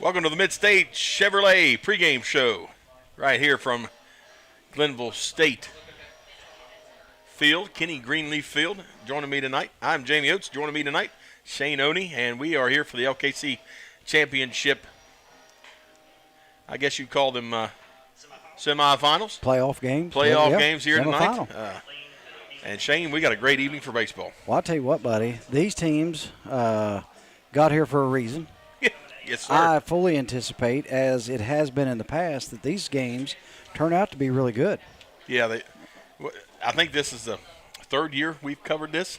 Welcome to the Mid State Chevrolet pregame show right here from Glenville State Field, Kenny Greenleaf Field. Joining me tonight, I'm Jamie Oates. Joining me tonight, Shane Oney, and we are here for the LKC Championship. I guess you'd call them semifinals. Playoff games. Games here tonight. And Shane, we got a great evening for baseball. Well, I'll tell you what, buddy. These teams got here for a reason. Yes, sir. I fully anticipate, as it has been in the past, that these games turn out to be really good. Yeah, I think this is the third year we've covered this,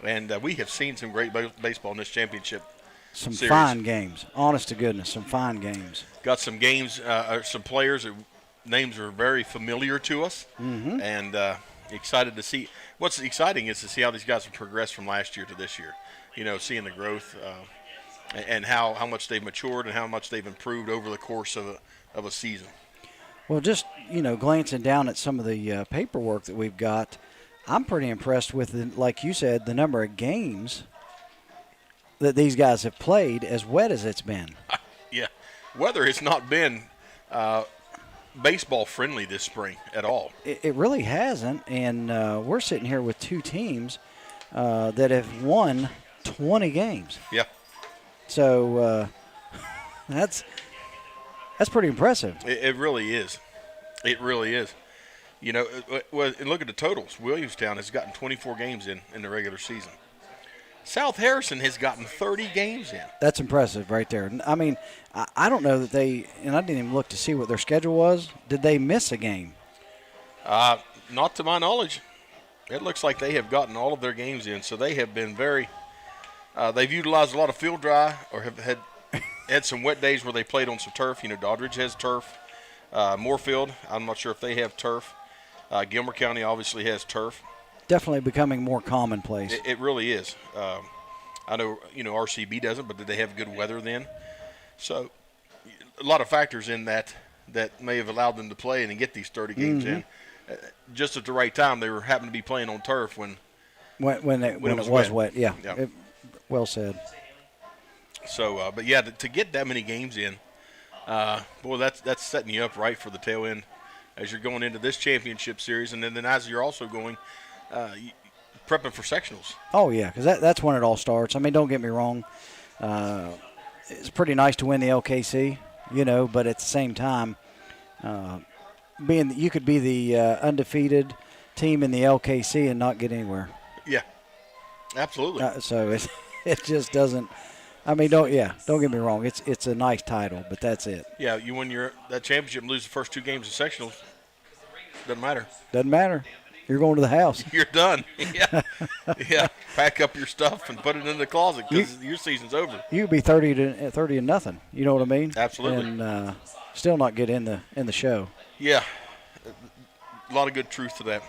and we have seen some great baseball in this championship Some series. fine games. Honest to goodness, some fine games. Got some games, some players that names are very familiar to us, and excited to see. What's exciting is to see how these guys have progressed from last year to this year. You know, seeing the growth and how much they've matured and how much they've improved over the course of a season. Well, just, glancing down at some of the paperwork that we've got, I'm pretty impressed with, like you said, the number of games that these guys have played, as wet as it's been. Yeah. Weather has not been baseball friendly this spring at all. It really hasn't, and we're sitting here with two teams that have won 20 games. Yeah. So that's pretty impressive. It really is. It really is. You know, and look at the totals. Williamstown has gotten 24 games in the regular season. South Harrison has gotten 30 games in. That's impressive right there. I mean, I don't know that they – and I didn't even look to see what their schedule was. Did they miss a game? Not to my knowledge. It looks like they have gotten all of their games in, so they have been very they've utilized a lot of field dry or have had some wet days where they played on some turf. You know, Doddridge has turf. Moorfield, I'm not sure if they have turf. Gilmer County obviously has turf. Definitely becoming more commonplace. It really is. I know, RCB doesn't, but did they have good weather then? So a lot of factors in that may have allowed them to play and get these 30 games in. Just at the right time, they were happened to be playing on turf when it was wet. Yeah. Well said. So, but yeah, to get that many games in, boy, that's setting you up right for the tail end as you're going into this championship series, and then as you're also going prepping for sectionals. Oh yeah, because that's when it all starts. I mean, don't get me wrong, it's pretty nice to win the LKC, but at the same time, you could be the undefeated team in the LKC and not get anywhere. Yeah, absolutely. So it just doesn't. I mean, don't get me wrong. It's a nice title, but that's it. Yeah, you win that championship and lose the first two games of sectionals. Doesn't matter. Doesn't matter. You're going to the house. You're done. Yeah. Pack up your stuff and put it in the closet because your season's over. You could be 30 to nothing. You know what I mean? Absolutely. And still not get in the show. Yeah, a lot of good truth to that.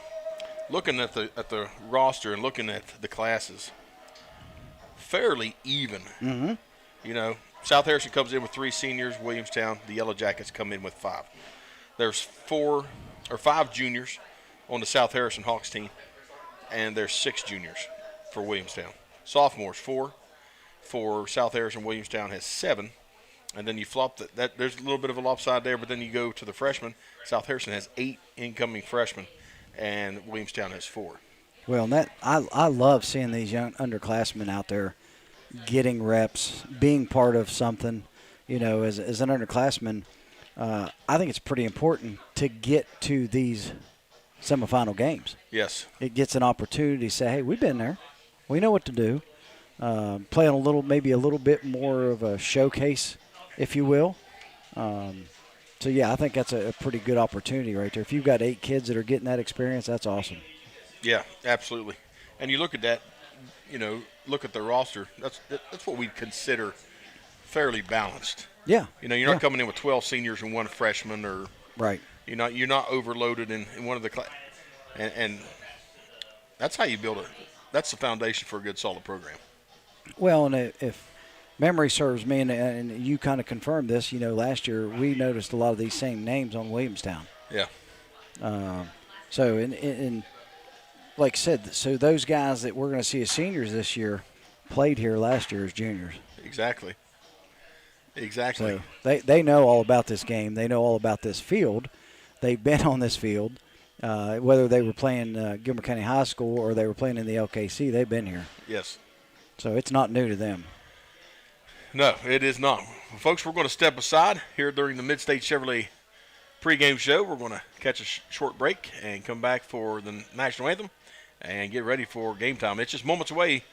Looking at the roster and looking at the classes, fairly even. Mm-hmm. South Harrison comes in with 3 seniors. Williamstown, the Yellow Jackets, come in with 5. There's 5 juniors on the South Harrison Hawks team, and there's 6 juniors for Williamstown. Sophomores, 4 for South Harrison. Williamstown has 7, and then you flop that. There's a little bit of a lopside there, but then you go to the freshmen. South Harrison has 8 incoming freshmen, and Williamstown has 4. Well, and I love seeing these young underclassmen out there getting reps, being part of something. As an underclassman, I think it's pretty important to get to these semifinal games. Yes. It gets an opportunity to say, hey, we've been there. We know what to do. Play on maybe a little bit more of a showcase, if you will. So, yeah, I think that's a pretty good opportunity right there. If you've got 8 kids that are getting that experience, that's awesome. Yeah, absolutely. And you look at that, look at the roster. That's what we consider fairly balanced. Yeah. You're not coming in with 12 seniors and 1 freshman, or right. You're not overloaded in one of the and that's how you build that's the foundation for a good solid program. Well, and if memory serves me, and you kind of confirmed this, last year we noticed a lot of these same names on Williamstown. Yeah. So in like I said, so those guys that we're going to see as seniors this year played here last year as juniors. Exactly. Exactly. So they know all about this game. They know all about this field. They've been on this field. Whether they were playing Gilmer County High School or they were playing in the LKC, they've been here. Yes. So it's not new to them. No, it is not. Well, folks, we're going to step aside here during the Mid State Chevrolet pregame show. We're going to catch a short break and come back for the national anthem and get ready for game time. It's just moments away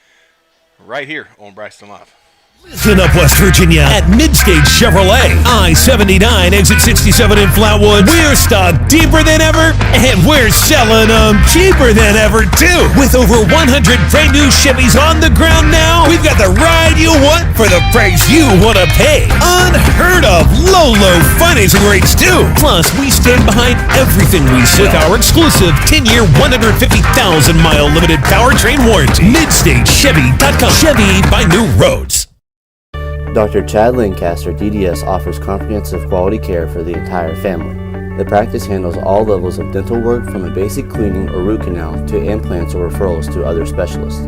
right here on Braxton Live. Listen up, West Virginia, at Mid State Chevrolet, I-79, exit 67 in Flatwood. We're stocked deeper than ever, and we're selling them cheaper than ever, too. With over 100 brand new Chevys on the ground now, we've got the ride you want for the price you want to pay. Unheard of low financing rates, too. Plus, we stand behind everything we say with our exclusive 10-year, 150,000-mile limited powertrain warranty. MidStateChevy.com. Chevy by New Roads. Dr. Chad Lancaster, DDS, offers comprehensive quality care for the entire family. The practice handles all levels of dental work, from a basic cleaning or root canal to implants or referrals to other specialists.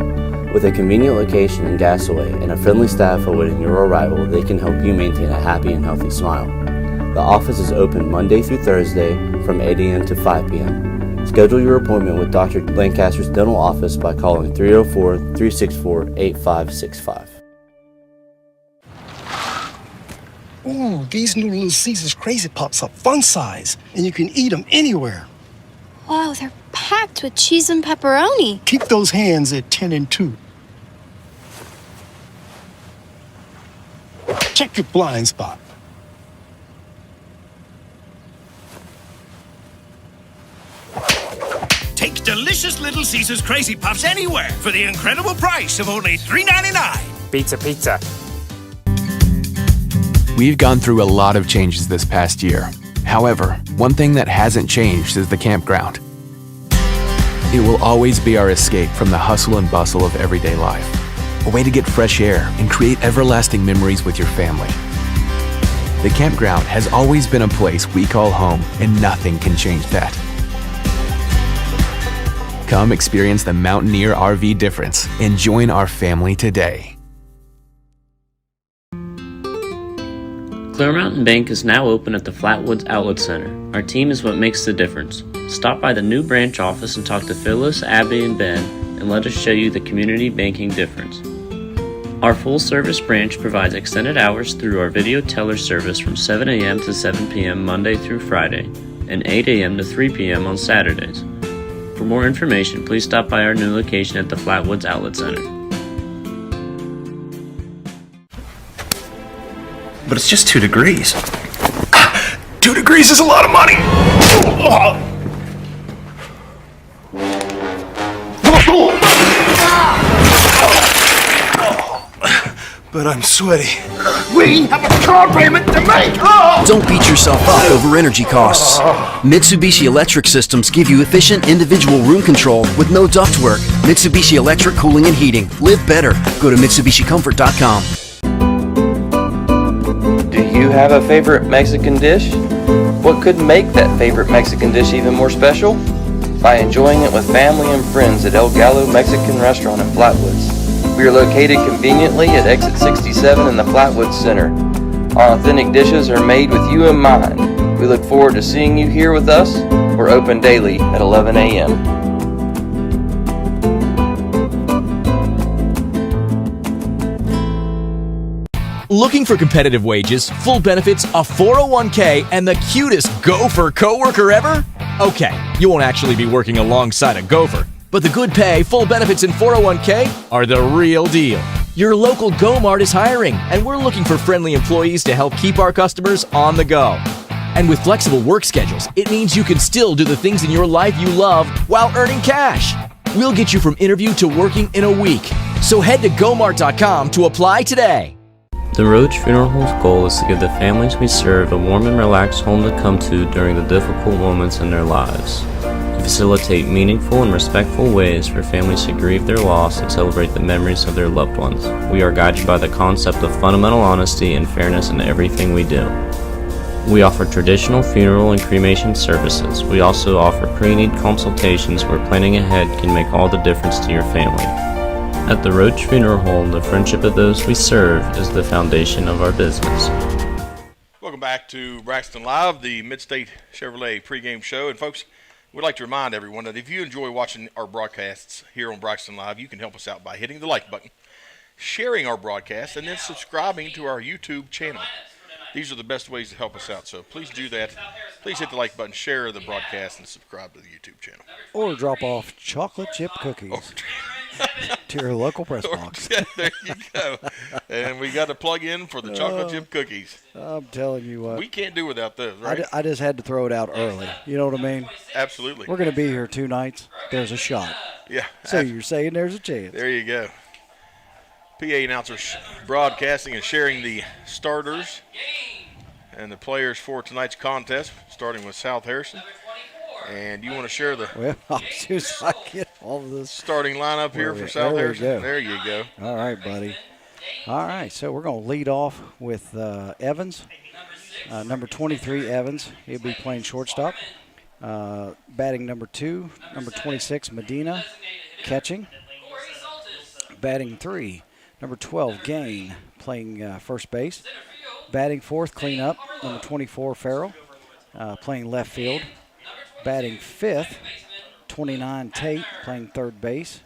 With a convenient location in Gassaway and a friendly staff awaiting your arrival, they can help you maintain a happy and healthy smile. The office is open Monday through Thursday from 8 a.m. to 5 p.m. Schedule your appointment with Dr. Lancaster's dental office by calling 304-364-8565. Ooh, these new Little Caesars Crazy Pups are fun size, and you can eat them anywhere. Wow, they're packed with cheese and pepperoni. Keep those hands at 10 and 2. Check your blind spot. Take delicious Little Caesars Crazy Puffs anywhere for the incredible price of only $3.99. Pizza. We've gone through a lot of changes this past year. However, one thing that hasn't changed is the campground. It will always be our escape from the hustle and bustle of everyday life. A way to get fresh air and create everlasting memories with your family. The campground has always been a place we call home, and nothing can change that. Come experience the Mountaineer RV difference and join our family today. Clear Mountain Bank is now open at the Flatwoods Outlet Center. Our team is what makes the difference. Stop by the new branch office and talk to Phyllis, Abby, and Ben, and let us show you the community banking difference. Our full-service branch provides extended hours through our video teller service from 7 a.m. to 7 p.m. Monday through Friday, and 8 a.m. to 3 p.m. on Saturdays. For more information, please stop by our new location at the Flatwoods Outlet Center. But it's just 2 degrees. 2 degrees is a lot of money. But I'm sweaty. We have a car payment to make! Don't beat yourself up over energy costs. Mitsubishi Electric Systems give you efficient individual room control with no ductwork. Mitsubishi Electric Cooling and Heating. Live better. Go to MitsubishiComfort.com. Do you have a favorite Mexican dish? What could make that favorite Mexican dish even more special? By enjoying it with family and friends at El Gallo Mexican Restaurant in Flatwoods. We are located conveniently at exit 67 in the Flatwoods Center. Our authentic dishes are made with you in mind. We look forward to seeing you here with us. We're open daily at 11 a.m. Looking for competitive wages, full benefits, a 401k, and the cutest gopher coworker ever? Okay, you won't actually be working alongside a gopher, but the good pay, full benefits, and 401k are the real deal. Your local Mart is hiring, and we're looking for friendly employees to help keep our customers on the go. And with flexible work schedules, it means you can still do the things in your life you love while earning cash. We'll get you from interview to working in a week. So head to gomart.com to apply today. The Roach Funeral Home's goal is to give the families we serve a warm and relaxed home to come to during the difficult moments in their lives. To facilitate meaningful and respectful ways for families to grieve their loss and celebrate the memories of their loved ones, we are guided by the concept of fundamental honesty and fairness in everything we do. We offer traditional funeral and cremation services. We also offer pre-need consultations where planning ahead can make all the difference to your family. At the Roach Funeral Home, the friendship of those we serve is the foundation of our business. Welcome back to Braxton Live, the Mid State Chevrolet pregame show. And folks, we'd like to remind everyone that if you enjoy watching our broadcasts here on Braxton Live, you can help us out by hitting the like button, sharing our broadcast, and then subscribing to our YouTube channel. These are the best ways to help us out, so please do that. Please hit the like button, share the broadcast, and subscribe to the YouTube channel. Or drop off chocolate chip cookies to your local press box. There you go. And we got to plug in for the chocolate chip cookies. I'm telling you what. We can't do without those, right? I just had to throw it out early. You know what I mean? Absolutely. We're going to be here 2 nights. There's a shot. Yeah. So you're saying there's a chance. There you go. PA announcers broadcasting and sharing the starters and the players for tonight's contest, starting with South Harrison. And you want to share the I'll see if I get all of this starting lineup here for South Harrison? There you go. All right, buddy. All right, so we're going to lead off with Evans, number 23, Evans. He'll be playing shortstop. Batting number 2, number 26, Medina, catching. Batting 3, number 12, Gain, playing first base. Batting 4th, cleanup, number 24, Farrell, playing left field. Batting 5th, 29, Tate, playing third base.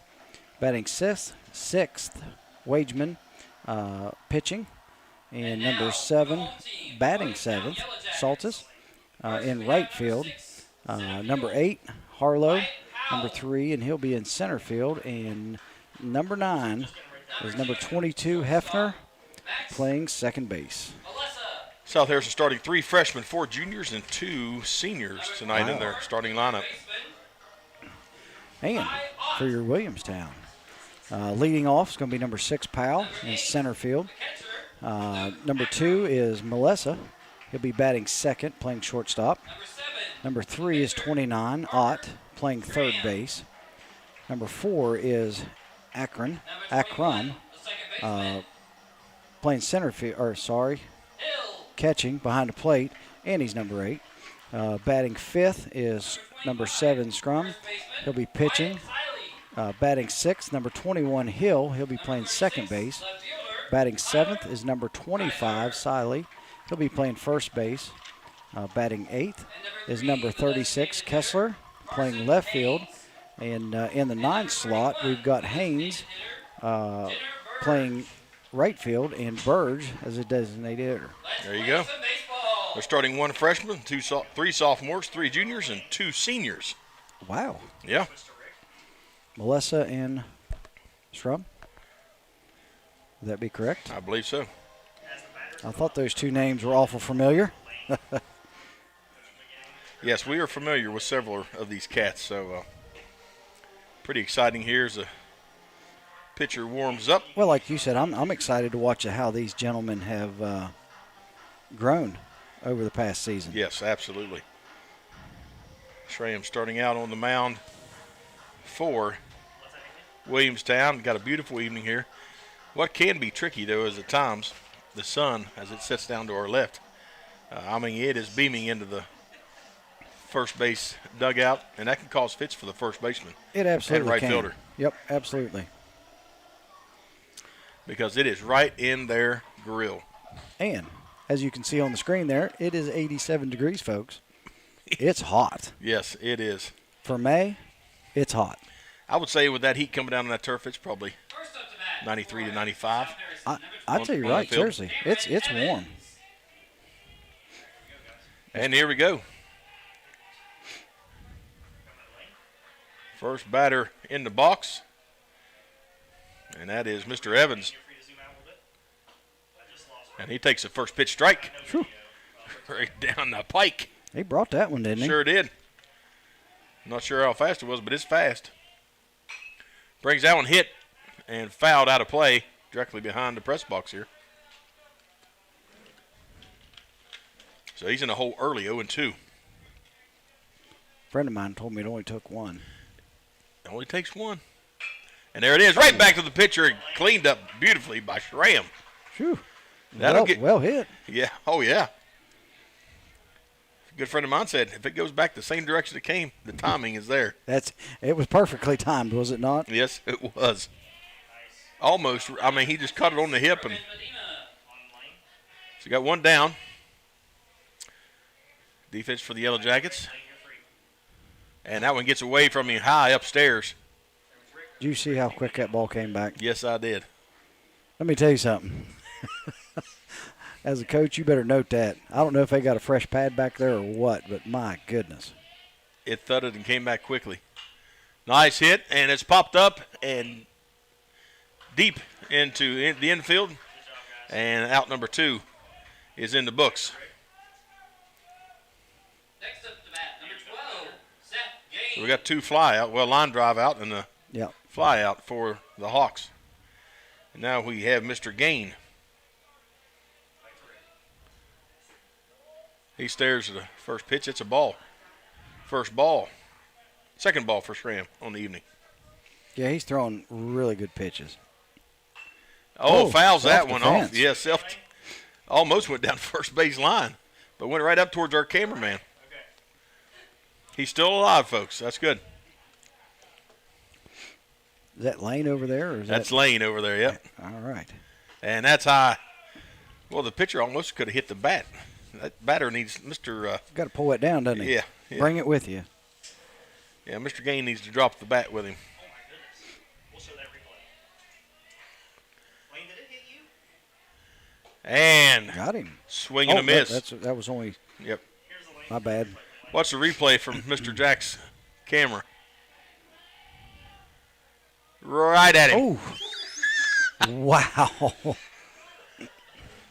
Batting 6th, Wageman, pitching. And number 7, batting 7th, Saltis, in right field. Number 8, Harlow, number 3, and he'll be in center field. And number 9 is number 22, Hefner, playing second base. South Harrison starting 3 freshmen, 4 juniors, and 2 seniors tonight in their starting lineup. And for your Williamstown, leading off is going to be number 6, Powell, in center field. Number 2 is Melissa. He'll be batting second, playing shortstop. Number 3 is 29, Ott, playing third base. Number 4 is Akram, playing center field, catching behind the plate, and he's number 8. Batting 5th is number 7, Scrum. He'll be pitching. Batting 6th, number 21, Hill. He'll be playing second base. Batting 7th is number 25, Siley. He'll be playing first base. Batting 8th is number 36, Kessler, playing left field. And in the 9th slot, we've got Haynes playing right field, and Burge as a designated hitter. There you go. They're starting 1 freshman, 3 sophomores, 3 juniors, and 2 seniors. Wow. Yeah. Melissa and Scrum. Would that be correct? I believe so. I thought those 2 names were awful familiar. Yes, we are familiar with several of these cats, so pretty exciting here as the pitcher warms up. Well, like you said, I'm excited to watch how these gentlemen have grown over the past season. Yes, absolutely. Schramm starting out on the mound for Williamstown. Got a beautiful evening here. What can be tricky, though, is at times the sun, as it sets down to our left, it is beaming into the first base dugout, and that can cause fits for the first baseman. It absolutely and right can. fielder. Yep, absolutely. Because it is right in their grill. And as you can see on the screen there, it is 87 degrees, folks. It's hot. Yes, it is. For May, it's hot. I would say with that heat coming down on that turf, it's probably 93 to 95. I'll tell you right, seriously, it's warm. And here we go. First batter in the box, and that is Mr. Evans. And he takes the first pitch strike. Whew. Right down the pike. He brought that one, didn't he? Sure did. Not sure how fast it was, but it's fast. Brings that one hit and fouled out of play directly behind the press box here. So he's in a hole early, 0-2. A friend of mine told me it only took 1. It only takes 1. And there it is, right back to the pitcher and cleaned up beautifully by Schramm. Phew. Well hit. Yeah. Oh, yeah. A good friend of mine said if it goes back the same direction it came, the timing is there. It was perfectly timed, was it not? Yes, it was. Almost. I mean, he just caught it on the hip. And so got one down. Defense for the Yellow Jackets. And that one gets away from him high upstairs. Did you see how quick that ball came back? Yes, I did. Let me tell you something. As a coach, you better note that. I don't know if they got a fresh pad back there or what, but my goodness. It thudded and came back quickly. Nice hit, and it's popped up and deep into the infield. And out number 2 is in the books. So we got 2 fly out, line drive out and a fly out for the Hawks. And now we have Mr. Gain. He stares at the first pitch. It's a ball. First ball. Second ball for Schramm on the evening. Yeah, he's throwing really good pitches. Oh, fouls that one off. Yeah, almost went down first base line, but went right up towards our cameraman. He's still alive, folks. That's good. Is that Lane over there? Or is that's Lane over there, yep. All right. And that's high. Well, the pitcher almost could have hit the bat. That batter needs Mr. Got to pull it down, doesn't he? Yeah. Bring it with you. Yeah, Mr. Gain needs to drop the bat with him. And got him. Swing and a miss. That was only. Yep. My bad. Watch the replay from Mr. Jack's camera. Right at him. Oh. Wow.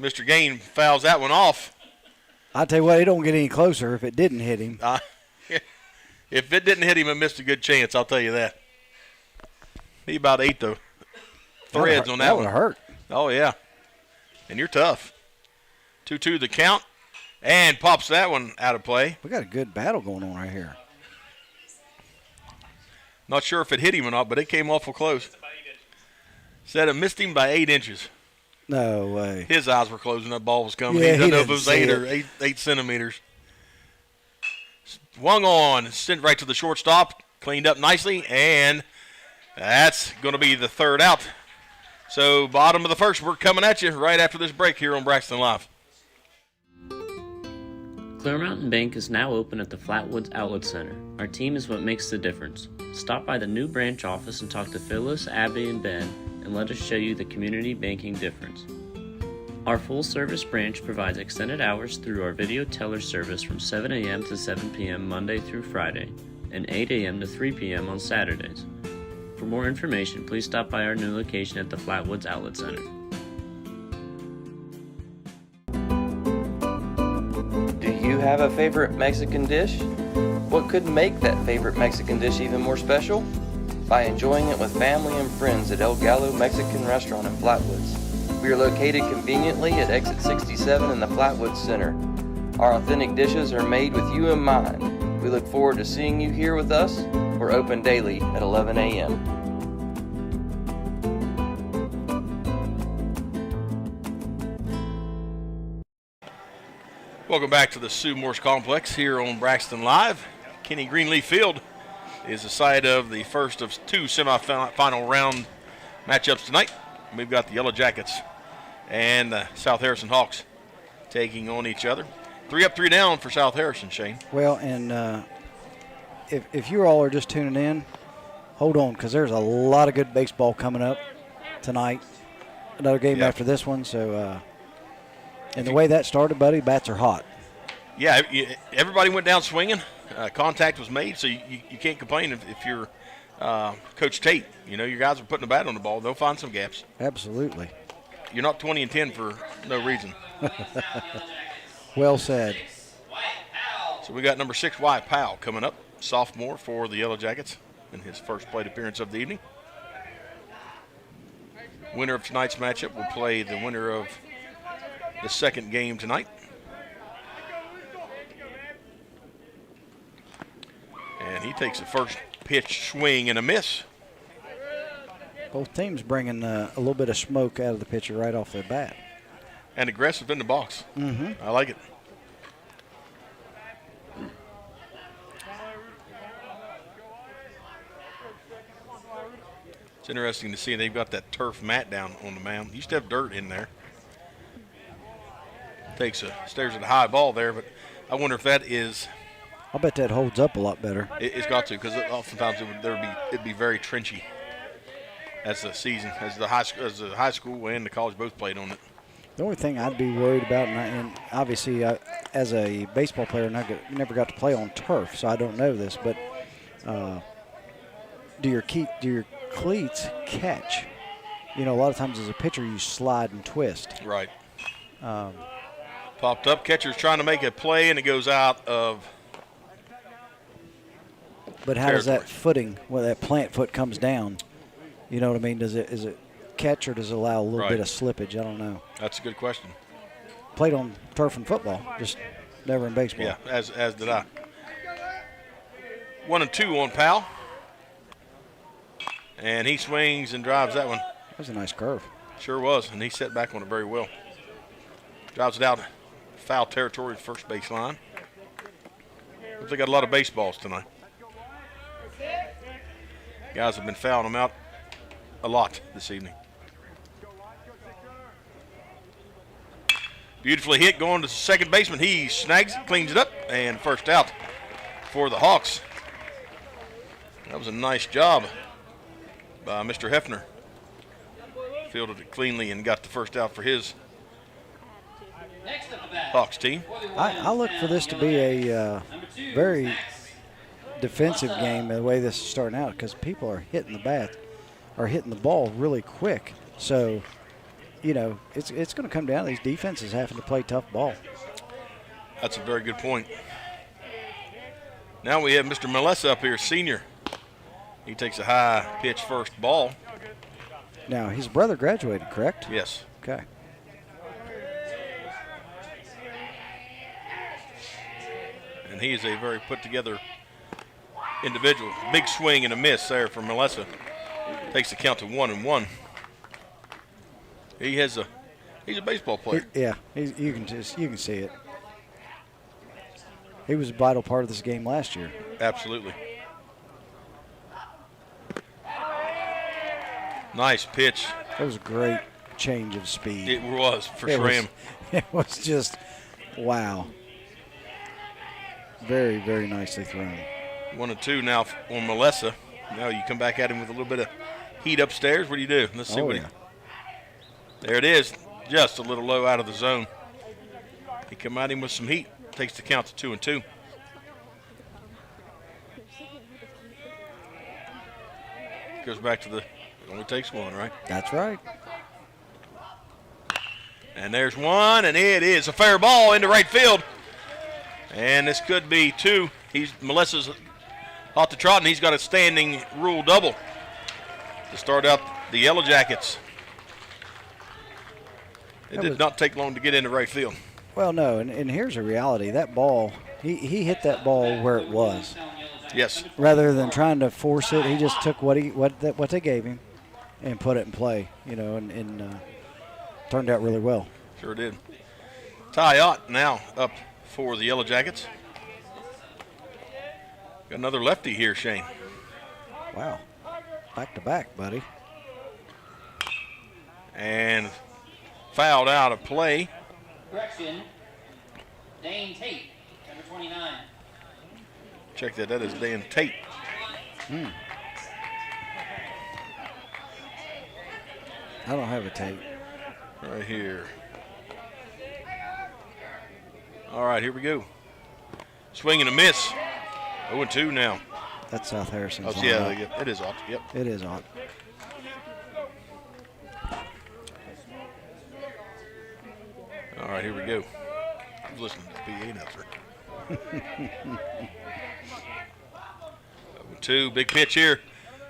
Mr. Gain fouls that one off. I tell you what, it don't get any closer if it didn't hit him. If it didn't hit him, it missed a good chance, I'll tell you that. He about ate the threads on that one. That would hurt. Oh, yeah. And you're tough. 2-2 the count. And pops that one out of play. We got a good battle going on right here. Not sure if it hit him or not, but it came awful close. Said it missed him by 8 inches. No way. His eyes were closing. That ball was coming. Yeah, he didn't know if it was 8 or 8 centimeters. Swung on, sent right to the shortstop, cleaned up nicely, and that's going to be the third out. So bottom of the first, we're coming at you right after this break here on Braxton Live. Clear Mountain Bank is now open at the Flatwoods Outlet Center. Our team is what makes the difference. Stop by the new branch office and talk to Phyllis, Abby, and Ben, and let us show you the community banking difference. Our full-service branch provides extended hours through our video teller service from 7 a.m. to 7 p.m. Monday through Friday, and 8 a.m. to 3 p.m. on Saturdays. For more information, please stop by our new location at the Flatwoods Outlet Center. Do you have a favorite Mexican dish? What could make that favorite Mexican dish even more special? By enjoying it with family and friends at El Gallo Mexican Restaurant in Flatwoods. We are located conveniently at exit 67 in the Flatwoods Center. Our authentic dishes are made with you in mind. We look forward to seeing you here with us. We're open daily at 11 a.m. Welcome back to the Sue Morse Complex here on Braxton Live. Kenny Greenleaf Field is the site of the first of 2 semifinal round matchups tonight. We've got the Yellow Jackets and the South Harrison Hawks taking on each other. 3 up, 3 down for South Harrison, Shane. Well, and if you all are just tuning in, hold on, because there's a lot of good baseball coming up tonight. Another game after this one, so and the way that started, buddy, bats are hot. Yeah, everybody went down swinging. Contact was made, so you can't complain if you're Coach Tate. You know, your guys are putting the bat on the ball. They'll find some gaps. Absolutely. You're not 20-10 for no reason. Well said. So we got number 6, Wyatt Powell, coming up, sophomore for the Yellow Jackets in his first plate appearance of the evening. Winner of tonight's matchup will play the winner of the second game tonight. And he takes the first pitch swing and a miss. Both teams bringing a little bit of smoke out of the pitcher right off their bat. And aggressive in the box. Mm-hmm. I like it. It's interesting to see they've got that turf mat down on the mound. Used to have dirt in there. Stares at a high ball there, but I wonder if that is. I'll bet that holds up a lot better. It's got to, because oftentimes it'd be very trenchy as the season, as the high school and the college both played on it. The only thing I'd be worried about, and obviously as a baseball player, never got to play on turf, so I don't know this, but do your cleats catch? You know, a lot of times as a pitcher, you slide and twist. Right. Popped up, catcher's trying to make a play, and it goes out of. But how does that footing, when that plant foot comes down, you know what I mean? Is it catch or does it allow a little bit of slippage? I don't know. That's a good question. Played on turf and football, just never in baseball. Yeah, as did I. 1-2 on Powell. And he swings and drives that one. That was a nice curve. Sure was, and he set back on it very well. Drives it out foul territory, first baseline. They got a lot of baseballs tonight. Guys have been fouling them out a lot this evening. Beautifully hit, going to second baseman. He snags it, cleans it up, and first out for the Hawks. That was a nice job by Mr. Hefner. Fielded it cleanly and got the first out for his Hawks team. I look for this to be a very defensive game the way this is starting out, because people are hitting the ball really quick. So, you know, it's going to come down to these defenses having to play tough ball. That's a very good point. Now we have Mr. Melissa up here, senior. He takes a high pitch first ball. Now, his brother graduated, correct? Yes. Okay. And he is a very put-together individual. Big swing and a miss there for Melissa. Takes the count to 1-1. He's a baseball player. You can see it. He was a vital part of this game last year. Absolutely. Nice pitch. That was a great change of speed. It was for Schramm. It was just, wow. Very, very nicely thrown. 1-2 now on Melissa. Now you come back at him with a little bit of heat upstairs. What do you do? Let's see There it is. Just a little low out of the zone. He come at him with some heat. Takes the count to 2-2. Goes back to it only takes one, right? That's right. And there's one, and it is a fair ball into right field. And this could be two. Melissa's off the trot, and he's got a standing rule double to start out the Yellow Jackets. It did not take long to get into right field. Well, no, and here's a reality. That ball, he hit that ball where it was. Yes. Rather than trying to force it, he just took what they gave him and put it in play, you know, and turned out really well. Sure did. Ty Ott now up for the Yellow Jackets. Got another lefty here, Shane. Wow. Back to back, buddy. And fouled out of play. Correction, Dane Tate, number 29. Check that. That is Dan Tate. I don't have a Tate. Right here. All right, here we go. Swing and a miss. 0-2 now. That's South Harrison's. Oh, yeah, it is Ott. Yep. It is Ott. All right, here we go. I was listening to the PA announcer. 0-2, big pitch here.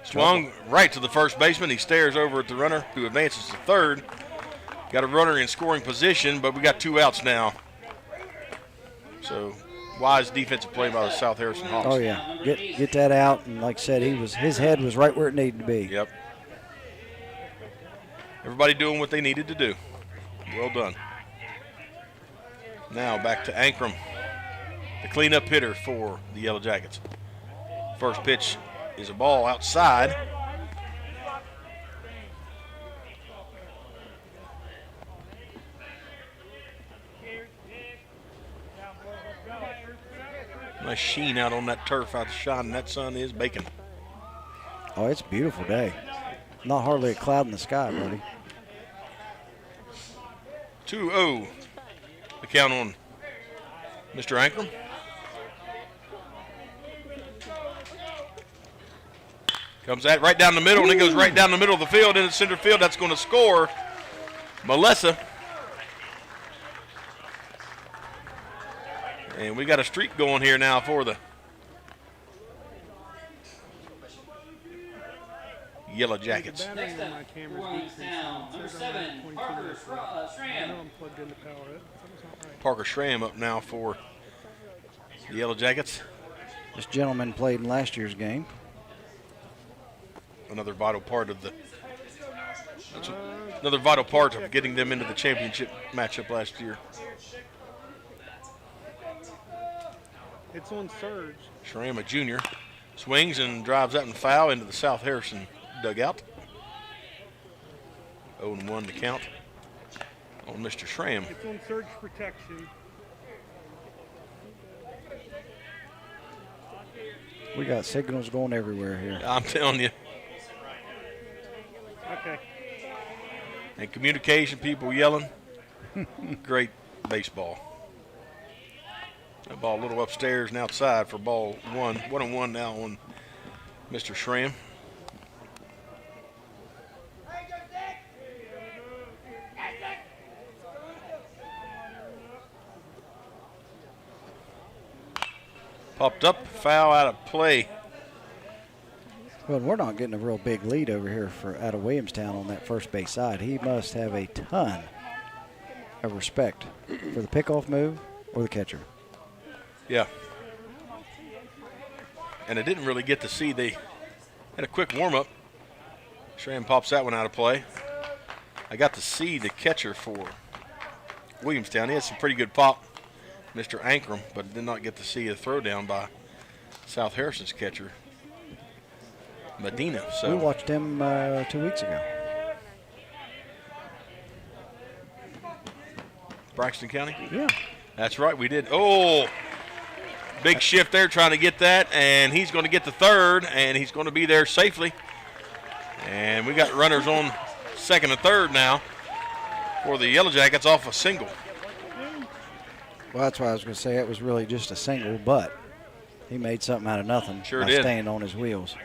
Swung right to the first baseman. He stares over at the runner who advances to third. Got a runner in scoring position, but we got two outs now. So wise defensive play by the South Harrison Hawks. Oh yeah, get that out, and like I said, his head was right where it needed to be. Yep. Everybody doing what they needed to do. Well done. Now back to Ankrum, the cleanup hitter for the Yellow Jackets. First pitch is a ball outside. Nice sheen out on that turf out shining. That sun is baking. Oh, it's a beautiful day. Not hardly a cloud in the sky, buddy. 2-0. The count on Mr. Ankrum. Comes that right down the middle, and it goes right down the middle of the field into center field. That's going to score Melissa. And we got a streak going here now for the Yellow Jackets. Next up, Williamstown, number 7, Parker Schramm. Parker Schramm up now for the Yellow Jackets. This gentleman played in last year's game. Another vital part of another vital part of getting them into the championship matchup last year. It's on surge. Schramm, a junior, swings and drives out and foul into the South Harrison dugout. 0-1 to count on Mr. Schramm. It's on surge protection. We got signals going everywhere here. I'm telling you. Okay. And communication people yelling. Great baseball. That ball a little upstairs and outside for ball 1. 1-1 now on Mr. Schramm. Popped up, foul out of play. Well, we're not getting a real big lead over here out of Williamstown on that first base side. He must have a ton of respect for the pickoff move or the catcher. Yeah. And I didn't really get to see, they had a quick warm-up. Schramm pops that one out of play. I got to see the catcher for Williamstown. He had some pretty good pop, Mr. Ankrum, but did not get to see a throw down by South Harrison's catcher, Medina. So we watched him 2 weeks ago. Braxton County? Yeah. That's right, we did. Oh, big shift there trying to get that, and he's going to get the third, and he's going to be there safely. And we got runners on second and third now for the Yellow Jackets off a single. Well, that's why I was going to say it was really just a single, but he made something out of nothing Sure by did. staying on his wheels.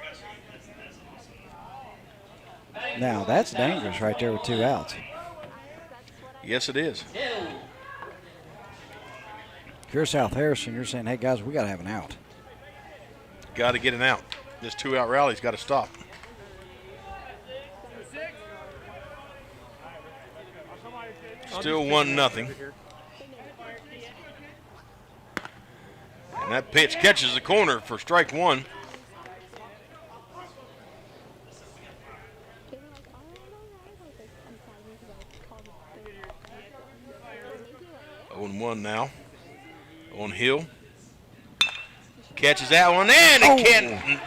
Now, that's dangerous right there with 2 outs. Yes, it is. If you're South Harrison, you're saying, hey, guys, we got to have an out. Got to get an out. This 2-out rally's got to stop. Still 1-0. And that pitch catches the corner for strike 1. On 1 now. On Hill. Catches that one in and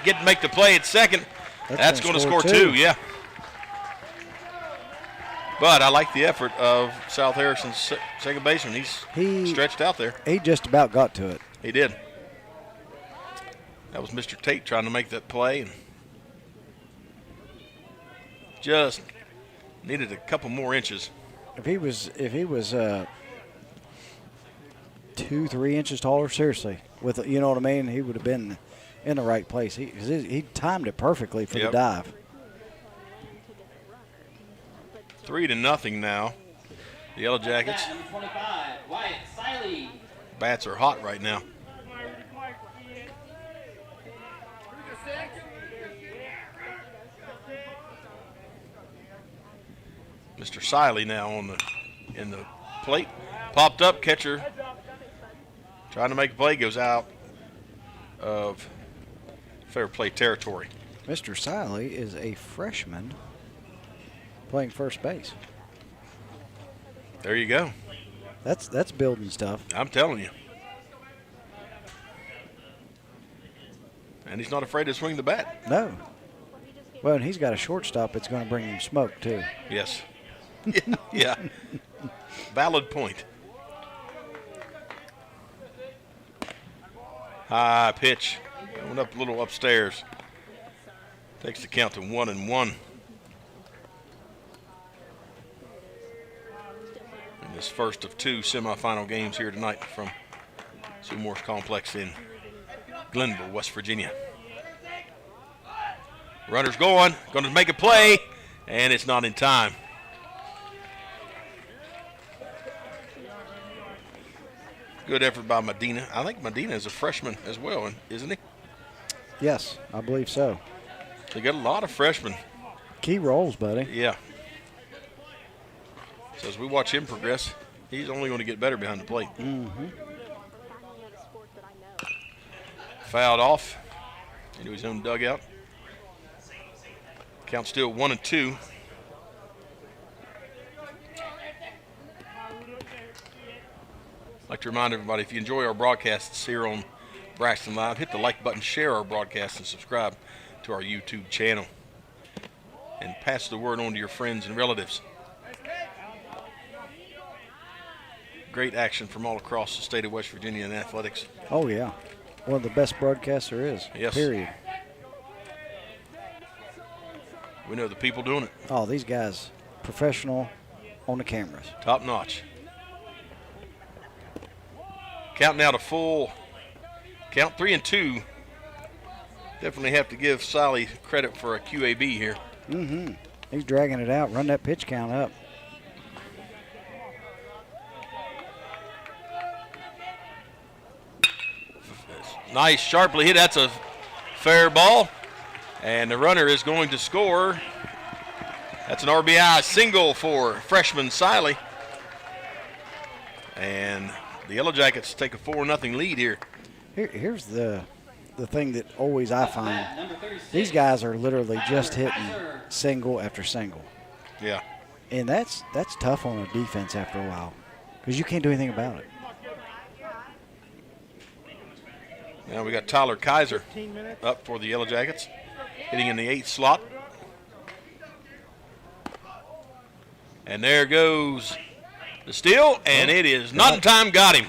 can't make the play at second. That's going to score 2, yeah. But I like the effort of South Harrison's second baseman. He's stretched out there. He just about got to it. He did. That was Mr. Tate trying to make that play and just needed a couple more inches. If he was 2-3 inches taller, seriously, with, you know what I mean, he would have been in the right place. He timed it perfectly for the dive. 3-0 now. The Yellow Jackets. Number 25, Wyatt Siley. Bats are hot right now. Mr. Siley now in the plate. Popped up, catcher trying to make a play, goes out of fair play territory. Mr. Siley is a freshman playing first base. There you go. That's building stuff. I'm telling you. And he's not afraid to swing the bat. No. Well, and he's got a shortstop that's going to bring him smoke, too. Yes. Yeah. Valid point. High pitch. Going up a little upstairs. Takes the count to 1-1. In this first of 2 semifinal games here tonight from Seymour's Complex in Glenville, West Virginia. Runner's going to make a play, and it's not in time. Good effort by Medina. I think Medina is a freshman as well, isn't he? Yes, I believe so. They got a lot of freshmen. Key roles, buddy. Yeah. So as we watch him progress, he's only going to get better behind the plate. Mm-hmm. Fouled off into his own dugout. Count still 1-2. I'd like to remind everybody, if you enjoy our broadcasts here on Braxton Live, hit the like button, share our broadcast, and subscribe to our YouTube channel. And pass the word on to your friends and relatives. Great action from all across the state of West Virginia in athletics. Oh, yeah. One of the best broadcasts there is, yes. Period. We know the people doing it. Oh, these guys, professional on the cameras. Top notch. Count now to full. Count 3-2. Definitely have to give Solly credit for a QAB here. Mm-hmm. He's dragging it out. Run that pitch count up. Nice, sharply hit. That's a fair ball. And the runner is going to score. That's an RBI single for freshman Siley. And the Yellow Jackets take a 4-0 lead here. Here's the thing that always I find. These guys are literally just hitting single after single. Yeah. And that's tough on a defense after a while because you can't do anything about it. Now we got Tyler Kaiser up for the Yellow Jackets, hitting in the 8th slot. And there goes the steal, and it is not in time. Got him.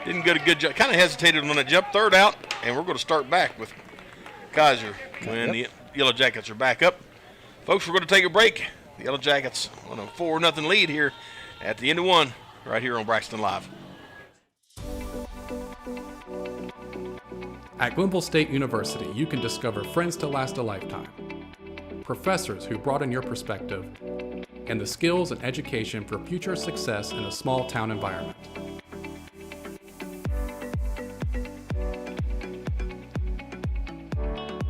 Didn't get a good job. Kind of hesitated on that jump. Third out, and we're going to start back with Kaiser when the Yellow Jackets are back up. Folks, we're going to take a break. The Yellow Jackets on a 4-0 lead here at the end of 1 right here on Braxton Live. At Glenville State University, you can discover friends to last a lifetime, professors who broaden your perspective, and the skills and education for future success in a small town environment.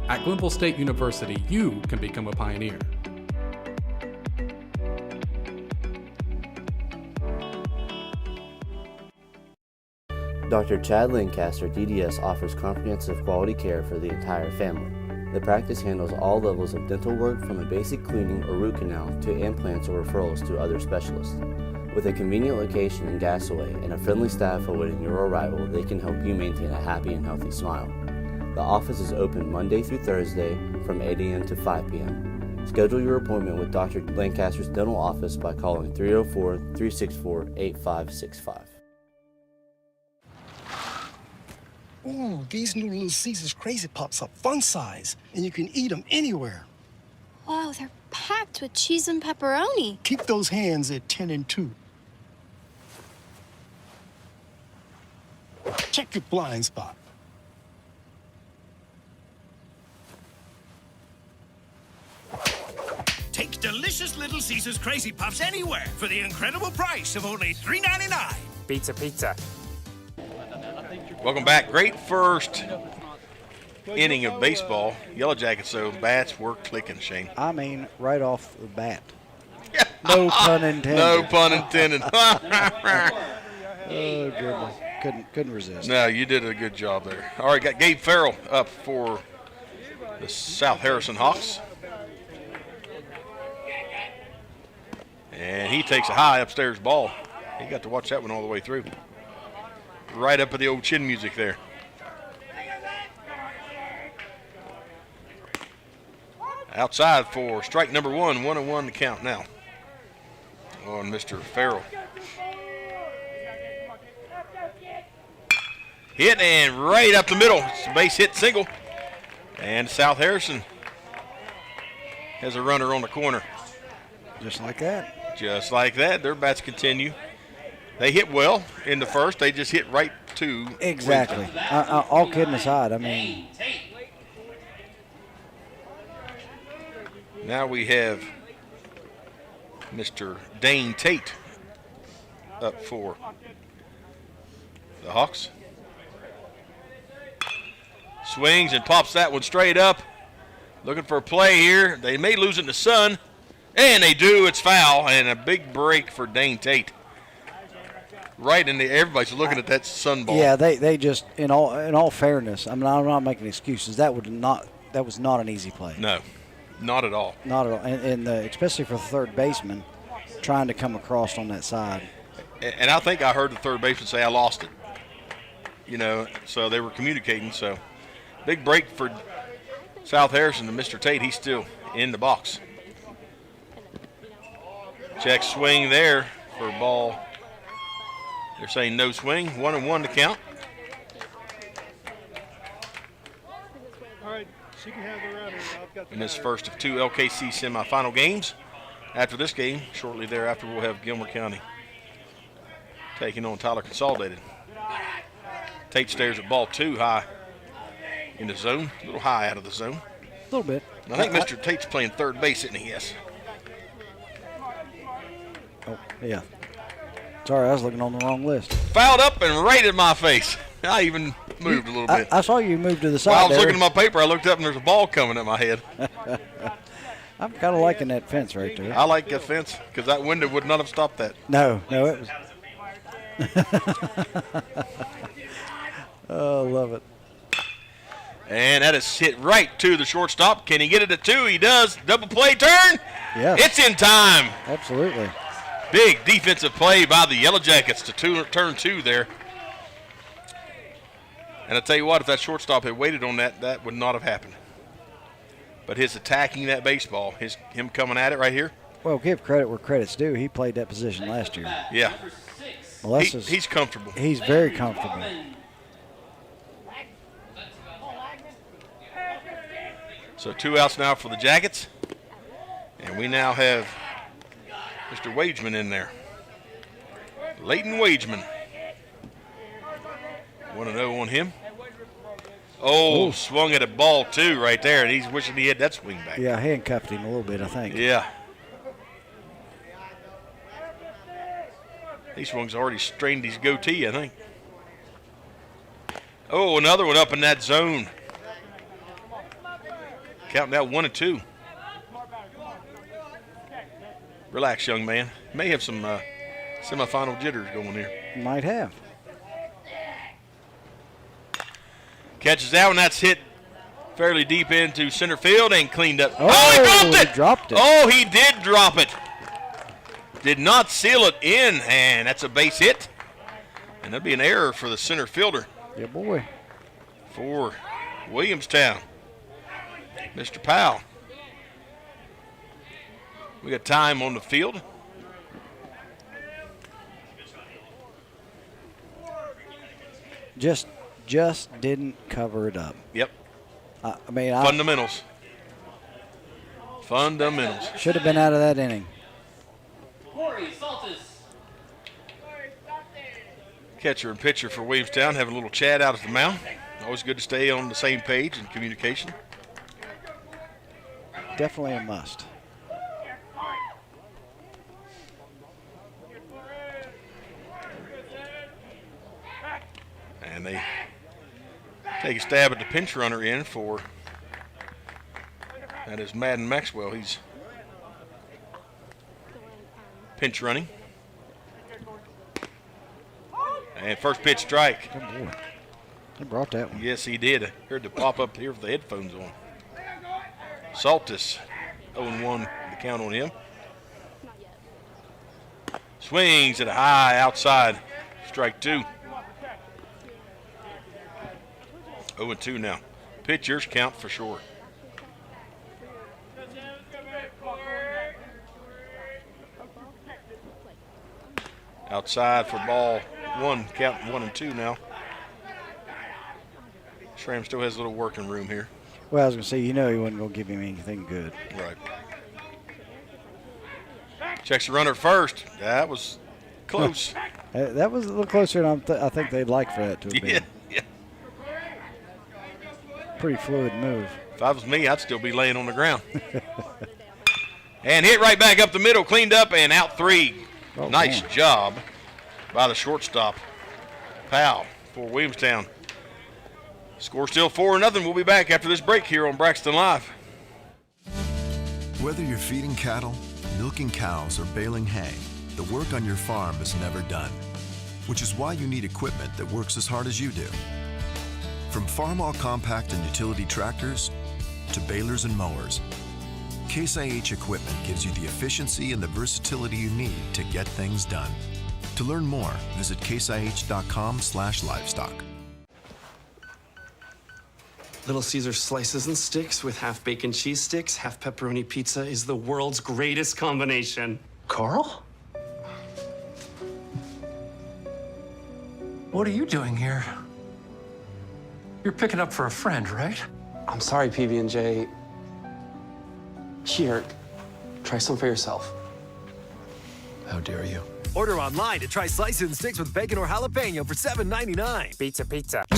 At Glenville State University, you can become a pioneer. Dr. Chad Lancaster, DDS, offers comprehensive quality care for the entire family. The practice handles all levels of dental work from a basic cleaning or root canal to implants or referrals to other specialists. With a convenient location in Gassaway and a friendly staff awaiting your arrival, they can help you maintain a happy and healthy smile. The office is open Monday through Thursday from 8 a.m. to 5 p.m. Schedule your appointment with Dr. Lancaster's dental office by calling 304-364-8565. Ooh, these new Little Caesars Crazy Pops are fun size, and you can eat them anywhere. Wow, they're packed with cheese and pepperoni. Keep those hands at 10 and 2. Check your blind spot. Take delicious Little Caesars Crazy Puffs anywhere for the incredible price of only $3.99. Pizza. Welcome back. Great first inning of baseball. Yellow Jackets, though, bats were clicking, Shane. I mean, right off the bat. No pun intended. No pun intended. Oh, goodness. Couldn't resist. No, you did a good job there. All right, got Gabe Farrell up for the South Harrison Hawks. And he takes a high upstairs ball. He got to watch that one all the way through. Right up at the old chin music there. Outside for strike number 1, 1-1 to count now on Mr. Farrell. Hit and right up the middle. It's a base hit single. And South Harrison has a runner on the corner. Just like that. Just like that. Their bats continue. They hit well in the first. They just hit right to. Exactly. All kidding aside, I mean. Now we have Mr. Dane Tate up for the Hawks. Swings and pops that one straight up. Looking for a play here. They may lose it in the sun. And they do. It's foul. And a big break for Dane Tate. Right in the everybody's looking at that sun ball. Yeah, they just in all fairness, I mean, I'm not making excuses. That was not an easy play. No, not at all. Not at all. And especially for the third baseman trying to come across on that side. And I think I heard the third baseman say, I lost it. You know, so they were communicating. So big break for South Harrison and Mr. Tate. He's still in the box. Check swing there for ball. They're saying no swing. 1-1 to count. All right, she can have the runner. I've got the In this first of 2 LKC semifinal games. After this game, shortly thereafter, we'll have Gilmer County taking on Tyler Consolidated. Tate stares at ball 2 high in the zone. A little high out of the zone. A little bit. I think Mr. Tate's playing third base, isn't he? Yes. Oh, yeah. Sorry, I was looking on the wrong list. Fouled up and right in my face. I even moved a little bit. I saw you move to the side. While I was there. looking at my paper, I looked up and there's a ball coming at my head. I'm kind of liking that fence right there. I like that fence because that window would not have stopped that. No, it was. Oh, love it. And that is hit right to the shortstop. Can he get it at 2? He does. Double play turn. Yeah. It's in time. Absolutely. Big defensive play by the Yellow Jackets to turn 2 there. And I tell you what, if that shortstop had waited on that, that would not have happened. But his attacking that baseball, him coming at it right here. Well, give credit where credit's due. He played that position last year. Yeah. Well, He's comfortable. He's very comfortable. So 2 outs now for the Jackets. And we now have Mr. Wageman in there. Leighton Wageman. 1-0 on him. Oh, swung at a ball, too, right there, and he's wishing he had that swing back. Yeah, handcuffed him a little bit, I think. Yeah. He swung's already strained his goatee, I think. Oh, another one up in that zone. Counting out 1-2. Relax, young man. May have some semifinal jitters going here. Might have. Catches that one. That's hit fairly deep into center field and cleaned up. Oh, he dropped it. Oh, he did drop it. Did not seal it in, and that's a base hit. And that'd be an error for the center fielder. Yeah, boy. For Williamstown. Mr. Powell. We got time on the field. Just didn't cover it up. Yep. I mean, fundamentals. Should have been out of that inning. Catcher and pitcher for Williamstown having a little chat out at the mound. Always good to stay on the same page in communication. Definitely a must. And they take a stab at the pinch runner in for, that is Madden Maxwell. He's pinch running. And first pitch strike. Oh, boy. He brought that one. Yes, he did. I heard the pop up here with the headphones on. Saltis, 0-1 the count on him. Swings at a high outside. Strike 2. 0-2 now. Pitchers count for sure. Outside for ball 1. Count 1-2 now. Schramm still has a little working room here. Well, I was going to say, he wasn't going to give him anything good. Right. Checks the runner first. That was close. That was a little closer than I think they'd like for that to have been. Yeah. Pretty fluid move. If I was me, I'd still be laying on the ground. And hit right back up the middle, cleaned up, and out 3. Oh, nice man. job by the shortstop, Powell, for Williamstown. Score still 4-0. We'll be back after this break here on Braxton Live. Whether you're feeding cattle, milking cows, or baling hay, the work on your farm is never done, which is why you need equipment that works as hard as you do. From farm-all compact and utility tractors to balers and mowers, Case IH equipment gives you the efficiency and the versatility you need to get things done. To learn more, visit caseih.com/livestock. Little Caesar slices and sticks with half bacon cheese sticks, half pepperoni pizza is the world's greatest combination. Carl? What are you doing here? You're picking up for a friend, right? I'm sorry, PB&J. Here, try some for yourself. How dare you? Order online to try slices and sticks with bacon or jalapeno for $7.99. Pizza.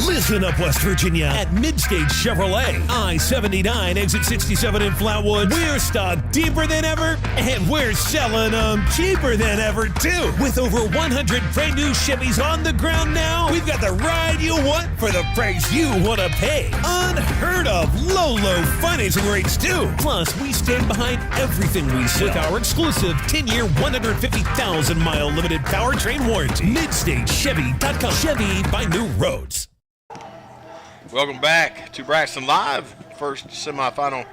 Listen up, West Virginia, at Mid State Chevrolet. I-79, exit 67 in Flatwood. We're stocked deeper than ever, and we're selling them cheaper than ever, too. With over 100 brand new Chevys on the ground now, we've got the ride you want for the price you want to pay. Unheard of low financing rates, too. Plus, we stand behind everything we sell with our exclusive 10-year, 150,000-mile limited powertrain warranty. MidStateChevy.com. Chevy by New Roads. Welcome back to Braxton Live. First semifinal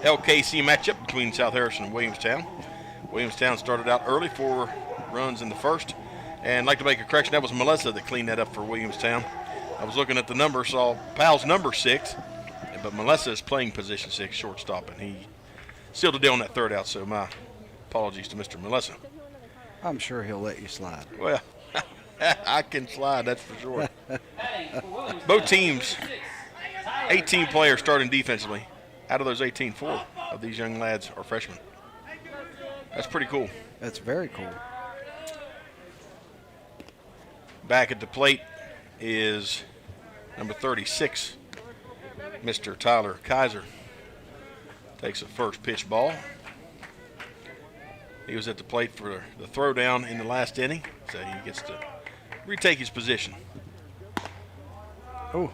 LKC matchup between South Harrison and Williamstown. Williamstown started out early, 4 runs in the first. And I'd like to make a correction. That was Melissa that cleaned that up for Williamstown. I was looking at the number, saw Powell's number 6, but Melissa is playing position 6, shortstop, and he sealed the deal on that third out, so my apologies to Mr. Melissa. I'm sure he'll let you slide. Well, I can slide, that's for sure. Both teams, 18 players starting defensively. Out of those 18, 4 of these young lads are freshmen. That's pretty cool. That's very cool. Back at the plate is number 36, Mr. Tyler Kaiser. Takes a first pitch ball. He was at the plate for the throwdown in the last inning, so he gets to retake his position. Oh.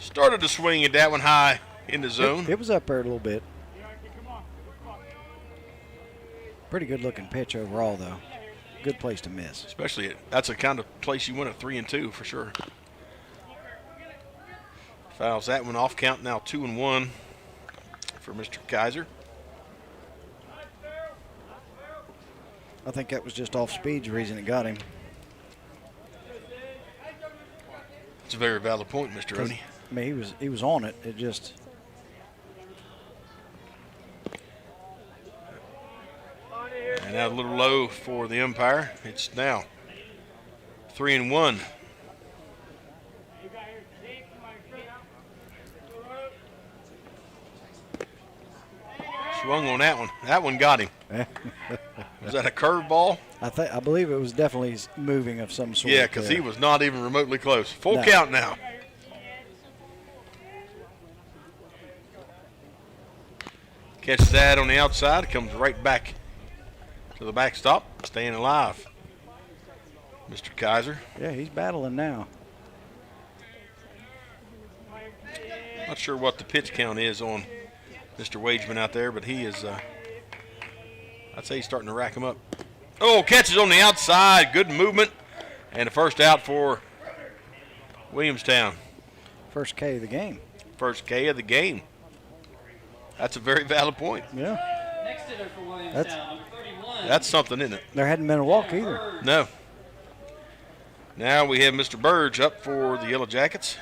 Started to swing at that one high in the zone. It was up there a little bit. Pretty good looking pitch overall, though. Good place to miss. Especially, that's the kind of place you win at 3-2 for sure. Fouls that one off, count now 2-1 for Mr. Kaiser. I think that was just off speed's the reason it got him. It's a very valid point, Mr. Oney. I mean, he was on it. It just. And now a little low for the umpire. It's now 3-1. Swung on that one. That one got him. Was that a curveball? I believe it was definitely moving of some sort. Yeah, because he was not even remotely close. Full count now. Catches that on the outside. Comes right back to the backstop. Staying alive. Mr. Kaiser. Yeah, he's battling now. Not sure what the pitch count is on Mr. Wageman out there, but he is, I'd say he's starting to rack him up. Oh, catches on the outside. Good movement. And the first out for Williamstown. First K of the game. First K of the game. That's a very valid point. Yeah. Next hitter for Williamstown, number 31. That's something, isn't it? There hadn't been a walk either. No. Now we have Mr. Burge up for the Yellow Jackets.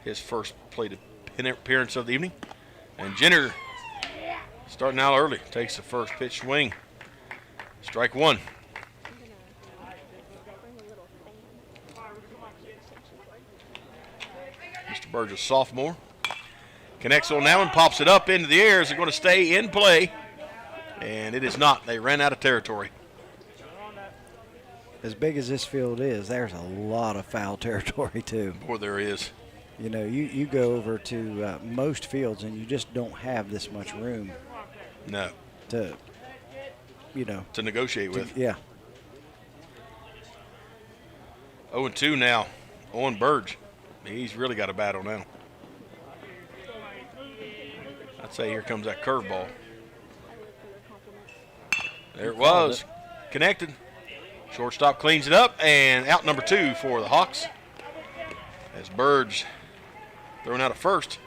His first plate appearance of the evening. And Jenner starting out early. Takes the first pitch swing. Strike one. Burge, a sophomore. Connects on that one, pops it up into the air. Is it going to stay in play? And it is not. They ran out of territory. As big as this field is, there's a lot of foul territory, too. Boy, there is. You know, you go over to most fields, and you just don't have this much room. No. To, you know. To negotiate with. Yeah. 0-2 now on Burge. He's really got a battle now. I'd say here comes that curveball. There it was. Connected. Shortstop cleans it up, and out number 2 for the Hawks. As Burge throwing out at first.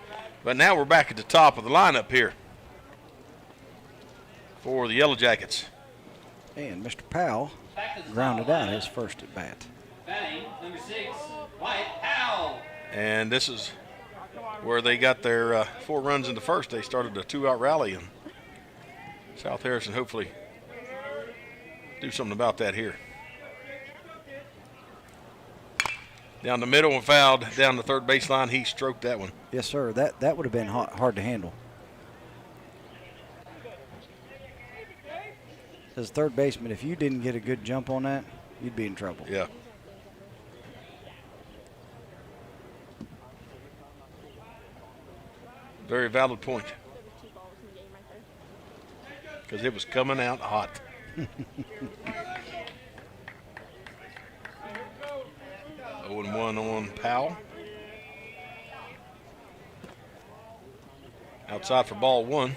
But now we're back at the top of the lineup here for the Yellow Jackets. And Mr. Powell grounded out his first at bat. Batting, number 6, Wyatt Powell. And this is where they got their 4 runs in the first. They started a 2-out rally, and South Harrison hopefully do something about that here. Down the middle and fouled down the third baseline. He stroked that one. Yes, sir. That would have been hard to handle. As third baseman, if you didn't get a good jump on that, you'd be in trouble. Yeah. Very valid point. Because it was coming out hot. 0-1 on Powell. Outside for ball 1.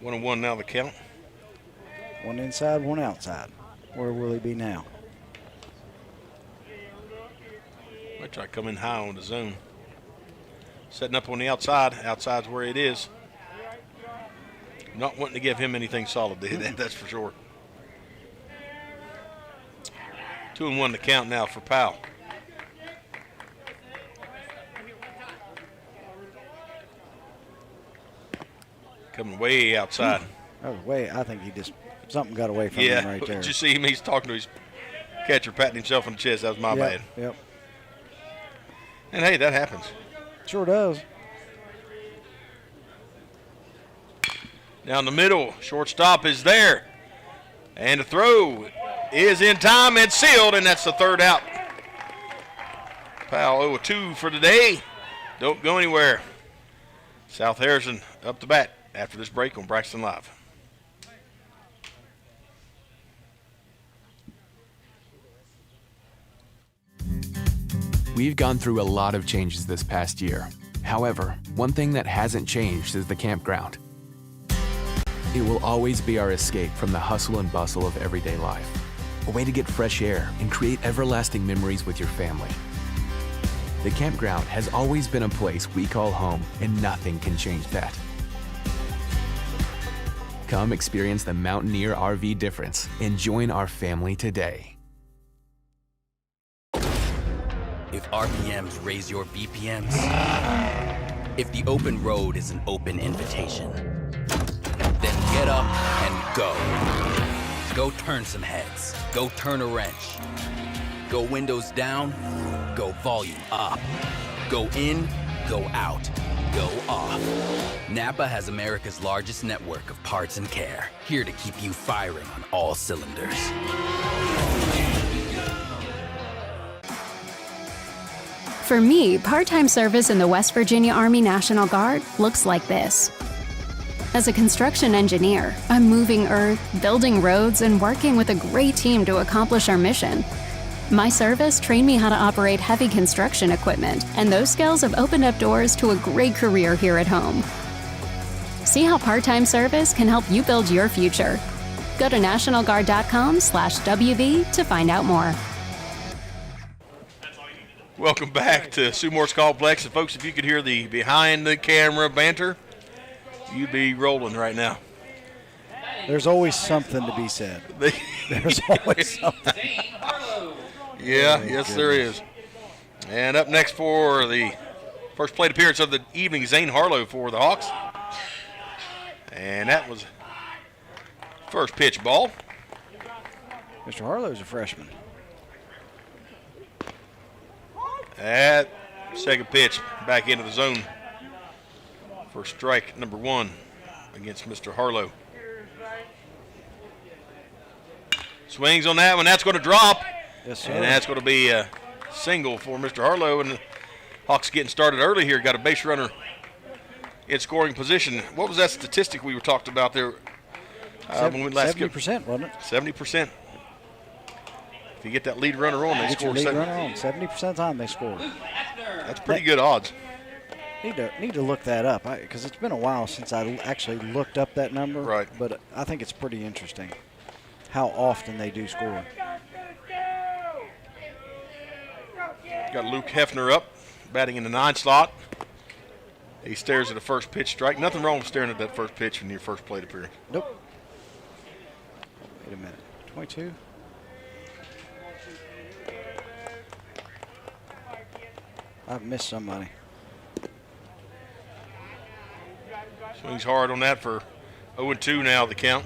1-1 now the count. 1 inside, 1 outside. Where will he be now? Might try to come in high on the zone. Setting up on the outside. Outside's where it is. Not wanting to give him anything solid, that's for sure. 2-1 the count now for Powell. Coming way outside. That was way, I think something got away from him right there. Did you see him? He's talking to his catcher, patting himself on the chest. That was my bad. Yep. And hey, that happens. Sure does. Down the middle, shortstop is there. And the throw is in time and sealed, and that's the third out. Powell 0-2 for the day. Don't go anywhere. South Harrison up to bat after this break on Braxton Live. We've gone through a lot of changes this past year. However, one thing that hasn't changed is the campground. It will always be our escape from the hustle and bustle of everyday life. A way to get fresh air and create everlasting memories with your family. The campground has always been a place we call home, and nothing can change that. Come experience the Mountaineer RV difference and join our family today. If RPMs raise your BPMs, if the open road is an open invitation, then get up and go. Go turn some heads. Go turn a wrench. Go windows down. Go volume up. Go in. Go out. Go off. NAPA has America's largest network of parts and care, here to keep you firing on all cylinders. For me, part-time service in the West Virginia Army National Guard looks like this. As a construction engineer, I'm moving earth, building roads, and working with a great team to accomplish our mission. My service trained me how to operate heavy construction equipment, and those skills have opened up doors to a great career here at home. See how part-time service can help you build your future. Go to nationalguard.com/WV to find out more. Welcome back to Sue Morse Complex. And folks, if you could hear the behind the camera banter, you'd be rolling right now. There's always something to be said. There's always something. Yeah, yes, there is. And up next for the first plate appearance of the evening, Zane Harlow for the Hawks. And that was first pitch ball. Mr. Harlow's a freshman. That Second pitch back into the zone for strike number 1 against Mr. Harlow. Swings on that one. That's going to drop. Yes, sir. And that's going to be a single for Mr. Harlow. And the Hawks getting started early here. Got a base runner in scoring position. What was that statistic we were talking about there? When we last 70%, wasn't it? 70%. If you get that lead runner on, they Get score your lead 70%. runner on. 70% of the time they score. That's pretty good odds. Need to look that up because it's been a while since I actually looked up that number. Right. But I think it's pretty interesting how often they do score. Got Luke Hefner up, batting in the 9 slot. He stares at the first pitch strike. Nothing wrong with staring at that first pitch in your first plate appearance. Nope. Wait a minute. 22. I've missed somebody. Swings hard on that for 0-2 now, the count.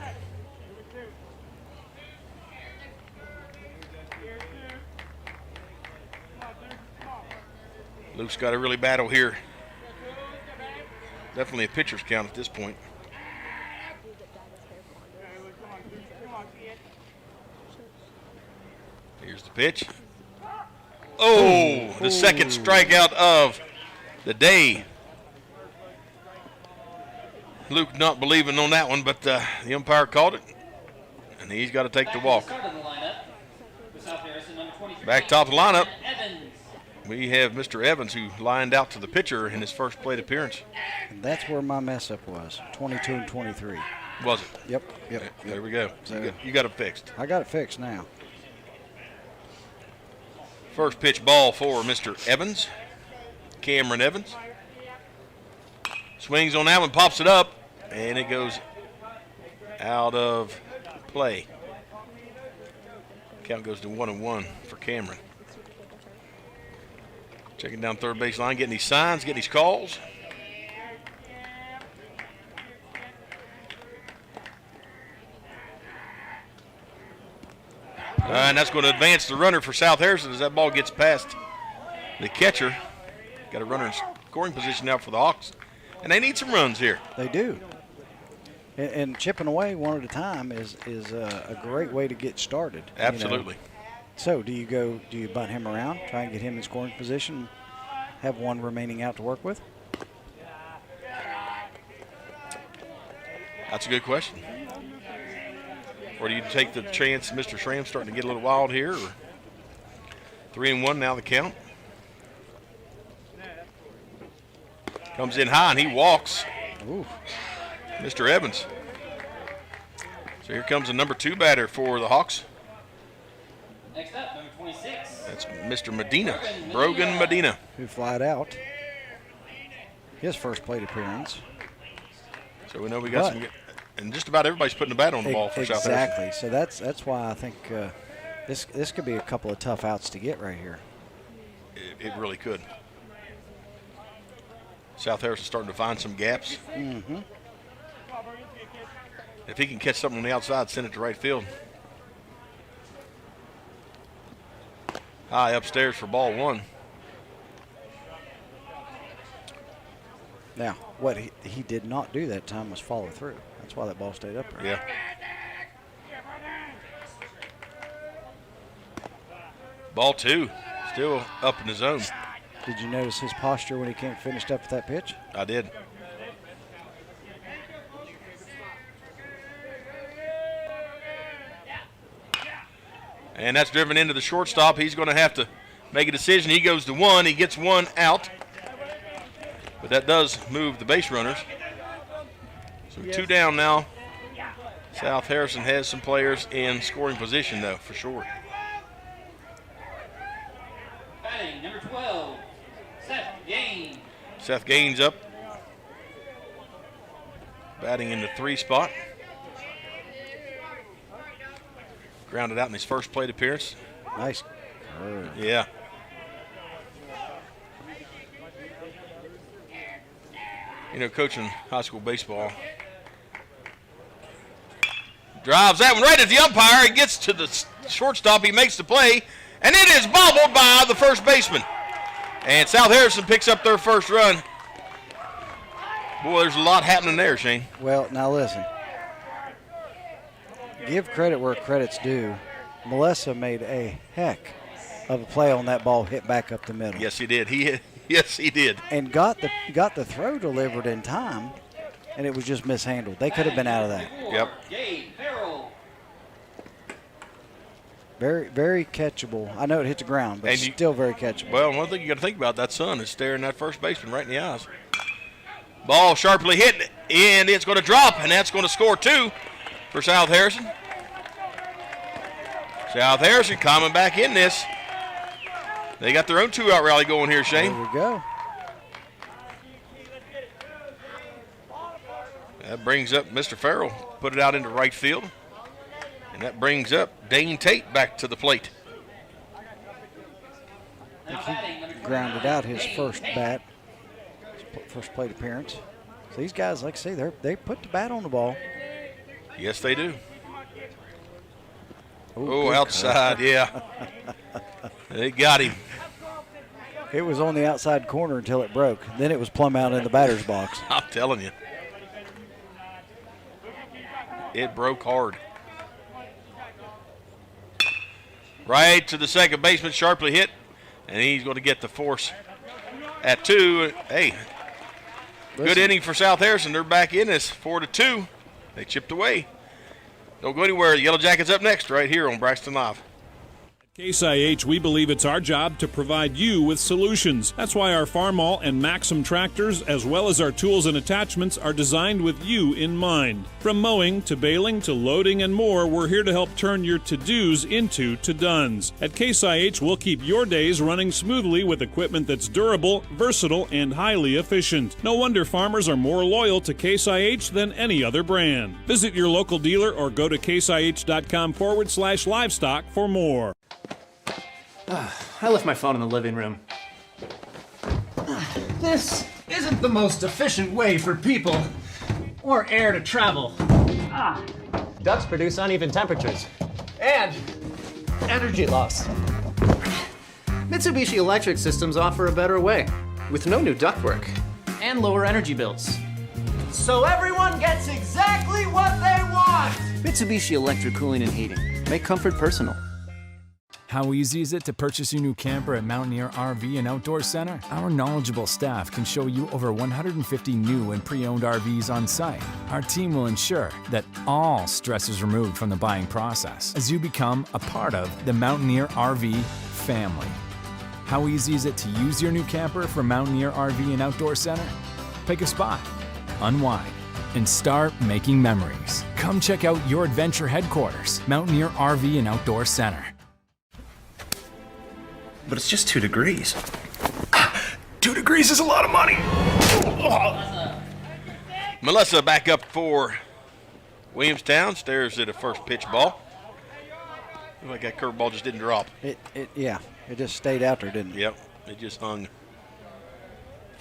Luke's got to really battle here. Definitely a pitcher's count at this point. Here's the pitch. Oh, the second strikeout of the day. Luke not believing on that one, but the umpire called it, and he's got to take the walk. Back top of the lineup, we have Mr. Evans, who lined out to the pitcher in his first plate appearance. And that's where my mess up was, 22 and 23. Was it? Yep. There we go. So you got it fixed. I got it fixed now. First pitch ball for Mr. Evans, Cameron Evans. Swings on that one, pops it up, and it goes out of play. Count goes to 1-1 for Cameron. Checking down third base line, getting these signs, getting these calls. And that's going to advance the runner for South Harrison as that ball gets past the catcher. Got a runner in scoring position now for the Hawks. And they need some runs here. They do. And chipping away one at a time is a great way to get started. Absolutely. You know? So do you bunt him around, try and get him in scoring position, have one remaining out to work with? That's a good question. Or do you take the chance Mr. Schramm's starting to get a little wild here? Or 3-1 now the count. Comes in high and he walks. Ooh. Mr. Evans. So here comes the number 2 batter for the Hawks. Next up, number 26. That's Mr. Medina, Brogan Medina. Who flied out. His first plate appearance. So we know we got some, and just about everybody's putting the bat on the ball for South Harrison. Exactly. So that's why I think this could be a couple of tough outs to get right here. It really could. South Harrison starting to find some gaps. Mm-hmm. If he can catch something on the outside, send it to right field. High upstairs for ball 1. Now, what he did not do that time was follow through. That's why that ball stayed up there. Yeah. Ball 2, still up in the zone. Did you notice his posture when he finished up with that pitch? I did. And that's driven into the shortstop. He's going to have to make a decision. He goes to 1. He gets 1 out. But that does move the base runners. So 2 down now. South Harrison has some players in scoring position, though, for sure. Batting number 12, Seth Gaines. Seth Gaines up. Batting in the 3 spot. Grounded out in his first plate appearance. Nice curve. Yeah. You know, coaching high school baseball. Drives that one right at the umpire. He gets to the shortstop. He makes the play. And it is bobbled by the first baseman. And South Harrison picks up their first run. Boy, there's a lot happening there, Shane. Well, now listen. Give credit where credit's due. Melissa made a heck of a play on that ball hit back up the middle. Yes, he did. Yes, he did. And got the throw delivered in time, and it was just mishandled. They could have been out of that. Yep. Very, very catchable. I know it hit the ground, but still very catchable. Well, one thing you got to think about, that sun is staring that first baseman right in the eyes. Ball sharply hit, and it's going to drop, and that's going to score 2 for South Harrison. South Harrison coming back in this. They got their own 2-out rally going here, Shane. There we go. That brings up Mr. Farrell, put it out into right field. And that brings up Dane Tate back to the plate. I think he grounded out his first bat, his first plate appearance. So these guys, like I say, they put the bat on the ball. Yes, they do. Oh, outside, yeah. They got him. It was on the outside corner until it broke. Then it was plumb out in the batter's box. I'm telling you. It broke hard. Right to the second baseman, sharply hit, and he's going to get the force at 2. Hey, good inning for South Harrison. They're back in this 4-2. They chipped away. Don't go anywhere. The Yellow Jackets up next right here on Braxton Live. Case IH, we believe it's our job to provide you with solutions. That's why our Farmall and Maxim tractors, as well as our tools and attachments, are designed with you in mind. From mowing to baling to loading and more, we're here to help turn your to-dos into to-dones. At Case IH, we'll keep your days running smoothly with equipment that's durable, versatile, and highly efficient. No wonder farmers are more loyal to Case IH than any other brand. Visit your local dealer or go to caseih.com/livestock for more. I left my phone in the living room. This isn't the most efficient way for people or air to travel. Ducts produce uneven temperatures. And energy loss. Mitsubishi Electric Systems offer a better way, with no new ductwork and lower energy bills. So everyone gets exactly what they want! Mitsubishi Electric Cooling and Heating. Make comfort personal. How easy is it to purchase your new camper at Mountaineer RV and Outdoor Center? Our knowledgeable staff can show you over 150 new and pre-owned RVs on site. Our team will ensure that all stress is removed from the buying process as you become a part of the Mountaineer RV family. How easy is it to use your new camper from Mountaineer RV and Outdoor Center? Pick a spot, unwind, and start making memories. Come check out your adventure headquarters, Mountaineer RV and Outdoor Center. But it's just 2 degrees. 2 degrees is a lot of money. Melissa back up for Williamstown. Stares at a first pitch ball. Looks like that curveball just didn't drop. Yeah, it just stayed out there, didn't it? Yep, it just hung.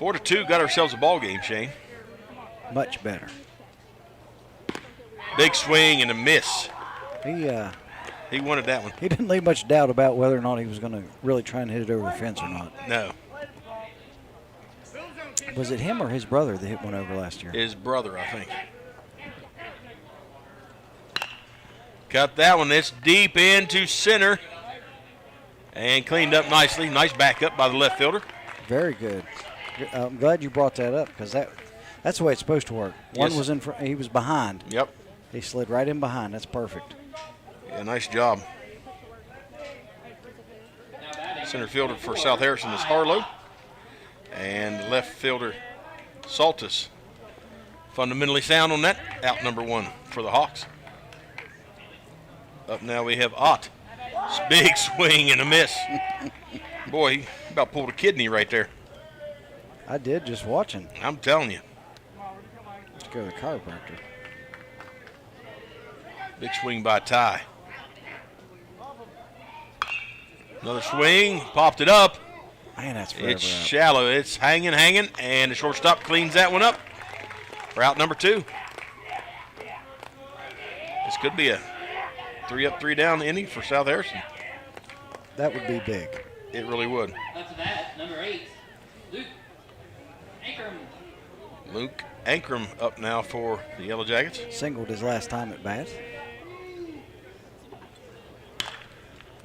4-2, got ourselves a ball game, Shane. Much better. Big swing and a miss. He wanted that one. He didn't leave much doubt about whether or not he was going to really try and hit it over the fence or not. No. Was it him or his brother that hit one over last year? His brother, I think. Cut that one. It's deep into center. And cleaned up nicely. Nice backup by the left fielder. Very good. I'm glad you brought that up because that's the way it's supposed to work. One was in front. He was behind. Yep. He slid right in behind. That's perfect. Yeah, nice job. Center fielder for South Harrison is Harlow. And left fielder Saltus. Fundamentally sound on that. Out number 1 for the Hawks. Up now we have Ott. Big swing and a miss. Boy, he about pulled a kidney right there. I did just watching. I'm telling you. Let's go to the chiropractor. Big swing by Ty. Another swing, popped it up. Man, that's forever It's out. shallow. It's hanging, and the shortstop cleans that one up for out number 2. This could be a 3 up, 3 down inning for South Harrison. That would be big. It really would. That's that. bat, number 8, Luke Ankrum. Luke Ankrum up now for the Yellow Jackets. Singled his last time at bat.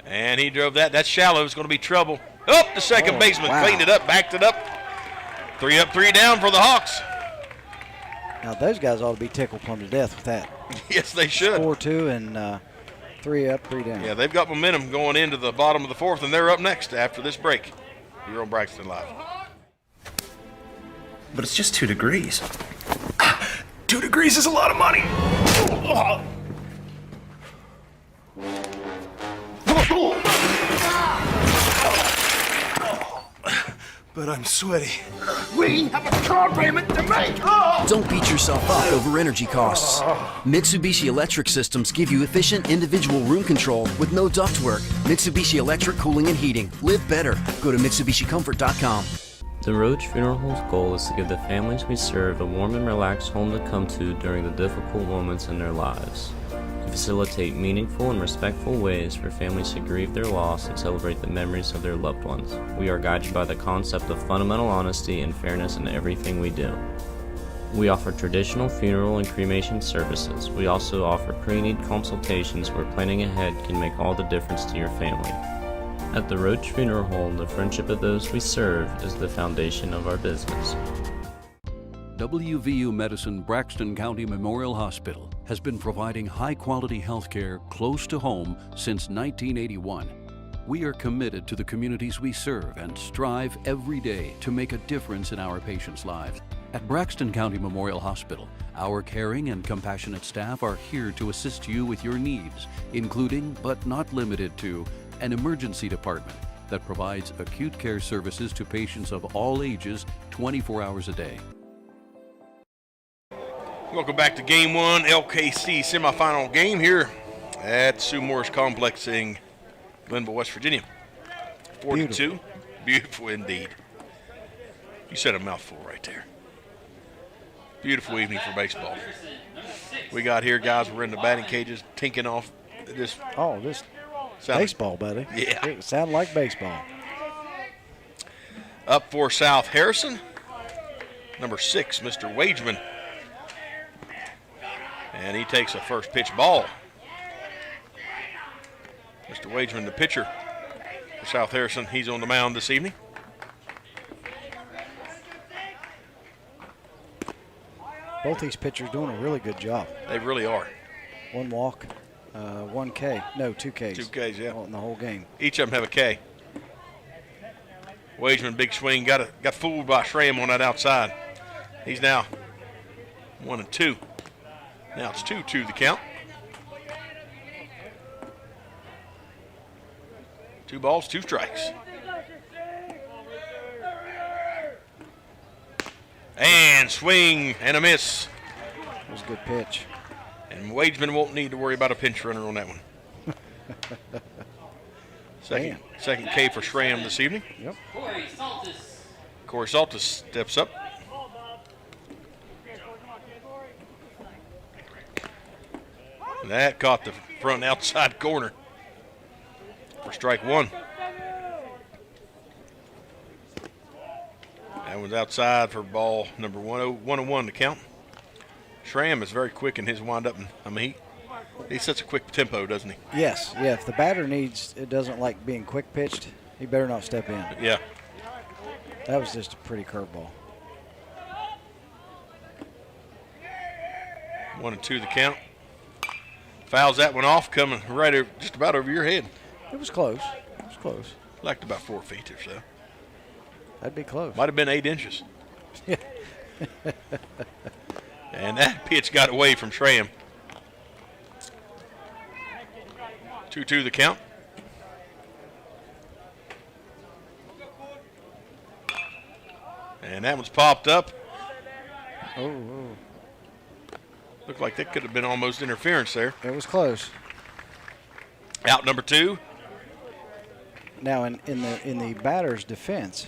And he drove that. That's shallow. It's going to be trouble. Oh, the second baseman cleaned it up, backed it up. 3 up, 3 down for the Hawks. Now, those guys ought to be tickled plumb to death with that. Yes, they should. Score 2 and 3 up, 3 down. Yeah, they've got momentum going into the bottom of the 4th, and they're up next after this break. You're on Braxton Live. But it's just 2 degrees. 2 degrees is a lot of money. But I'm sweaty. We have a car payment to make! Don't beat yourself up over energy costs. Mitsubishi Electric Systems give you efficient individual room control with no ductwork. Mitsubishi Electric Cooling and Heating. Live better. Go to MitsubishiComfort.com. The Roach Funeral Home's goal is to give the families we serve a warm and relaxed home to come to during the difficult moments in their lives. To facilitate meaningful and respectful ways for families to grieve their loss and celebrate the memories of their loved ones. We are guided by the concept of fundamental honesty and fairness in everything we do. We offer traditional funeral and cremation services. We also offer pre-need consultations where planning ahead can make all the difference to your family. At the Roach Funeral Home, the friendship of those we serve is the foundation of our business. WVU Medicine Braxton County Memorial Hospital has been providing high-quality health care close to home since 1981. We are committed to the communities we serve and strive every day to make a difference in our patients' lives. At Braxton County Memorial Hospital, our caring and compassionate staff are here to assist you with your needs, including, but not limited to, an emergency department that provides acute care services to patients of all ages 24 hours a day. Welcome back to Game 1, LKC semifinal game here at Sue Morris Complex in Glenville, West Virginia. 42. Beautiful indeed. You said a mouthful right there. Beautiful evening for baseball. We got here, guys. We're in the batting cages, tinking off this. Oh, this baseball, buddy. Yeah. It sounded like baseball. Up for South Harrison, number 6, Mr. Wageman. And he takes a first pitch ball. Mr. Wageman, the pitcher for South Harrison, he's on the mound this evening. Both these pitchers doing a really good job. They really are. 1 walk, 1 K. No, 2 Ks. 2 Ks, yeah. In the whole game. Each of them have a K. Wageman, big swing, got fooled by Schramm on that outside. He's now 1-2. Now it's 2-2 the count. 2 balls, 2 strikes. And swing and a miss. That was a good pitch. And Wageman won't need to worry about a pinch runner on that one. Second K for Schramm this evening. Yep. Corey Saltis steps up. And that caught the front outside corner for strike 1. That one's outside for ball number 101 to count. Schramm is very quick in his windup. He sets a quick tempo, doesn't he? Yes. Yeah. If the batter doesn't like being quick pitched, he better not step in. Yeah. That was just a pretty curveball. 1-2 the count. Fouls that one off, coming right just about over your head. It was close. It was close. Like about 4 feet or so. That'd be close. Might have been 8 inches. And that pitch got away from Schramm. 2-2 the count. And that one's popped up. Oh. Looked like that could have been almost interference there. It was close. Out number 2. Now in the batter's defense,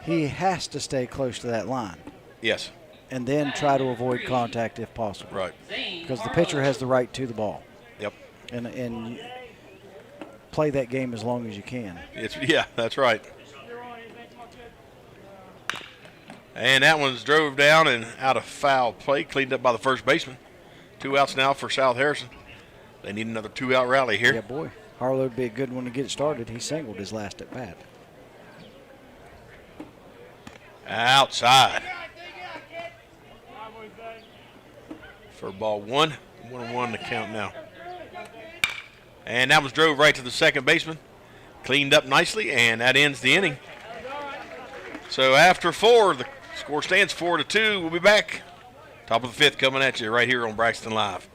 he has to stay close to that line. Yes. And then try to avoid contact if possible. Right. Because the pitcher has the right to the ball. Yep. And play that game as long as you can. Yeah, that's right. And that one's drove down and out of foul play, cleaned up by the first baseman. 2 outs now for South Harrison. They need another 2-out rally here. Yeah, boy. Harlow would be a good one to get it started. He singled his last at bat. Outside. For ball 1. 1-1 to count now. And that was drove right to the second baseman. Cleaned up nicely, and that ends the inning. So after 4, the score stands 4-2. We'll be back. Top of the 5th coming at you right here on Braxton Live.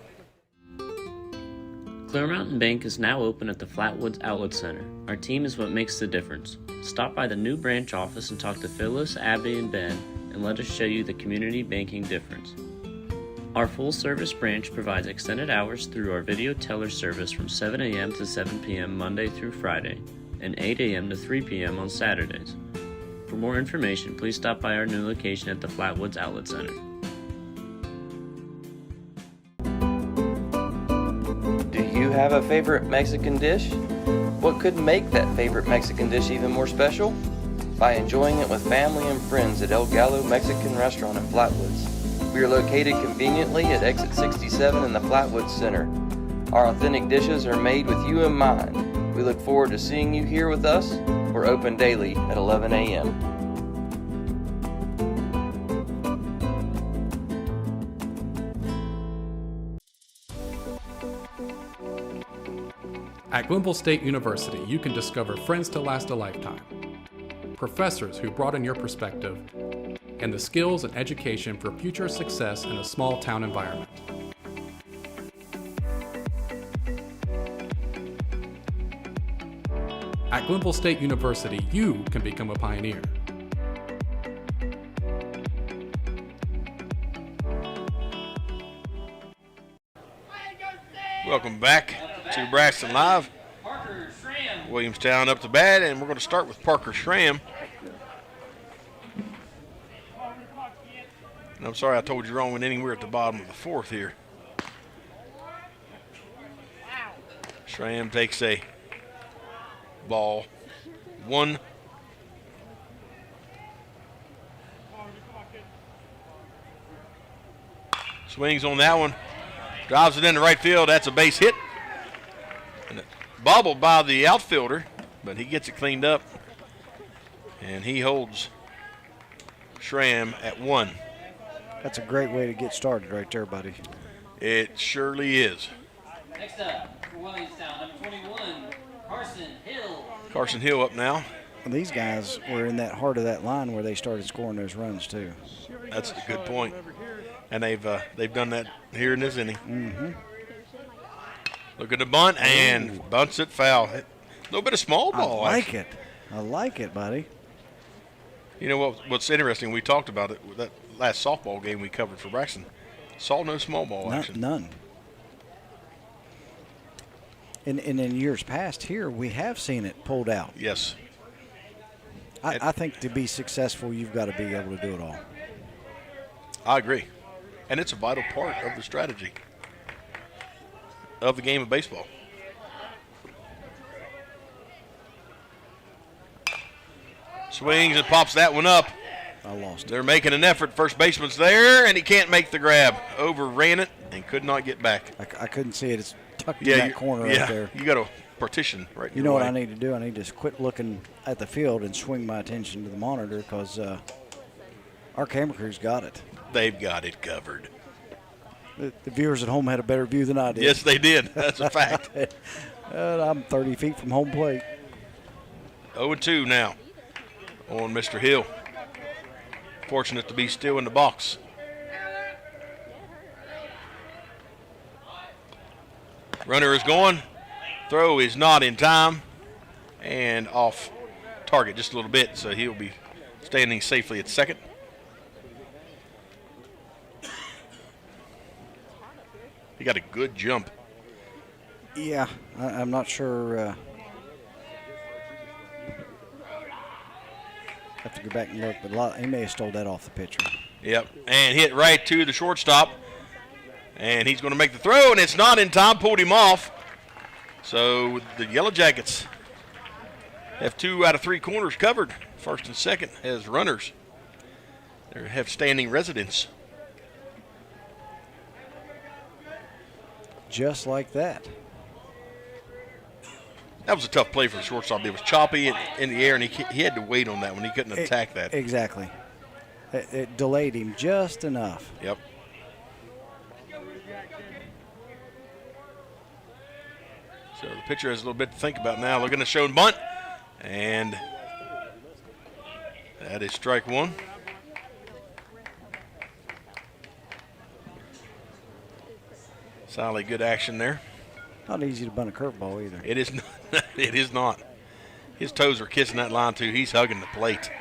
Clear Mountain Bank is now open at the Flatwoods Outlet Center. Our team is what makes the difference. Stop by the new branch office and talk to Phyllis, Abby, and Ben, and let us show you the community banking difference. Our full-service branch provides extended hours through our video teller service from 7 a.m. to 7 p.m. Monday through Friday, and 8 a.m. to 3 p.m. on Saturdays. For more information, please stop by our new location at the Flatwoods Outlet Center. Do you have a favorite Mexican dish? What could make that favorite Mexican dish even more special? By enjoying it with family and friends at El Gallo Mexican Restaurant in Flatwoods. We are located conveniently at exit 67 in the Flatwoods Center. Our authentic dishes are made with you in mind. We look forward to seeing you here with us. We're open daily at 11 a.m. At Glenville State University, you can discover friends to last a lifetime, professors who broaden your perspective, and the skills and education for future success in a small town environment. At Glenville State University, you can become a pioneer. Welcome back to Braxton Live. Williamstown up to bat, and we're going to start with Parker Schramm. And I'm sorry I told you wrong, inning. We're at the bottom of the 4th here. Schramm takes a ball 1. Swings on that one. Drives it into right field. That's a base hit. And it bobbled by the outfielder, but he gets it cleaned up. And he holds Schramm at 1. That's a great way to get started right there, buddy. It surely is. Next up, for Williamstown, number 21, Carson Hill. Carson Hill up now. Well, these guys were in that heart of that line where they started scoring those runs too. That's a good point. And they've done that here in this inning. Mm-hmm. Look at the bunt, and bunts it foul. A little bit of small ball. I like it. I like it, buddy. You know what's interesting? We talked about it with that last softball game we covered for Braxton. Saw no small ball action. None. And in years past here, we have seen it pulled out. Yes. I think to be successful, you've got to be able to do it all. I agree. And it's a vital part of the strategy of the game of baseball. Swings and pops that one up. I lost it. They're making an effort. First baseman's there, and he can't make the grab. Overran it and could not get back. I couldn't see it. It's tucked in that corner right there. You got a partition right there. You know what I need to do? I need to quit looking at the field and swing my attention to the monitor because our camera crew's got it. They've got it covered. The viewers at home had a better view than I did. Yes, they did. That's a fact. I'm 30 feet from home plate. 0-2 now on Mr. Hill. Fortunate to be still in the box. Runner is going. Throw is not in time and off target just a little bit, so he'll be standing safely at second. He got a good jump. Yeah, I'm not sure. Have to go back and look, but he may have stole that off the pitcher. Yep, and hit right to the shortstop. And he's going to make the throw, and it's not in time. Pulled him off. So the Yellow Jackets have 2 out of 3 corners covered. First and second as runners. They have standing residence. Just like that. That was a tough play for the shortstop. It was choppy in the air, and he had to wait on that one. He couldn't attack that. Exactly. It delayed him just enough. Yep. So the pitcher has a little bit to think about now. Looking to show and bunt. And that is strike one. Solid good action there. Not easy to bunt a curveball either. It is not. It is not. His toes are kissing that line too. He's hugging the plate.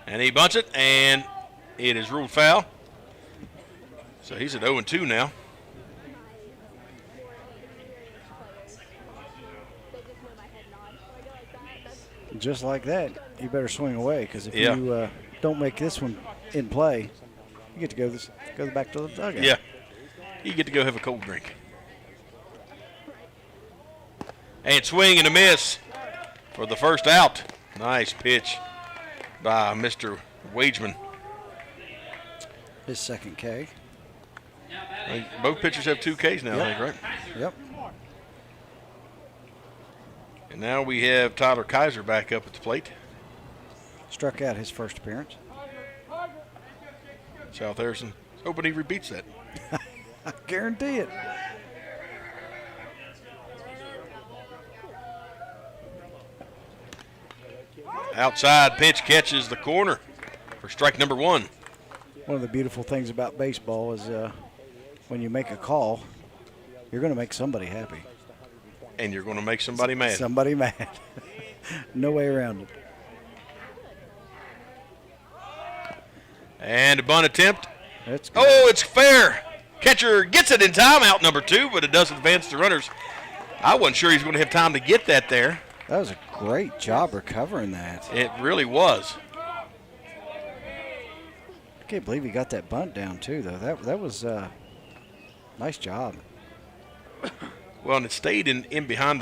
And he bunts it, and it is ruled foul. So he's at 0-2 now. Just like that, you better swing away, because if you don't make this one in play, you get to go back to the dugout. Yeah, you get to go have a cold drink. And swing and a miss for the first out. Nice pitch by Mr. Wageman. His second K. Both pitchers have 2 Ks now, I think, right? Yep. And now we have Tyler Kaiser back up at the plate. Struck out his first appearance. South Harrison, hoping he repeats that. I guarantee it. Outside pitch catches the corner for strike number 1. One of the beautiful things about baseball is when you make a call, you're going to make somebody happy. And you're going to make somebody mad. Somebody mad. No way around it. And a bunt attempt. That's good. Oh, it's fair. Catcher gets it in time, out number 2, but it does advance the runners. I wasn't sure he was going to have time to get that there. That was a great job recovering that. It really was. I can't believe he got that bunt down too, though. That was nice job. Well, and it stayed in behind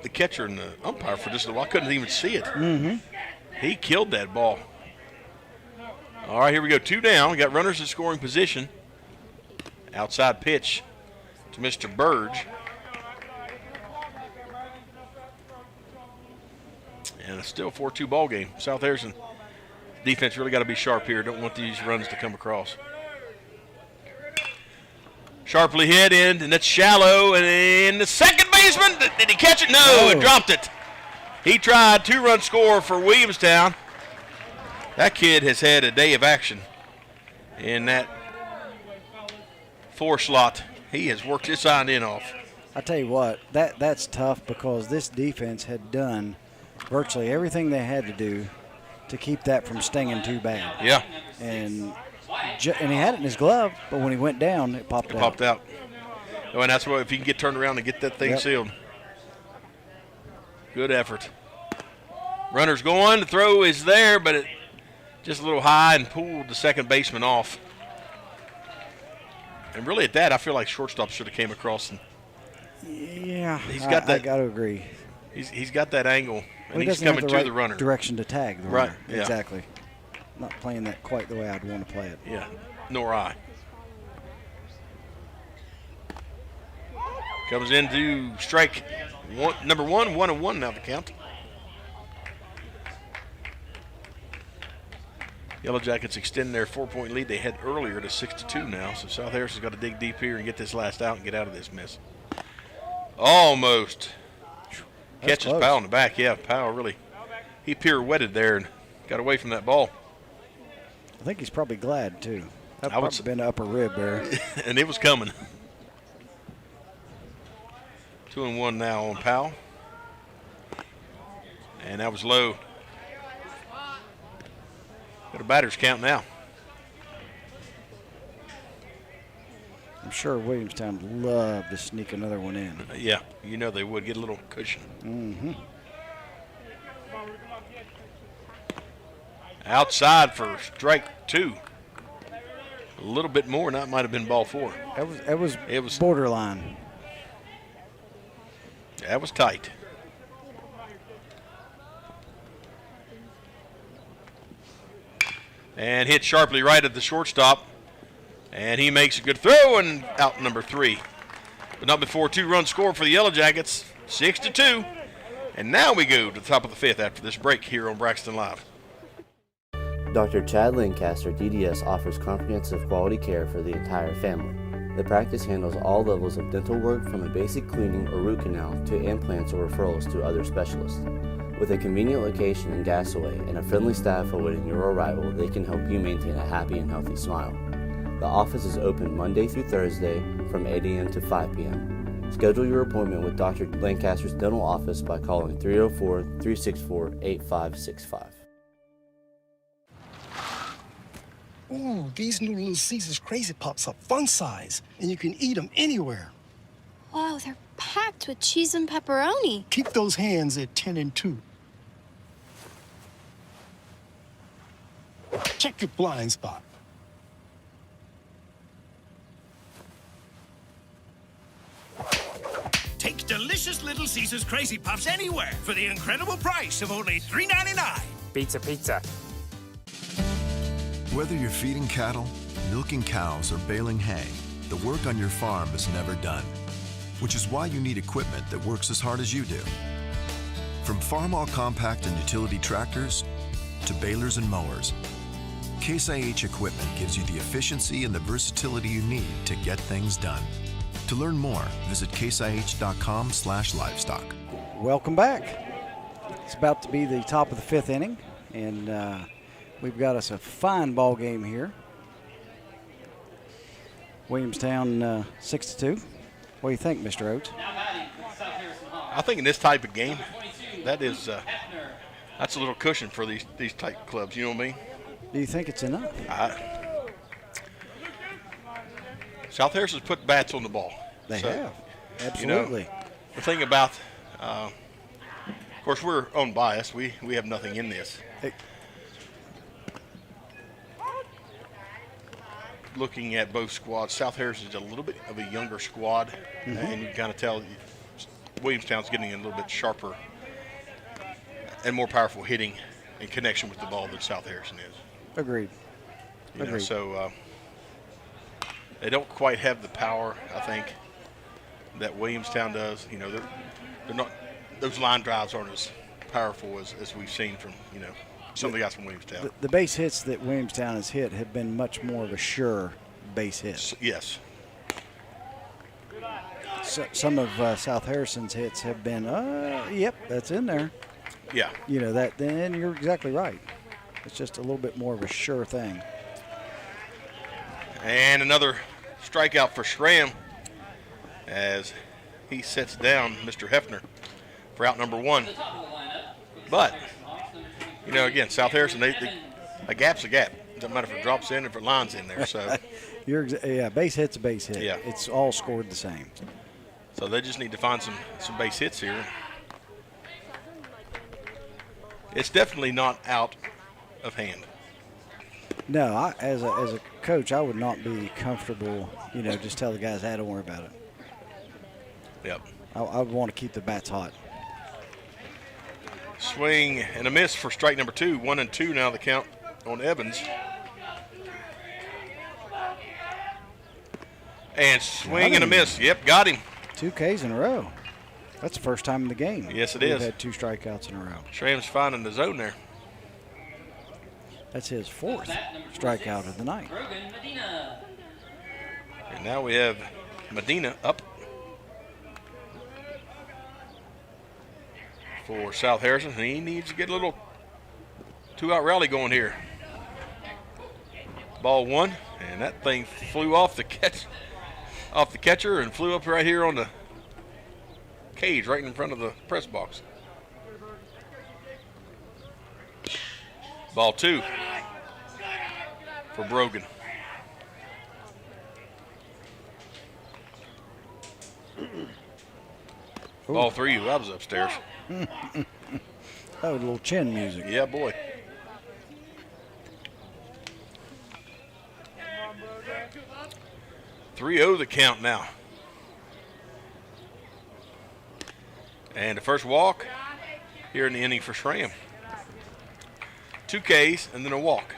the catcher and the umpire for just a while. I couldn't even see it. Mm-hmm. He killed that ball. All right, here we go. 2 down. We got runners in scoring position. Outside pitch to Mr. Burge. And it's still a 4-2 ball game. South Harrison defense really got to be sharp here. Don't want these runs to come across. Sharply hit in, and that's shallow. And the second baseman, did he catch it? No, It dropped it. He tried 2-run score for Williamstown. That kid has had a day of action in that 4 slot. He has worked his side in off. I tell you what, that's tough because this defense had done virtually everything they had to do to keep that from stinging too bad. Yeah. And he had it in his glove, but when he went down, it popped out. Popped out. Oh, and that's what, if you can get turned around and get that thing sealed. Good effort. Runner's going. The throw is there, but it just a little high and pulled the second baseman off. And really at that, I feel like shortstop should have came across. And yeah, he's got that. I got to agree. He's got that angle, and well, he's coming to the runner. Direction to tag the runner. Yeah. Exactly. Not playing that quite the way I'd want to play it. Yeah, nor I. Comes into strike number 1, 1-1 now the count. Yellow Jackets extend their 4-point lead they had earlier to 6-2 now. So South Harrison's got to dig deep here and get this last out and get out of this mess. Almost. That's Catches close. Powell in the back. Yeah, Powell really, he pirouetted there and got away from that ball. I think he's probably glad, too. That I would probably been an upper rib there. And it was coming. 2-1 now on Powell. And that was low. Got a batter's count now. I'm sure Williamstown would love to sneak another one in. Yeah, you know they would. Get a little cushion. Mm-hmm. Outside for strike 2. A little bit more, and that might have been ball 4. It was borderline. That was tight. And hit sharply right at the shortstop. And he makes a good throw and out number 3. But not before 2 runs scored for the Yellow Jackets, 6-2. And now we go to the top of the 5th after this break here on Braxton Live. Dr. Chad Lancaster, DDS, offers comprehensive quality care for the entire family. The practice handles all levels of dental work from a basic cleaning or root canal to implants or referrals to other specialists. With a convenient location in Gassaway and a friendly staff awaiting your arrival, they can help you maintain a happy and healthy smile. The office is open Monday through Thursday from 8 a.m. to 5 p.m. Schedule your appointment with Dr. Lancaster's dental office by calling 304-364-8565. Ooh, these new Little Caesars Crazy Pups are fun size, and you can eat them anywhere. Wow, they're packed with cheese and pepperoni. Keep those hands at 10 and 2. Check your blind spot. Take delicious Little Caesars Crazy Puffs anywhere for the incredible price of only $3.99. Pizza. Whether you're feeding cattle, milking cows, or baling hay, the work on your farm is never done, which is why you need equipment that works as hard as you do. From farm-all compact and utility tractors to balers and mowers, Case IH equipment gives you the efficiency and the versatility you need to get things done. To learn more, visit caseih.com/livestock. Welcome back. It's about to be the top of the 5th inning, and we've got us a fine ball game here. Williamstown 6-2. What do you think, Mr. Roach? I think in this type of game, that's a little cushion for these type clubs. You know what I mean? Do you think it's enough? South Harrison's put bats on the ball. They have. Absolutely. You know, the thing about, of course, we're unbiased. We have nothing in this. Hey. Looking at both squads, South Harrison's a little bit of a younger squad, and you can kind of tell Williamstown's getting a little bit sharper and more powerful hitting in connection with the ball than South Harrison is. Agreed. You know, so they don't quite have the power, I think, that Williamstown does. You know, they're not; those line drives aren't as powerful as we've seen from some of the guys from Williamstown. The base hits that Williamstown has hit have been much more of a sure base hit. Yes. So, some of South Harrison's hits have been, yep, that's in there. Yeah. You know that. Then you're exactly right. It's just a little bit more of a sure thing. And another strikeout for Schramm as he sets down Mr. Hefner for out number 1. But, again, South Harrison, a gap's a gap. It doesn't matter if it drops in or if it lines in there. So, base hit's a base hit. Yeah. It's all scored the same. So they just need to find some base hits here. It's definitely not out of hand. No, as a coach, I would not be comfortable, just tell the guys, don't worry about it. Yep. I would want to keep the bats hot. Swing and a miss for strike number 2. 1-2 now the count on Evans. And swing and a miss. Yep, got him. 2 Ks in a row. That's the first time in the game. Yes, it We've is. had 2 strikeouts in a row. Schramm's finding the zone there. That's his 4th strikeout of the night. And now we have Medina up for South Harrison. And he needs to get a little 2-out rally going here. Ball 1, and that thing flew off the catcher and flew up right here on the cage right in front of the press box. Ball 2 for Brogan. Ball 3, I was upstairs. That was a little chin music. Yeah, boy. .3-0 the count now. And the first walk here in the inning for Schramm. 2 Ks and then a walk.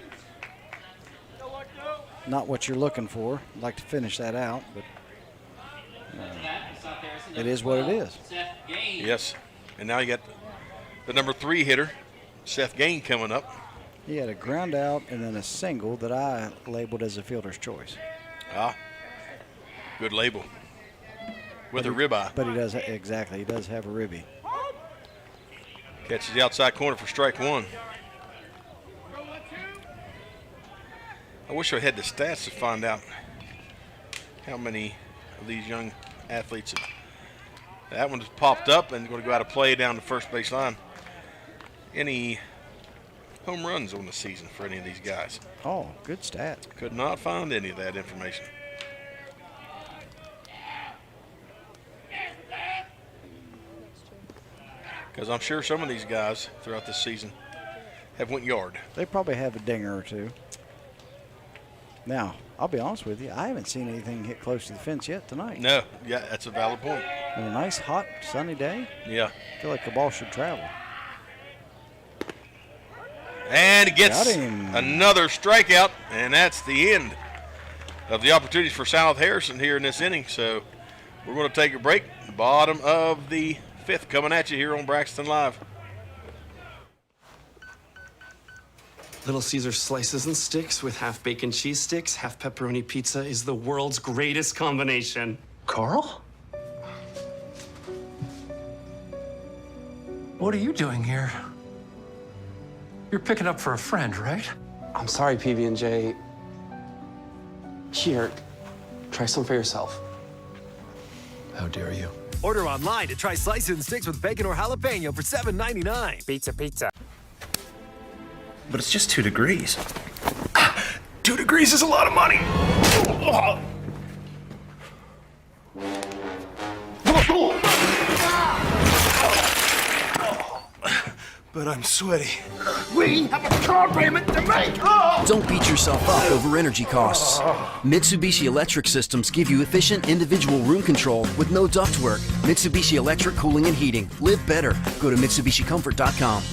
not what you're looking for. I'd like to finish that out, but it is what it is. Yes. And now you got the number 3 hitter, Seth Gain, coming up. He had a ground out and then a single that I labeled as a fielder's choice. Ah, good label. With a ribeye. But he does, exactly, he does have a ribby. Catches the outside corner for strike 1. I wish I had the stats to find out how many of these young athletes. That one just popped up and going to go out of play down the first base line. Any home runs on the season for any of these guys? Oh, good stat. Could not find any of that information. Because I'm sure some of these guys throughout this season have went yard. They probably have a dinger or two. Now, I'll be honest with you, I haven't seen anything hit close to the fence yet tonight. No, yeah, that's a valid point. On a nice, hot, sunny day, yeah, I feel like the ball should travel. And he gets another strikeout, and that's the end of the opportunities for South Harrison here in this inning. So we're going to take a break. Bottom of the 5th coming at you here on Braxton Live. Little Caesar slices and sticks with half bacon cheese sticks, half pepperoni pizza is the world's greatest combination. Carl? What are you doing here? You're picking up for a friend, right? I'm sorry, PB&J. Here, try some for yourself. How dare you? Order online to try slices and sticks with bacon or jalapeno for $7.99. Pizza. But it's just 2 degrees. 2 degrees is a lot of money. But I'm sweaty. We have a car payment to make. Don't beat yourself up over energy costs. Mitsubishi Electric Systems give you efficient individual room control with no ductwork. Mitsubishi Electric Cooling and Heating. Live better. Go to MitsubishiComfort.com.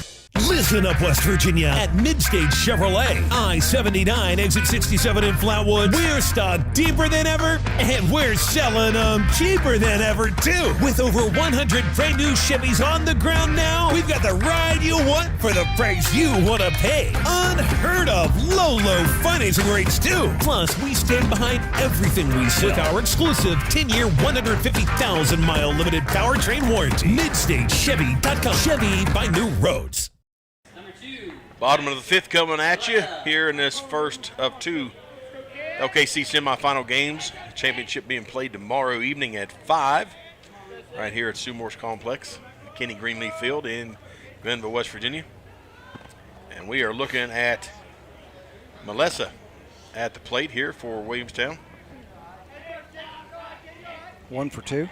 Listen up, West Virginia. At Mid State Chevrolet, I-79, exit 67 in Flatwood. We're stocked deeper than ever, and we're selling them cheaper than ever, too. With over 100 brand new Chevys on the ground now, we've got the ride you want for the price you want to pay. Unheard of low financing rates, too. Plus, we stand behind everything we say with our exclusive 10-year, 150,000-mile limited powertrain warranty. MidStateChevy.com. Chevy by New Roads. Bottom of the 5th coming at you here in this first of 2 LKC semifinal games. The championship being played tomorrow evening at 5 right here at Sue Morse Complex, Kenny Greenleaf Field in Glenville, West Virginia. And we are looking at Melissa at the plate here for Williamstown. 1 for 2.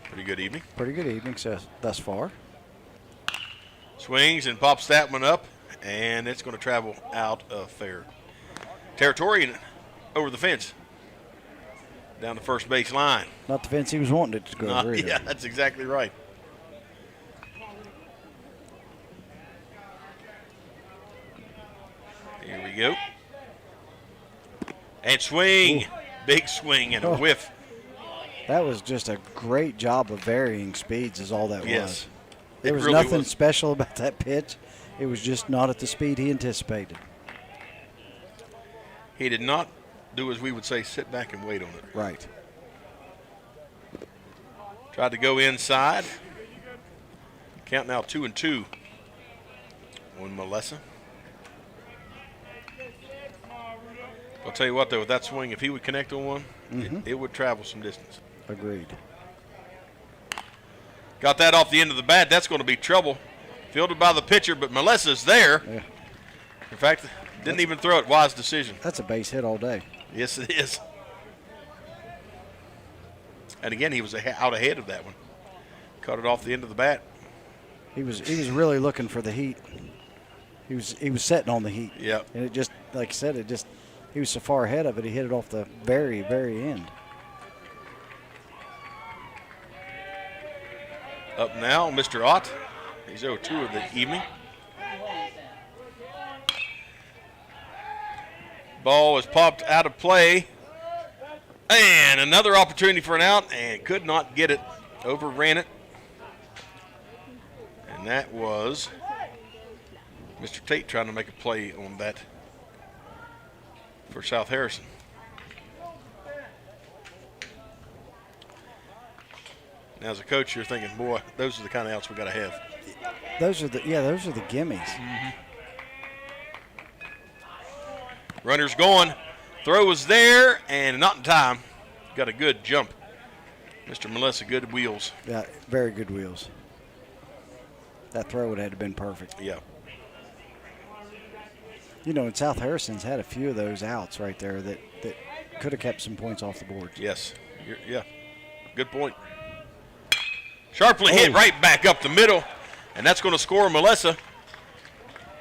Pretty good evening. Pretty good evening thus far. Swings and pops that one up, and it's going to travel out of fair territory and over the fence down the first base line. Not the fence he was wanting it to go over either. Yeah, that's exactly right. Here we go. And swing. Ooh. Big swing and a whiff. That was just a great job of varying speeds is all that was. There was really nothing special about that pitch. It was just not at the speed he anticipated. He did not do, as we would say, sit back and wait on it. Right. Tried to go inside. Count now 2-2 on Melissa. I'll tell you what, though, with that swing, if he would connect on one, it would travel some distance. Agreed. Got that off the end of the bat. That's going to be trouble. Fielded by the pitcher, but Melissa's there. Yeah. In fact, didn't even throw it. Wise decision. That's a base hit all day. Yes, it is. And again, he was out ahead of that one. Caught it off the end of the bat. He was really looking for the heat. He was setting on the heat. Yeah. And it just, like I said, he was so far ahead of it, he hit it off the very, very end. Up now, Mr. Ott. He's 0-2 of the evening. Ball is popped out of play. And another opportunity for an out, and could not get it. Overran it. And that was Mr. Tate trying to make a play on that for South Harrison. Now, as a coach, you're thinking, boy, those are the kind of outs we got to have. Those are the gimmies. Runner's going. Throw was there, and not in time. Got a good jump. Mr. Melissa, good wheels. Yeah, very good wheels. That throw would have been perfect. Yeah. You know, and South Harrison's had a few of those outs right there that could have kept some points off the board. Yes. Yeah. Good point. Sharply hit right back up the middle, and that's going to score Melissa.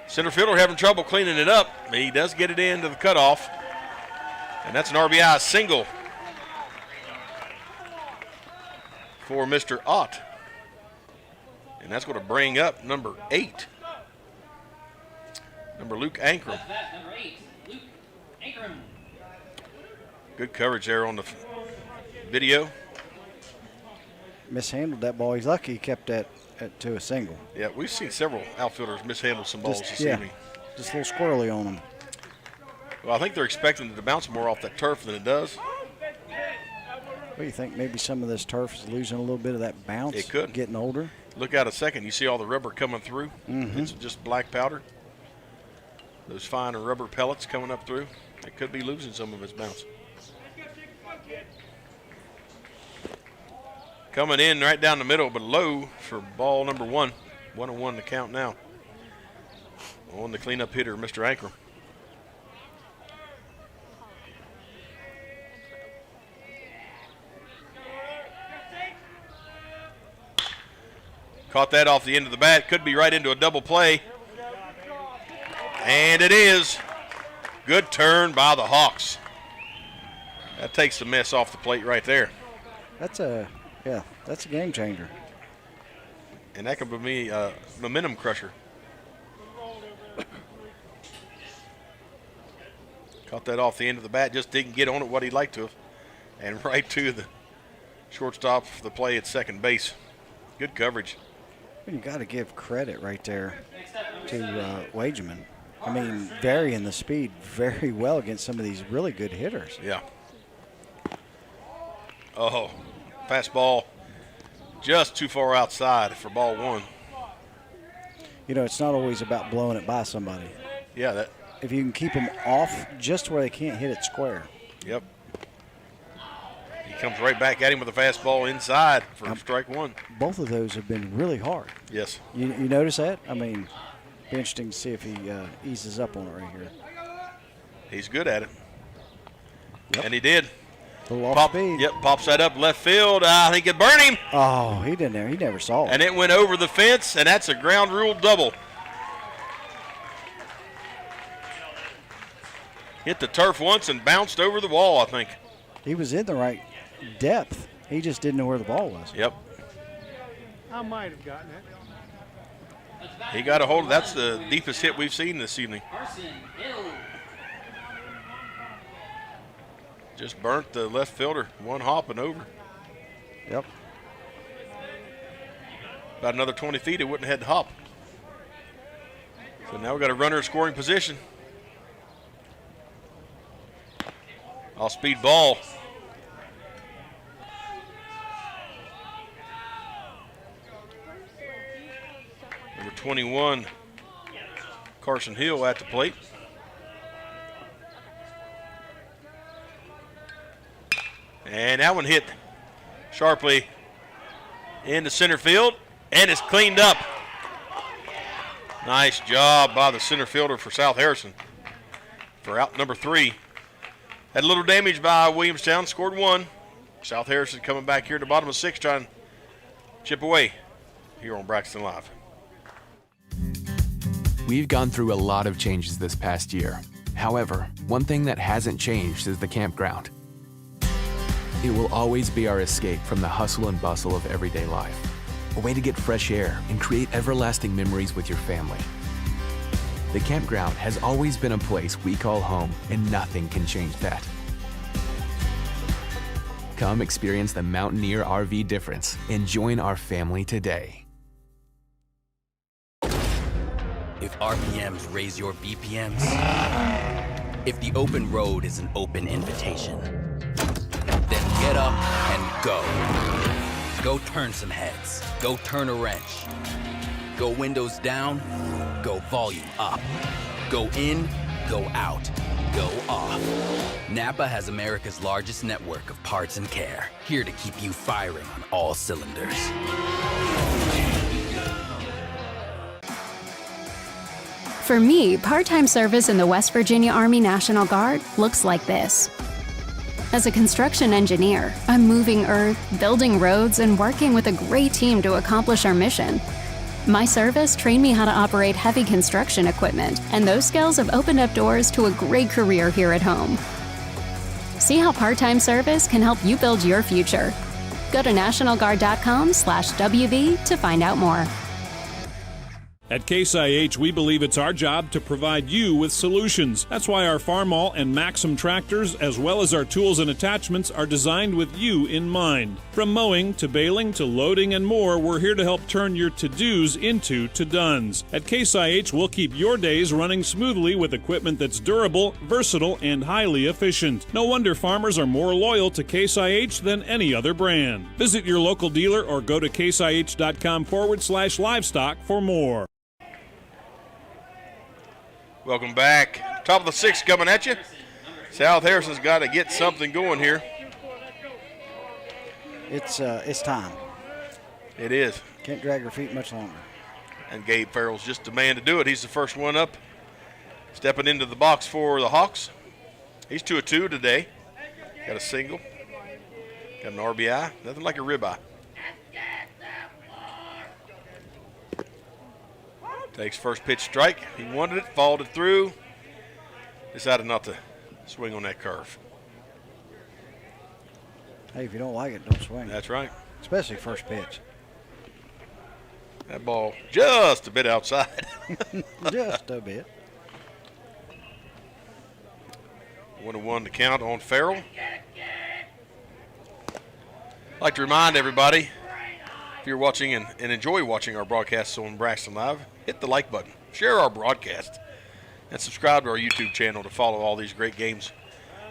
Center fielder having trouble cleaning it up. He does get it into the cutoff, and that's an RBI single for Mr. Ott. And that's going to bring up number 8. Number Luke Ankrum. Number 8, Luke Ankrum. Good coverage there on the video. Mishandled that ball. He's lucky he kept that to a single. Yeah, we've seen several outfielders mishandle some balls this evening. Just a little squirrely on them. Well, I think they're expecting it to bounce more off that turf than it does. What do you think? Maybe some of this turf is losing a little bit of that bounce? It could. Getting older? Look out a second. You see all the rubber coming through? Mm-hmm. It's just black powder. Those fine rubber pellets coming up through. It could be losing some of its bounce. Coming in right down the middle, but low for ball number 1. 1-1 to count now. On the cleanup hitter, Mr. Ankrum. Caught that off the end of the bat. Could be right into a double play. And it is. Good turn by the Hawks. That takes the mess off the plate right there. That's a game changer. And that could be a momentum crusher. Caught that off the end of the bat. Just didn't get on it what he'd like to have. And right to the shortstop for the play at second base. Good coverage. You got to give credit right there to Wageman. I mean, varying the speed very well against some of these really good hitters. Yeah. Oh, fastball just too far outside for ball 1. You know, it's not always about blowing it by somebody. Yeah, if you can keep them off just where they can't hit it square. Yep. He comes right back at him with a fastball inside for strike 1. Both of those have been really hard. Yes. You notice that? I mean, be interesting to see if he eases up on it right here. He's good at it. Yep. And he did. A little off speed. Yep, pops that up left field. I think it burned him. Oh, he didn't there. He never saw it. And it went over the fence, and that's a ground rule double. Hit the turf once and bounced over the wall, I think. He was in the right depth. He just didn't know where the ball was. Yep. I might have gotten it. He got a hold of that's the deepest hit we've seen this evening. Just burnt the left fielder, one hop and over. Yep. About another 20 feet, it wouldn't have had to hop. So now we've got a runner in scoring position. Off-speed ball. Number 21, Carson Hill at the plate. And that one hit sharply into center field, and it's cleaned up. Nice job by the center fielder for South Harrison for out number 3. Had a little damage by Williamstown, scored 1. South Harrison coming back here to bottom of 6, trying to chip away here on Braxton Live. We've gone through a lot of changes this past year. However, one thing that hasn't changed is the campground. It will always be our escape from the hustle and bustle of everyday life. A way to get fresh air and create everlasting memories with your family. The campground has always been a place we call home, and nothing can change that. Come experience the Mountaineer RV difference and join our family today. If RPMs raise your BPMs, if the open road is an open invitation, then get up and go. Go turn some heads. Go turn a wrench. Go windows down. Go volume up. Go in. Go out. Go off. NAPA has America's largest network of parts and care, here to keep you firing on all cylinders. For me, part-time service in the West Virginia Army National Guard looks like this. As a construction engineer, I'm moving earth, building roads, and working with a great team to accomplish our mission. My service trained me how to operate heavy construction equipment, and those skills have opened up doors to a great career here at home. See how part-time service can help you build your future. Go to nationalguard.com/WV to find out more. At Case IH, we believe it's our job to provide you with solutions. That's why our Farmall and Maxim tractors, as well as our tools and attachments, are designed with you in mind. From mowing to baling to loading and more, we're here to help turn your to-dos into to-dones. At Case IH, we'll keep your days running smoothly with equipment that's durable, versatile, and highly efficient. No wonder farmers are more loyal to Case IH than any other brand. Visit your local dealer or go to caseih.com/livestock for more. Welcome back. Top of the sixth coming at you. South Harrison's got to get something going here. It's time. It is. Can't drag her feet much longer. And Gabe Farrell's just the man to do it. He's the first one up. Stepping into the box for the Hawks. He's 2 of 2 today. Got a single. Got an RBI. Nothing like a ribeye. Takes first pitch strike. He wanted it, followed it through. Decided not to swing on that curve. Hey, if you don't like it, don't swing. That's right. Especially first pitch. That ball just a bit outside. Just a bit. 1-1 to count on Farrell. I'd like to remind everybody, if you're watching and enjoy watching our broadcasts on Braxton Live, hit the like button, share our broadcast, and subscribe to our YouTube channel to follow all these great games.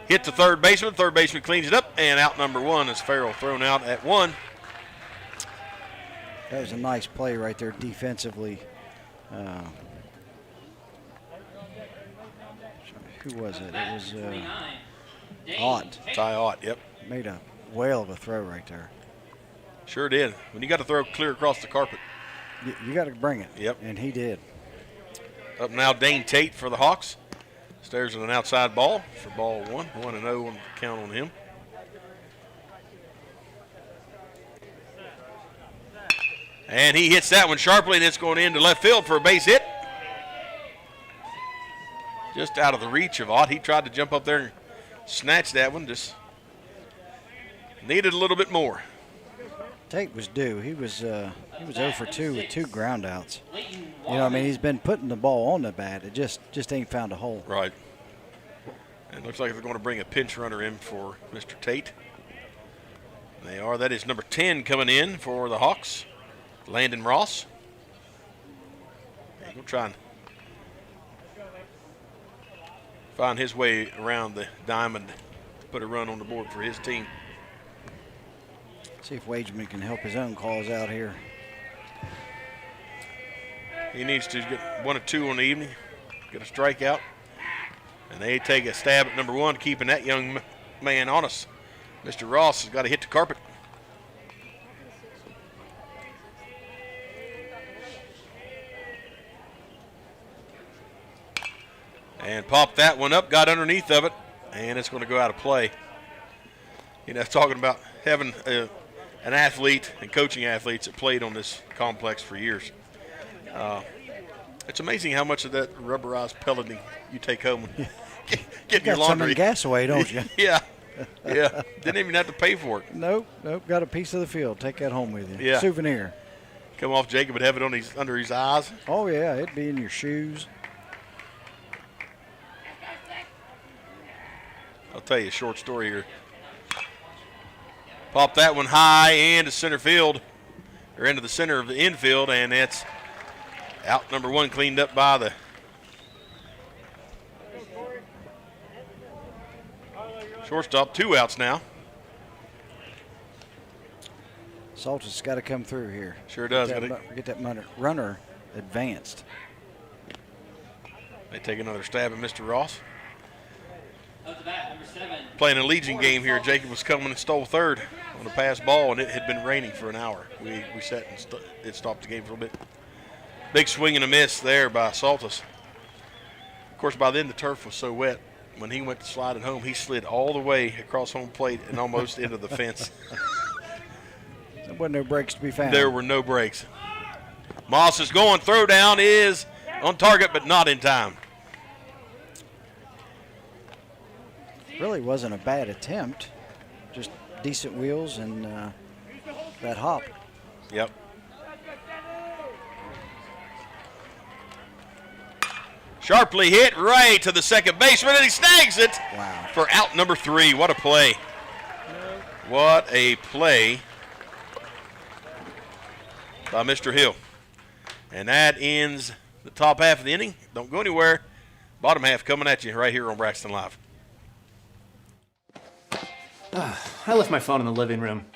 Hit the third baseman. Third baseman cleans it up, and out number 1 is Farrell thrown out at 1. That was a nice play right there defensively. Who was it? It was Ott. Ty Ott, yep. Made a whale of a throw right there. Sure did. When you got to throw clear across the carpet. You got to bring it. Yep. And he did. Up now, Dane Tate for the Hawks. Stares at an outside ball for ball 1. 1-0 on the count on him. And he hits that one sharply, and it's going into left field for a base hit. Just out of the reach of Ott. He tried to jump up there and snatch that one. Just needed a little bit more. Tate was due. He was 0 for 2 with 2 ground outs. You know, I mean, he's been putting the ball on the bat. It just ain't found a hole. Right. And it looks like they're going to bring a pinch runner in for Mr. Tate. They are. That is number 10 coming in for the Hawks, Landon Ross. He'll try and find his way around the diamond to put a run on the board for his team. See if Wageman can help his own calls out here. He needs to get 1 or 2 on the evening, get a strikeout. And they take a stab at number 1, keeping that young man honest. Mr. Ross has got to hit the carpet. And popped that one up, got underneath of it, and it's going to go out of play. You know, talking about having an athlete and coaching athletes that played on this complex for years. It's amazing how much of that rubberized pelleting you take home and get in your laundry. You got some in Gassaway, don't you? Yeah. Yeah. Didn't even have to pay for it. Nope. Got a piece of the field. Take that home with you. Yeah. Souvenir. Come off Jacob would have it on under his eyes. Oh, yeah. It'd be in your shoes. I'll tell you a short story here. Pop that one high into center field, or into the center of the infield, and it's out number one, cleaned up by the shortstop. 2 outs now. Saltus got to come through here. Sure does. Get that runner advanced. They take another stab at Mr. Ross. Up to bat, number 7. Playing a Legion game here. Jacob was coming and stole third on a pass ball, and it had been raining for an hour. We sat and it stopped the game for a little bit. Big swing and a miss there by Saltus. Of course, by then the turf was so wet. When he went to slide it home, he slid all the way across home plate and almost into the fence. There wasn't no breaks to be found. There were no breaks. Moss is going. Throw down is on target, but not in time. Really wasn't a bad attempt. Just decent wheels and that hop. Yep. Sharply hit right to the second baseman, and he snags it for out number 3. What a play. What a play by Mr. Hill. And that ends the top half of the inning. Don't go anywhere. Bottom half coming at you right here on Braxton Live. I left my phone in the living room.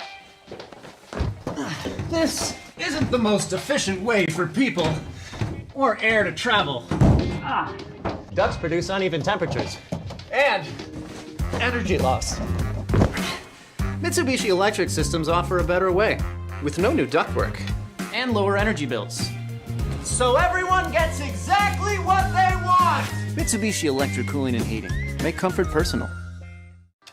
This isn't the most efficient way for people or air to travel. Ducts produce uneven temperatures. And energy loss. Mitsubishi Electric Systems offer a better way, with no new ductwork and lower energy bills. So everyone gets exactly what they want! Mitsubishi Electric Cooling and Heating. Make comfort personal.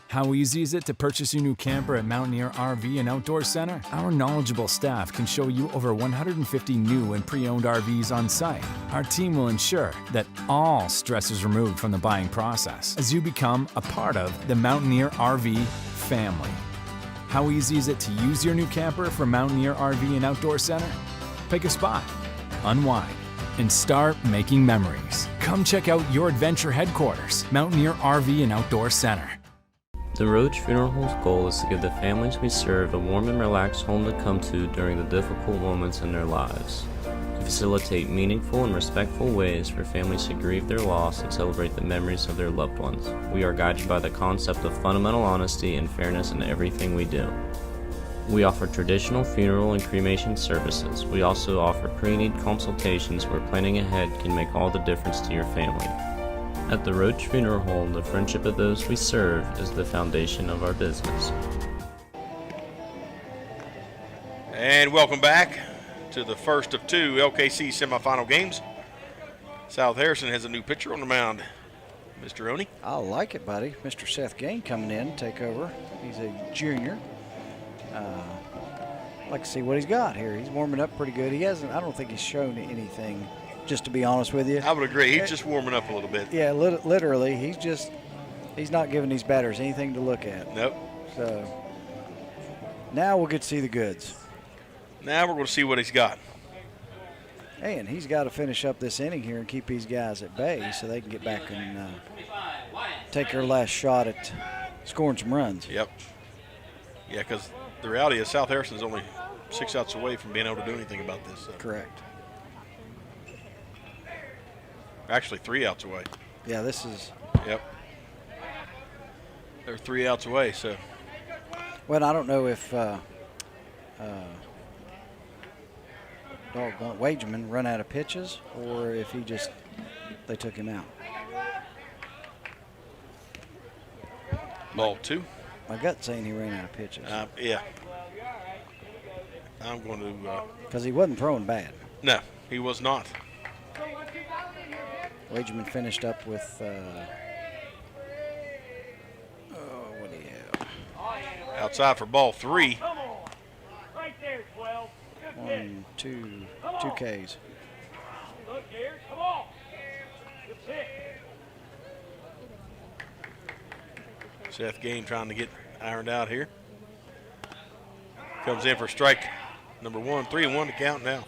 How easy is it to purchase your new camper at Mountaineer RV and Outdoor Center? Our knowledgeable staff can show you over 150 new and pre-owned RVs on site. Our team will ensure that all stress is removed from the buying process as you become a part of the Mountaineer RV family. How easy is it to use your new camper from Mountaineer RV and Outdoor Center? Pick a spot, unwind, and start making memories. Come check out your adventure headquarters, Mountaineer RV and Outdoor Center. The Roach Funeral Home's goal is to give the families we serve a warm and relaxed home to come to during the difficult moments in their lives. To facilitate meaningful and respectful ways for families to grieve their loss and celebrate the memories of their loved ones, we are guided by the concept of fundamental honesty and fairness in everything we do. We offer traditional funeral and cremation services. We also offer pre-need consultations where planning ahead can make all the difference to your family. At the Roach Funeral Home, the friendship of those we serve is the foundation of our business. And welcome back to the first of 2 LKC semifinal games. South Harrison has a new pitcher on the mound. Mr. Oney. I like it, buddy. Mr. Seth Gain coming in to take over. He's a junior. I'd like to see what he's got here. He's warming up pretty good. I don't think he's shown anything, just to be honest with you. I would agree. He's just warming up a little bit. Yeah, literally. He's not giving these batters anything to look at. Nope. So now we'll get to see the goods. Now we're going to see what he's got. Hey, and he's got to finish up this inning here and keep these guys at bay so they can get back and take their last shot at scoring some runs. Yep. Yeah, because the reality is South Harrison's only 6 outs away from being able to do anything about this. So. Correct. Actually, 3 outs away. Yeah, this is. Yep. They're 3 outs away, so. Well, I don't know if Wageman run out of pitches or if they took him out. Ball 2. My gut's saying he ran out of pitches. Yeah. I'm going to. Because he wasn't throwing bad. No, he was not. Wageman finished up with, what do you have? Outside for ball 3. 1, 2 Ks. Look here, come on. Good pick. Seth Gain trying to get ironed out here. Comes in for strike number 1. 3-1 to count now.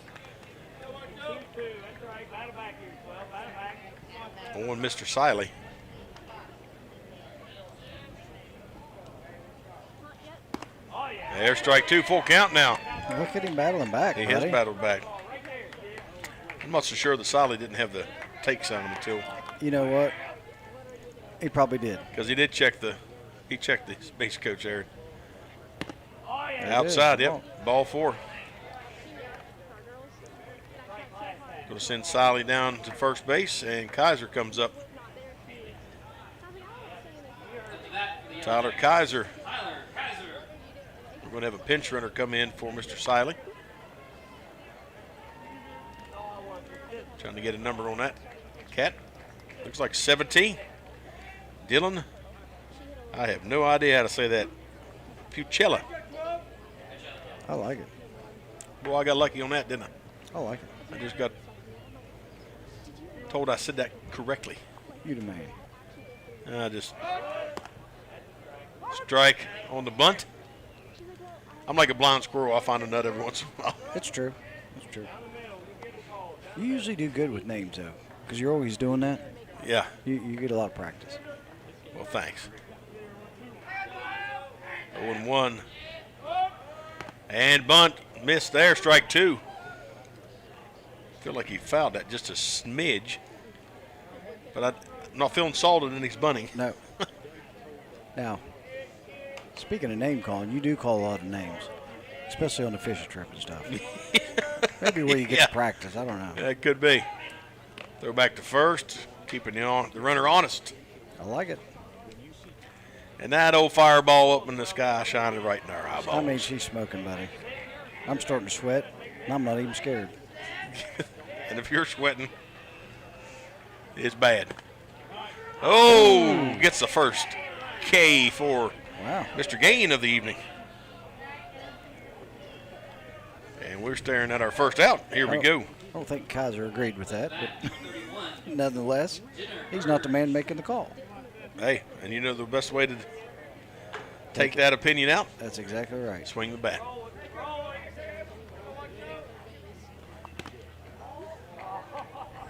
On Mr. Siley. There's strike 2, full count now. Look at him battling back. He buddy. has battled back. I'm not so sure that Solly didn't have the takes on him until. You know what? He probably did. Because he checked the base coach there. Outside, yep. Ball 4. Going to send Solly down to first base, and Kaiser comes up. Tyler Kaiser. We're going to have a pinch runner come in for Mr. Siley. Trying to get a number on that cat. Looks like 17. Dylan. I have no idea how to say that. Pucella. I like it. Boy, I got lucky on that, didn't I? I like it. I just got told I said that correctly. You the man. I just strike on the bunt. I'm like a blind squirrel. I'll find a nut every once in a while. It's true. It's true. You usually do good with names, though, because you're always doing that. Yeah. You get a lot of practice. Well, thanks. 0-1. And bunt. Missed there. Strike 2. Feel like he fouled that just a smidge. But I'm not feeling salted in his bunting. No. Now, speaking of name calling, you do call a lot of names, especially on the fishing trip and stuff. Maybe where you get to practice. I don't know. That could be. Throw back to first, keeping the runner honest. I like it. And that old fireball up in the sky shining right in our eyeballs. I mean, she's smoking, buddy. I'm starting to sweat, and I'm not even scared. And if you're sweating, it's bad. Oh, gets the first K for Mr. Gain of the evening. And we're staring at our first out. Here we go. I don't think Kaiser agreed with that, but nonetheless, he's not the man making the call. Hey, and you know the best way to take that opinion out? That's exactly right. Swing the bat.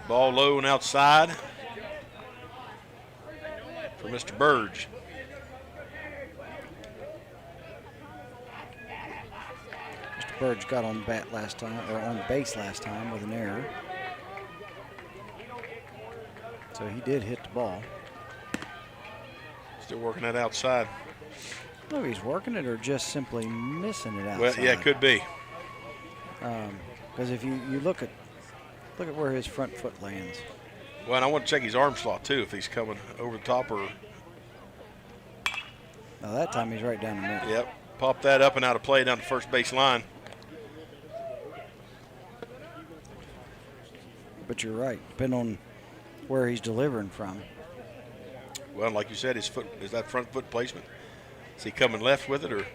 Ball low and outside for Mr. Burge. Mr. Burge got on bat last time, or on base last time with an error. So he did hit the ball. Still working that outside. No, he's working it or just simply missing it outside. Well, yeah, it could be. Because if you look at where his front foot lands. Well, and I want to check his arm slot too, if he's coming over the top or. Now that time he's right down the middle. Yep, pop that up and out of play down the first base line. But you're right, depending on where he's delivering from. Well, like you said, his foot is that front foot placement. Is he coming left with it or?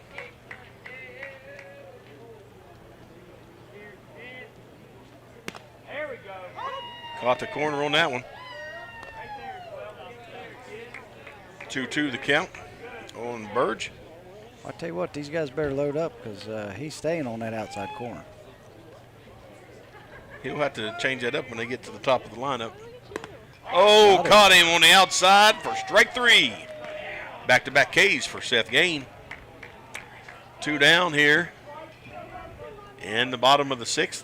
Caught the corner on that one. 2-2 the count on Burge. I tell you what, these guys better load up because he's staying on that outside corner. He'll have to change that up when they get to the top of the lineup. Oh, caught him on the outside for strike 3. Back-to-back Ks for Seth Gain. 2 down here in the bottom of the 6th.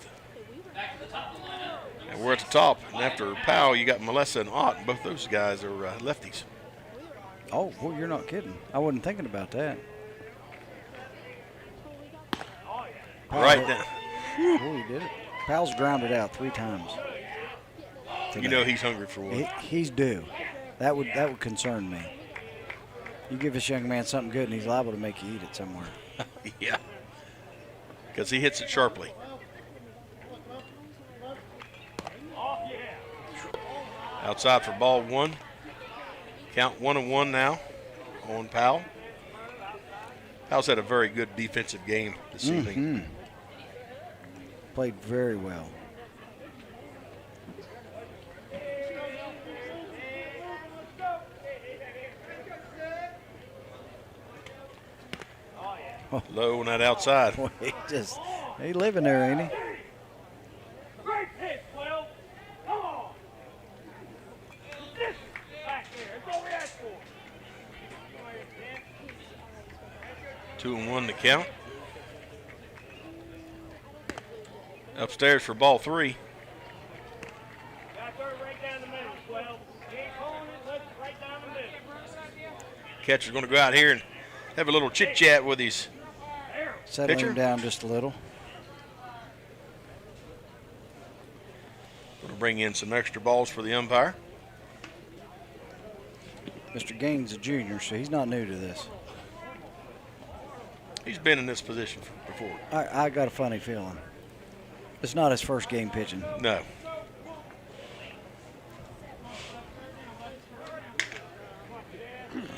And we're at the top. And after Powell, you got Melissa and Ott. Both those guys are lefties. Oh, well, you're not kidding. I wasn't thinking about that. Right now. Oh, he did it. Powell's grounded out 3 times. today. You know he's hungry for one. He's due. That would concern me. You give this young man something good, and he's liable to make you eat it somewhere. Yeah, because he hits it sharply. Outside for ball one. Count 1-1 now on Powell. Powell's had a very good defensive game this evening. Played very well. Oh. Low on that outside. Boy, he living there, ain't he? Great pitch, Will. Come on. This back there. That's what we asked for. 2-1 to count. Upstairs for ball 3. Catcher's going to go out here and have a little chit-chat with his Settling pitcher. him down just a little. Going to bring in some extra balls for the umpire. Mr. Gaines a junior, so he's not new to this. He's been in this position before. I got a funny feeling. It's not his first game pitching. No.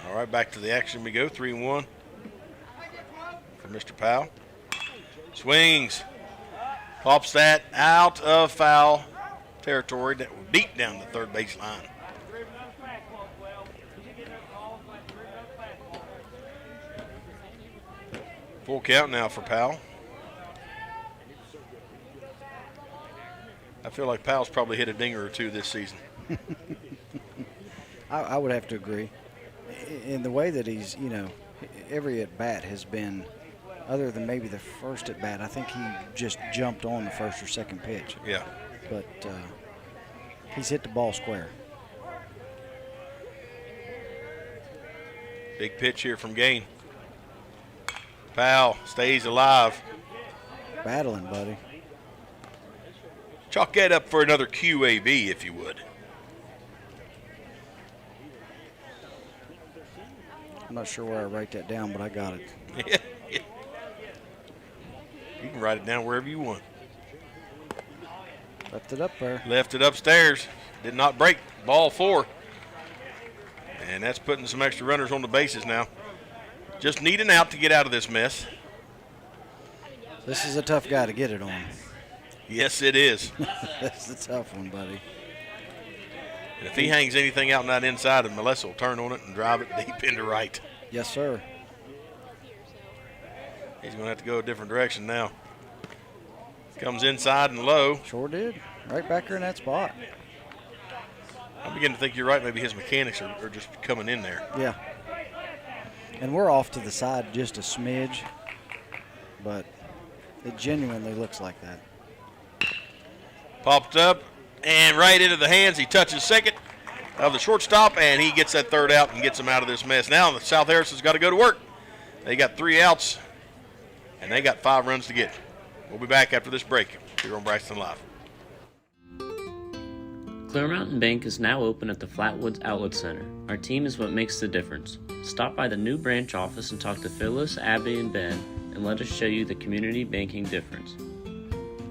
All right, back to the action we go. 3-1 for Mr. Powell. Swings. Pops that out of foul territory. That was deep down the third base line. Full count now for Powell. I feel like Powell's probably hit a dinger or two this season. I would have to agree. In the way that he's, you know, every at-bat has been, other than maybe the first at-bat, I think he just jumped on the first or second pitch. Yeah. But he's hit the ball square. Big pitch here from Gain. Powell stays alive. Battling, buddy. Chalk that up for another QAB, if you would. I'm not sure where I write that down, but I got it. You can write it down wherever you want. Left it up there. Left it upstairs. Did not break. Ball 4. And that's putting some extra runners on the bases now. Just need an out to get out of this mess. This is a tough guy to get it on. Yes, it is. That's a tough one, buddy. And if he hangs anything out on that inside, and Melissa will turn on it and drive it deep into right. Yes, sir. He's going to have to go a different direction now. Comes inside and low. Sure did. Right back there in that spot. I'm beginning to think you're right. Maybe his mechanics are just coming in there. Yeah. And we're off to the side just a smidge, but it genuinely looks like that. Popped up and right into the hands. He touches second of the shortstop, and he gets that third out and gets him out of this mess. Now the South Harrison's got to go to work. They got 3 outs, and they got 5 runs to get. We'll be back after this break here on Braxton Live. Clear Mountain Bank is now open at the Flatwoods Outlet Center. Our team is what makes the difference. Stop by the new branch office and talk to Phyllis, Abby, and Ben, and let us show you the community banking difference.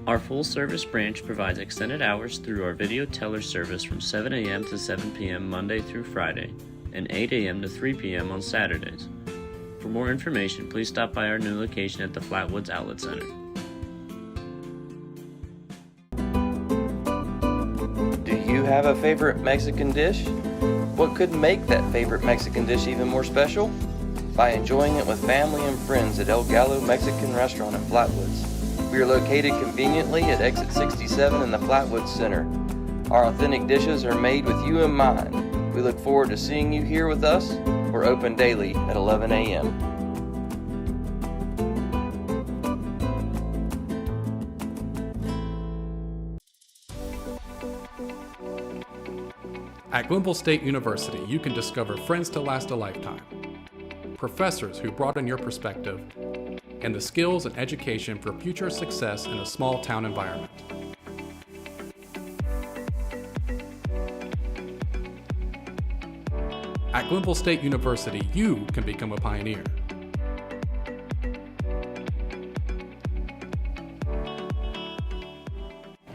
Our full-service branch provides extended hours through our video teller service from 7 a.m. to 7 p.m. Monday through Friday, and 8 a.m. to 3 p.m. on Saturdays. For more information, please stop by our new location at the Flatwoods Outlet Center. Do you have a favorite Mexican dish? What could make that favorite Mexican dish even more special? By enjoying it with family and friends at El Gallo Mexican Restaurant in Flatwoods. We are located conveniently at exit 67 in the Flatwoods Center. Our authentic dishes are made with you in mind. We look forward to seeing you here with us. We're open daily at 11 a.m. At Glenville State University, you can discover friends to last a lifetime, professors who broaden your perspective, and the skills and education for future success in a small town environment. At Glenville State University, you can become a pioneer.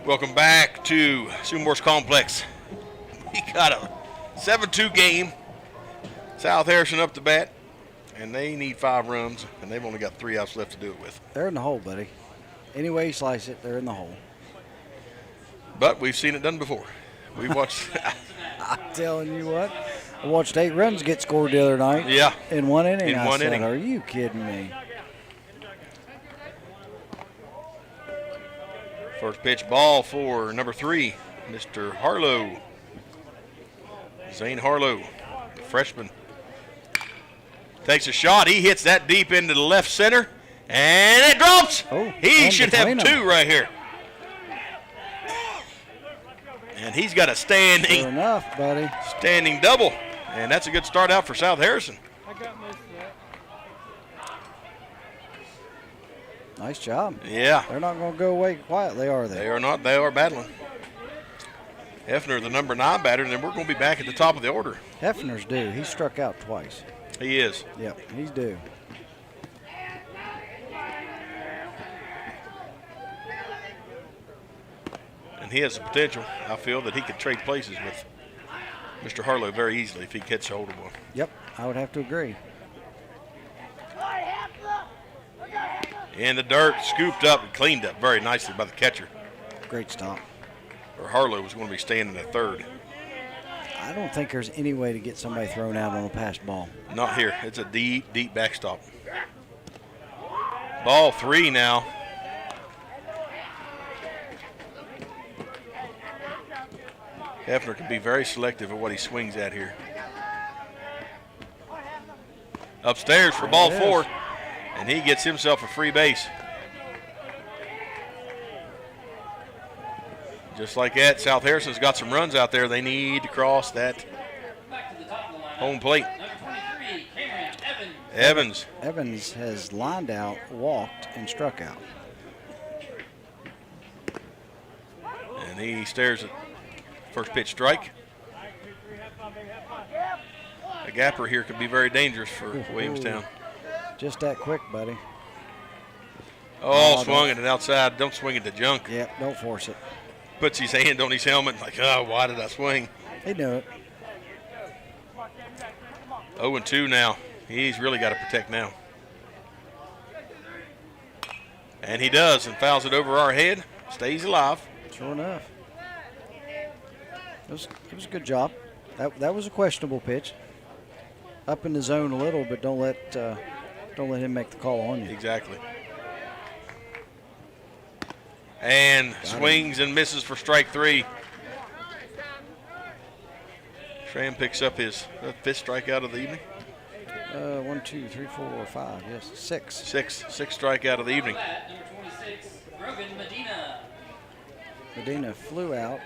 Welcome back to Sumors Complex. We got a 7-2 game. South Harrison up to bat, and they need 5 runs, and they've only got 3 outs left to do it with. They're in the hole, buddy. Any way you slice it, they're in the hole. But we've seen it done before. We've watched. I'm telling you what. I watched 8 runs get scored the other night. Yeah. In 1 inning. In one inning. Are you kidding me? First pitch ball for number 3, Mr. Harlow. Zane Harlow, freshman. Takes a shot. He hits that deep into the left center, and it drops. Oh, he should have 2 right here. And he's got a standing. Sure enough, buddy. Standing double. And that's a good start out for South Harrison. I got most of that. Nice job. Yeah. They're not going to go away quietly, are they? They are not. They are battling. Hefner, the number 9 batter, and then we're going to be back at the top of the order. Hefner's due. He struck out twice. He is. Yep, he's due. And he has the potential, I feel, that he could trade places with Mr. Harlow very easily if he gets hold of one. Yep, I would have to agree. In the dirt, scooped up and cleaned up very nicely by the catcher. Great stop. Or Harlow was going to be standing at third. I don't think there's any way to get somebody thrown out on a passed ball. Not here. It's a deep, deep backstop. Ball 3 now. Hefner can be very selective at what he swings at here. Upstairs for ball 4, and he gets himself a free base. Just like that, South Harrison's got some runs out there. They need to cross that home plate. Evans. Evans has lined out, walked, and struck out. And he stares at first pitch strike. A gapper here could be very dangerous for Williamstown. Just that quick, buddy. Oh, swung it outside. Don't swing it to junk. Yep, don't force it. Puts his hand on his helmet like, oh, why did I swing? He knew it. 0-2 now. He's really got to protect now. And he does, and fouls it over our head. Stays alive. Sure enough. It was a good job. That was a questionable pitch. Up in the zone a little, but don't let him make the call on you. Exactly. And swings and misses for strike 3. Schramm picks up his 5th strikeout of the evening. 1, 2, 3, 4, 5. Yes, 6. 6 strikeout of the evening. Medina flew out,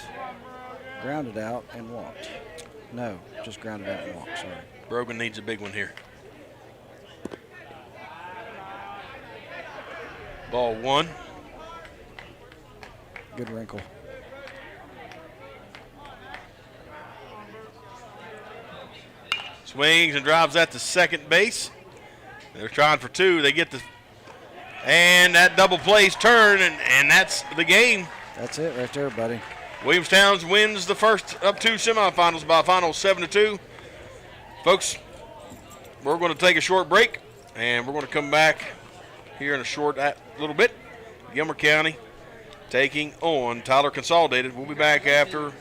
grounded out, and walked. No, just grounded out and walked, sorry. Brogan needs a big one here. Ball 1. Good wrinkle. Swings and drives that to second base. They're trying for 2. They get the, and that double plays turn, and that's the game. That's it right there, buddy. Williamstown wins the first of 2 semifinals by a final 7-2. Folks, we're going to take a short break, and we're going to come back here in a short little bit. Gilmer County taking on Tyler Consolidated. We'll be back after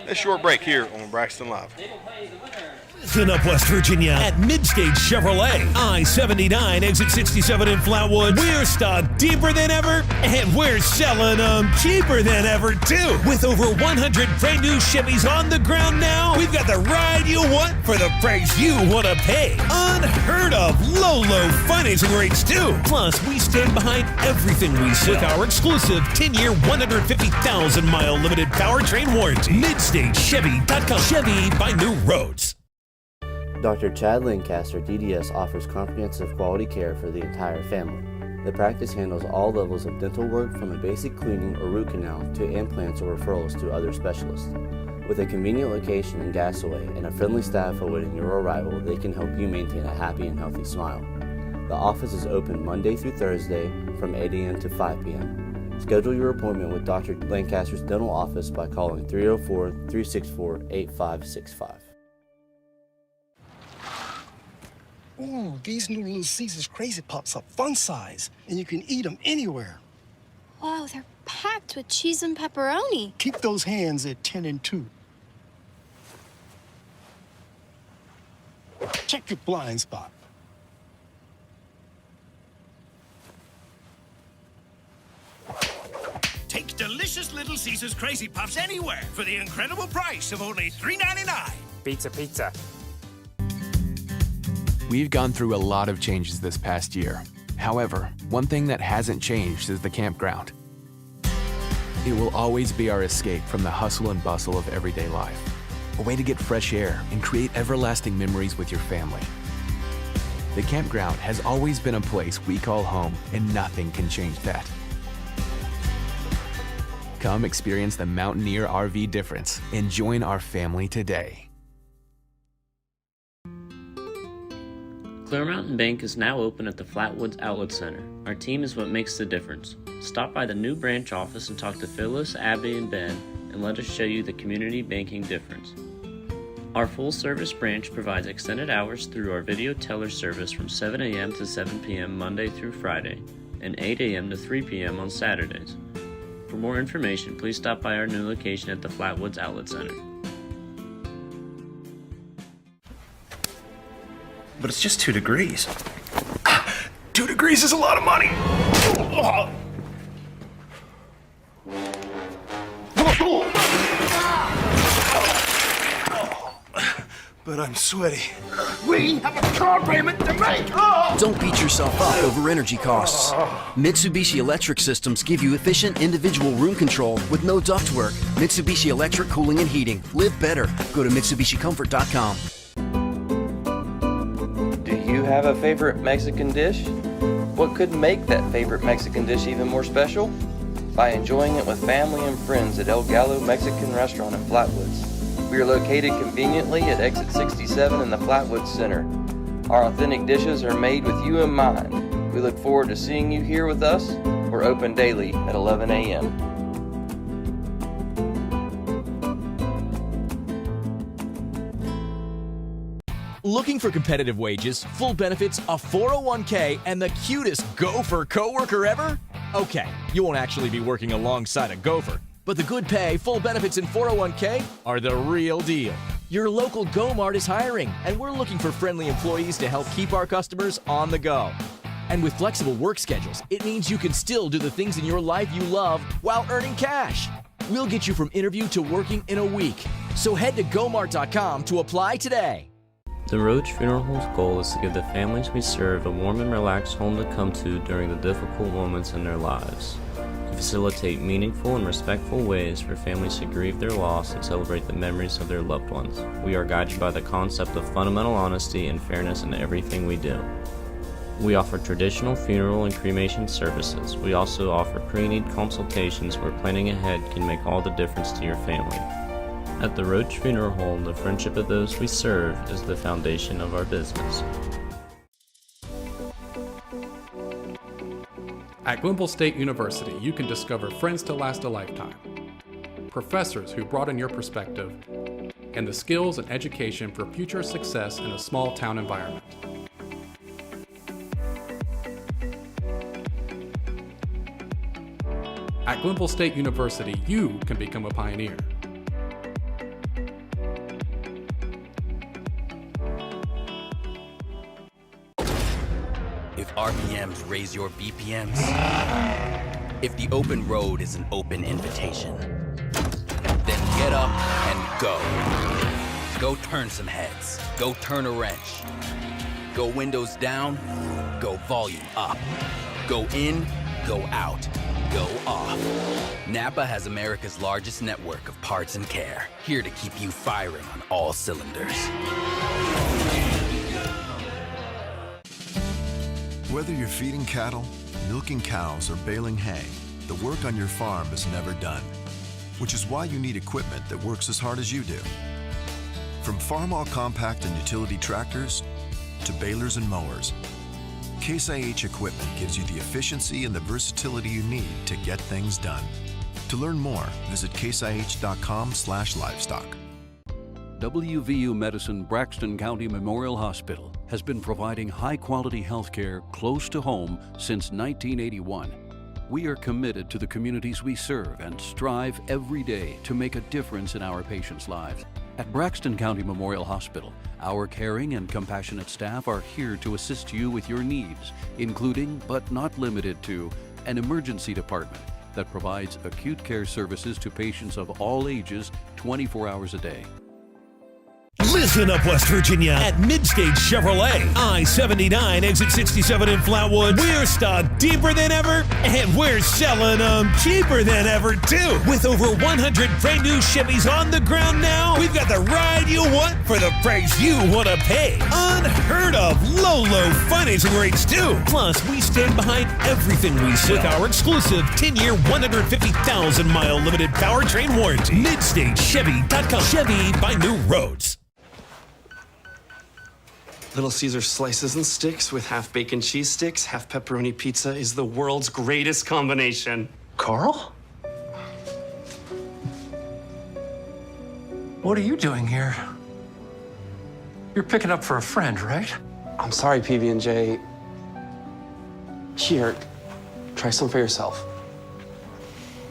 a short break here on Braxton Live. Up West Virginia at Mid State Chevrolet, I-79, exit 67 in Flatwood. We're stocked deeper than ever, and we're selling them cheaper than ever, too. With over 100 brand new Chevys on the ground now, we've got the ride you want for the price you want to pay. Unheard of low financing rates, too. Plus, we stand behind everything we sell with our exclusive 10-year, 150,000-mile limited powertrain warranty. MidStateChevy.com. Chevy by New Roads. Dr. Chad Lancaster, DDS, offers comprehensive quality care for the entire family. The practice handles all levels of dental work from a basic cleaning or root canal to implants or referrals to other specialists. With a convenient location in Gassaway and a friendly staff awaiting your arrival, they can help you maintain a happy and healthy smile. The office is open Monday through Thursday from 8 a.m. to 5 p.m. Schedule your appointment with Dr. Lancaster's dental office by calling 304-364-8565. Ooh, these new Little Caesars Crazy Pups are fun size, and you can eat them anywhere. Wow, they're packed with cheese and pepperoni. Keep those hands at 10 and 2. Check your blind spot. Take delicious Little Caesars Crazy Puffs anywhere for the incredible price of only $3.99. Pizza. We've gone through a lot of changes this past year. However, one thing that hasn't changed is the campground. It will always be our escape from the hustle and bustle of everyday life. A way to get fresh air and create everlasting memories with your family. The campground has always been a place we call home, and nothing can change that. Come experience the Mountaineer RV difference and join our family today. Clear Mountain Bank is now open at the Flatwoods Outlet Center. Our team is what makes the difference. Stop by the new branch office and talk to Phyllis, Abby, and Ben, and let us show you the community banking difference. Our full-service branch provides extended hours through our video teller service from 7 a.m. to 7 p.m. Monday through Friday, and 8 a.m. to 3 p.m. on Saturdays. For more information, please stop by our new location at the Flatwoods Outlet Center. But it's just 2 degrees. 2 degrees is a lot of money. But I'm sweaty. We have a car payment to make! Don't beat yourself up over energy costs. Mitsubishi Electric Systems give you efficient individual room control with no ductwork. Mitsubishi Electric Cooling and Heating. Live better. Go to MitsubishiComfort.com. Do you have a favorite Mexican dish? What could make that favorite Mexican dish even more special? By enjoying it with family and friends at El Gallo Mexican Restaurant in Flatwoods. We are located conveniently at exit 67 in the Flatwoods Center. Our authentic dishes are made with you in mind. We look forward to seeing you here with us. We're open daily at 11 a.m. Looking for competitive wages, full benefits, a 401k, and the cutest gopher coworker ever? Okay, you won't actually be working alongside a gopher, but the good pay, full benefits, and 401k are the real deal. Your local Mart is hiring, and we're looking for friendly employees to help keep our customers on the go. And with flexible work schedules, it means you can still do the things in your life you love while earning cash. We'll get you from interview to working in a week. So head to gomart.com to apply today. The Roach Funeral Home's goal is to give the families we serve a warm and relaxed home to come to during the difficult moments in their lives. We facilitate meaningful and respectful ways for families to grieve their loss and celebrate the memories of their loved ones. We are guided by the concept of fundamental honesty and fairness in everything we do. We offer traditional funeral and cremation services. We also offer pre-need consultations where planning ahead can make all the difference to your family. At the Roach Funeral Home, the friendship of those we serve is the foundation of our business. At Glenville State University, you can discover friends to last a lifetime, professors who broaden your perspective, and the skills and education for future success in a small town environment. At Glenville State University, you can become a pioneer. If RPMs raise your BPMs, if the open road is an open invitation, then get up and go. Go turn some heads. Go turn a wrench. Go windows down. Go volume up. Go in. Go out. Go off. NAPA has America's largest network of parts and care, here to keep you firing on all cylinders. Whether you're feeding cattle, milking cows, or baling hay, the work on your farm is never done, which is why you need equipment that works as hard as you do. From Farmall compact and utility tractors to balers and mowers, Case IH equipment gives you the efficiency and the versatility you need to get things done. To learn more, visit caseih.com/livestock. WVU Medicine Braxton County Memorial Hospital has been providing high-quality health care close to home since 1981. We are committed to the communities we serve and strive every day to make a difference in our patients' lives. At Braxton County Memorial Hospital, our caring and compassionate staff are here to assist you with your needs, including, but not limited to, an emergency department that provides acute care services to patients of all ages 24 hours a day. Listen up, West Virginia. At Mid State Chevrolet, I-79, exit 67 in Flatwood. We're stocked deeper than ever, and we're selling them cheaper than ever, too. With over 100 brand new Chevys on the ground now, we've got the ride you want for the price you want to pay. Unheard of low financing rates, too. Plus, we stand behind everything we sell with our exclusive 10-year, 150,000-mile limited powertrain warranty. MidStateChevy.com. Chevy by New Roads. Little Caesar slices and sticks with half bacon cheese sticks, half pepperoni pizza is the world's greatest combination. Carl? What are you doing here? You're picking up for a friend, right? I'm sorry, PB&J. Here, try some for yourself.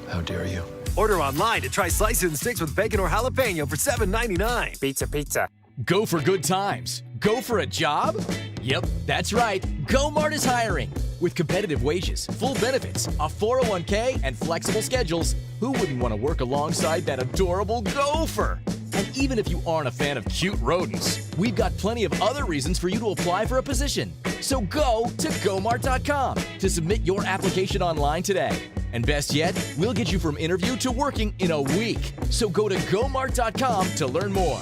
How dare you? Order online to try slices and sticks with bacon or jalapeno for $7.99. Pizza. Go for good times. Go for a job? Yep, that's right. Mart is hiring. With competitive wages, full benefits, a 401k, and flexible schedules, who wouldn't want to work alongside that adorable gopher? And even if you aren't a fan of cute rodents, we've got plenty of other reasons for you to apply for a position. So go to gomart.com to submit your application online today. And best yet, we'll get you from interview to working in a week. So go to gomart.com to learn more.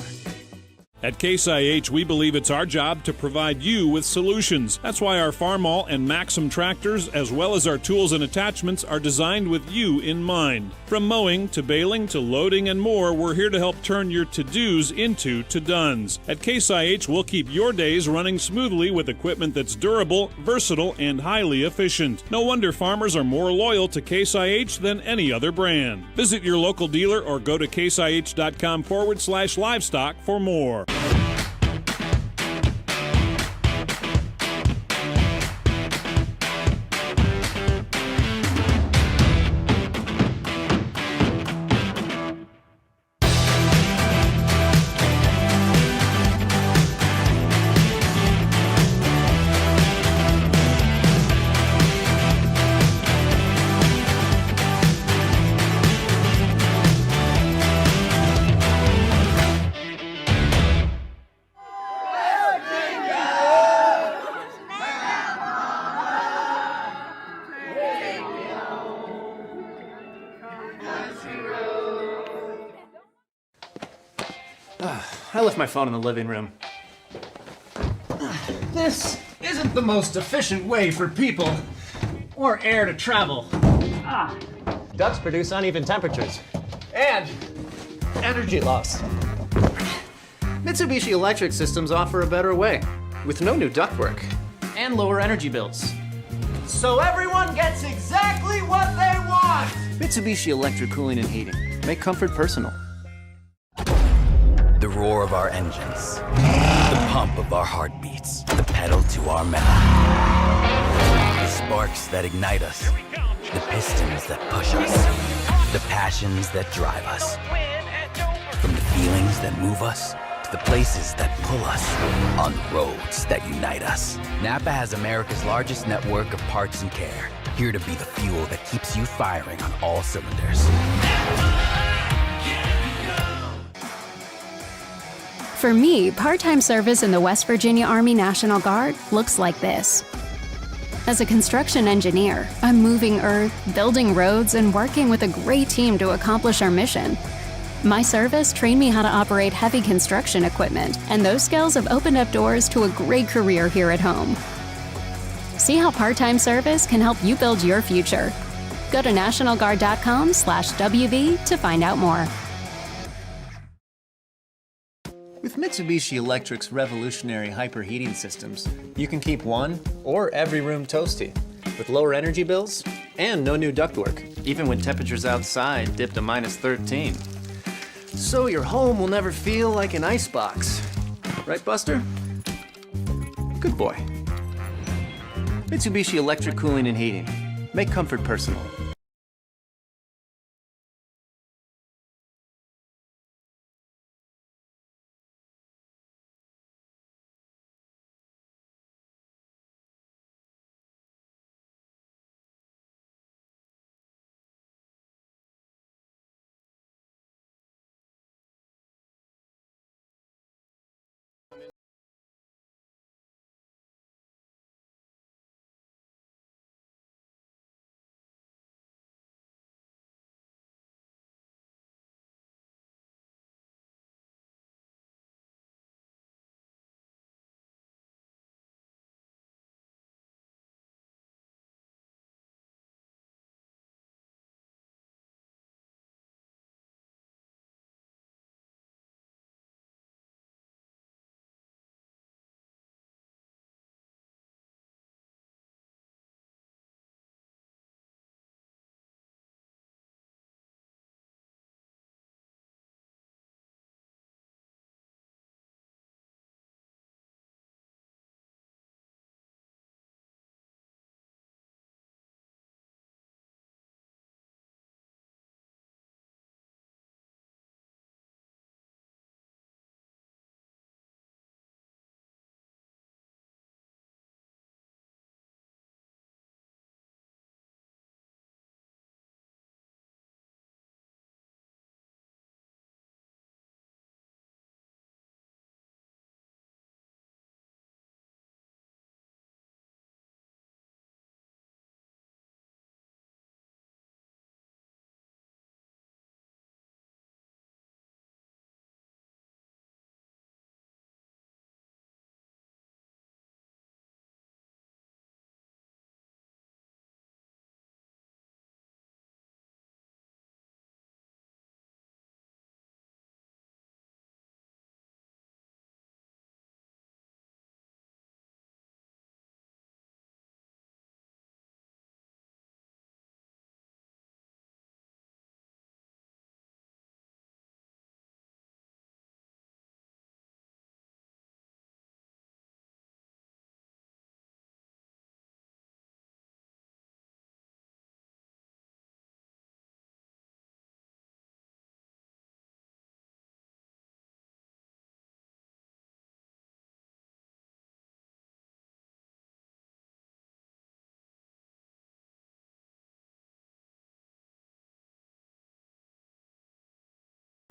At Case IH, we believe it's our job to provide you with solutions. That's why our Farmall and Maxim tractors, as well as our tools and attachments, are designed with you in mind. From mowing to baling to loading and more, we're here to help turn your to-dos into to-dones. At Case IH, we'll keep your days running smoothly with equipment that's durable, versatile, and highly efficient. No wonder farmers are more loyal to Case IH than any other brand. Visit your local dealer or go to caseih.com/livestock for more. I left my phone in the living room. This isn't the most efficient way for people or air to travel. Ducts produce uneven temperatures and energy loss. Mitsubishi Electric Systems offer a better way with no new ductwork and lower energy bills. So everyone gets exactly what they want! Mitsubishi Electric Cooling and Heating. Make comfort personal. The roar of our engines, the pump of our heartbeats, the pedal to our metal. The sparks that ignite us, the pistons that push us, the passions that drive us. From the feelings that move us, to the places that pull us, on the roads that unite us. NAPA has America's largest network of parts and care, here to be the fuel that keeps you firing on all cylinders. For me, part-time service in the West Virginia Army National Guard looks like this. As a construction engineer, I'm moving earth, building roads, and working with a great team to accomplish our mission. My service trained me how to operate heavy construction equipment, and those skills have opened up doors to a great career here at home. See how part-time service can help you build your future. Go to nationalguard.com/WV to find out more. With Mitsubishi Electric's revolutionary hyperheating systems, you can keep one or every room toasty with lower energy bills and no new ductwork, even when temperatures outside dip to -13. So your home will never feel like an icebox. Right, Buster? Good boy. Mitsubishi Electric Cooling and Heating. Make comfort personal.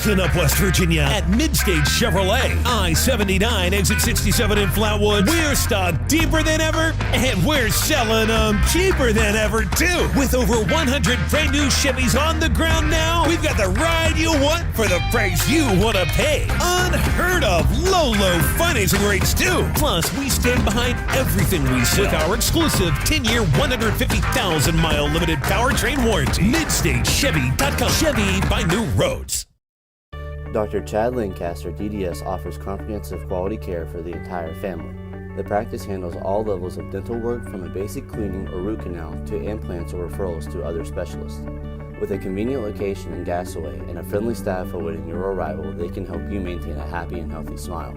Listen up, West Virginia. At Mid State Chevrolet, I-79, exit 67 in Flatwood. We're stocked deeper than ever, and we're selling them cheaper than ever, too. With over 100 brand new Chevys on the ground now, we've got the ride you want for the price you want to pay. Unheard of low financing rates, too. Plus, we stand behind everything we sell with our exclusive 10-year, 150,000-mile limited powertrain warranty. MidStateChevy.com. Chevy by New Roads. Dr. Chad Lancaster, DDS, offers comprehensive quality care for the entire family. The practice handles all levels of dental work, from a basic cleaning or root canal to implants or referrals to other specialists. With a convenient location in Gassaway and a friendly staff awaiting your arrival, they can help you maintain a happy and healthy smile.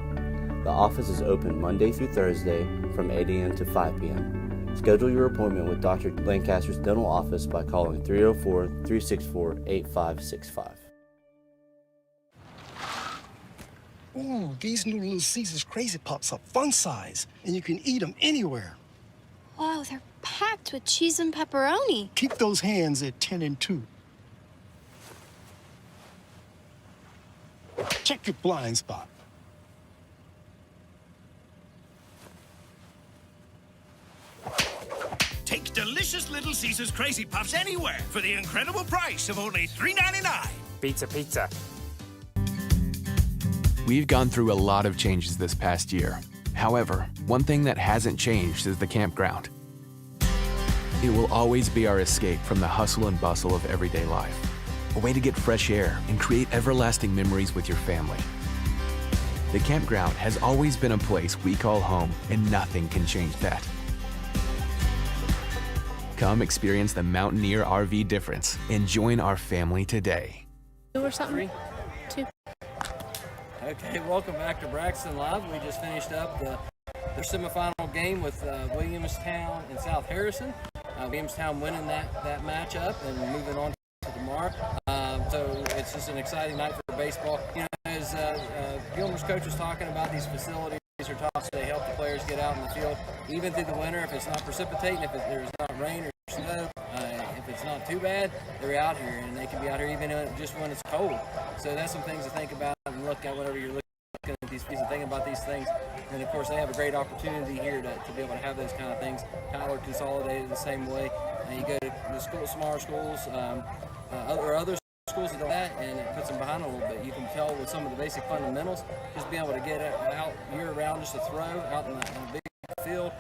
The office is open Monday through Thursday from 8 a.m. to 5 p.m. Schedule your appointment with Dr. Lancaster's dental office by calling 304-364-8565. Ooh, these new little Caesar's Crazy Pops are fun size, and you can eat them anywhere. Wow, they're packed with cheese and pepperoni. Keep those hands at 10 and 2. Check your blind spot. Take delicious Little Caesars Crazy Puffs anywhere for the incredible price of only $3.99. Pizza. We've gone through a lot of changes this past year. However, one thing that hasn't changed is the campground. It will always be our escape from the hustle and bustle of everyday life. A way to get fresh air and create everlasting memories with your family. The campground has always been a place we call home, and nothing can change that. Come experience the Mountaineer RV difference and join our family today. Or something. 2. Okay, welcome back to Braxton Live. We just finished up their semifinal game with Williamstown and South Harrison. Williamstown winning that matchup and moving on to the Mart. So it's just an exciting night for baseball. You know, as Gilmer's coach was talking about, these facilities are top, so they help the players get out in the field, even through the winter. If it's not precipitating, if there's not rain or snow, if it's not too bad, they're out here, and they can be out here even just when it's cold. So that's some things to think about and look at whenever you're looking at these pieces and thinking about these things. And of course, they have a great opportunity here to be able to have those kind of things. Tyler Consolidated the same way. And you go to the school, smaller schools, or other schools that do that, and it puts them behind a little bit. You can tell with some of the basic fundamentals, just being able to get out year-round, just to throw out in a big field,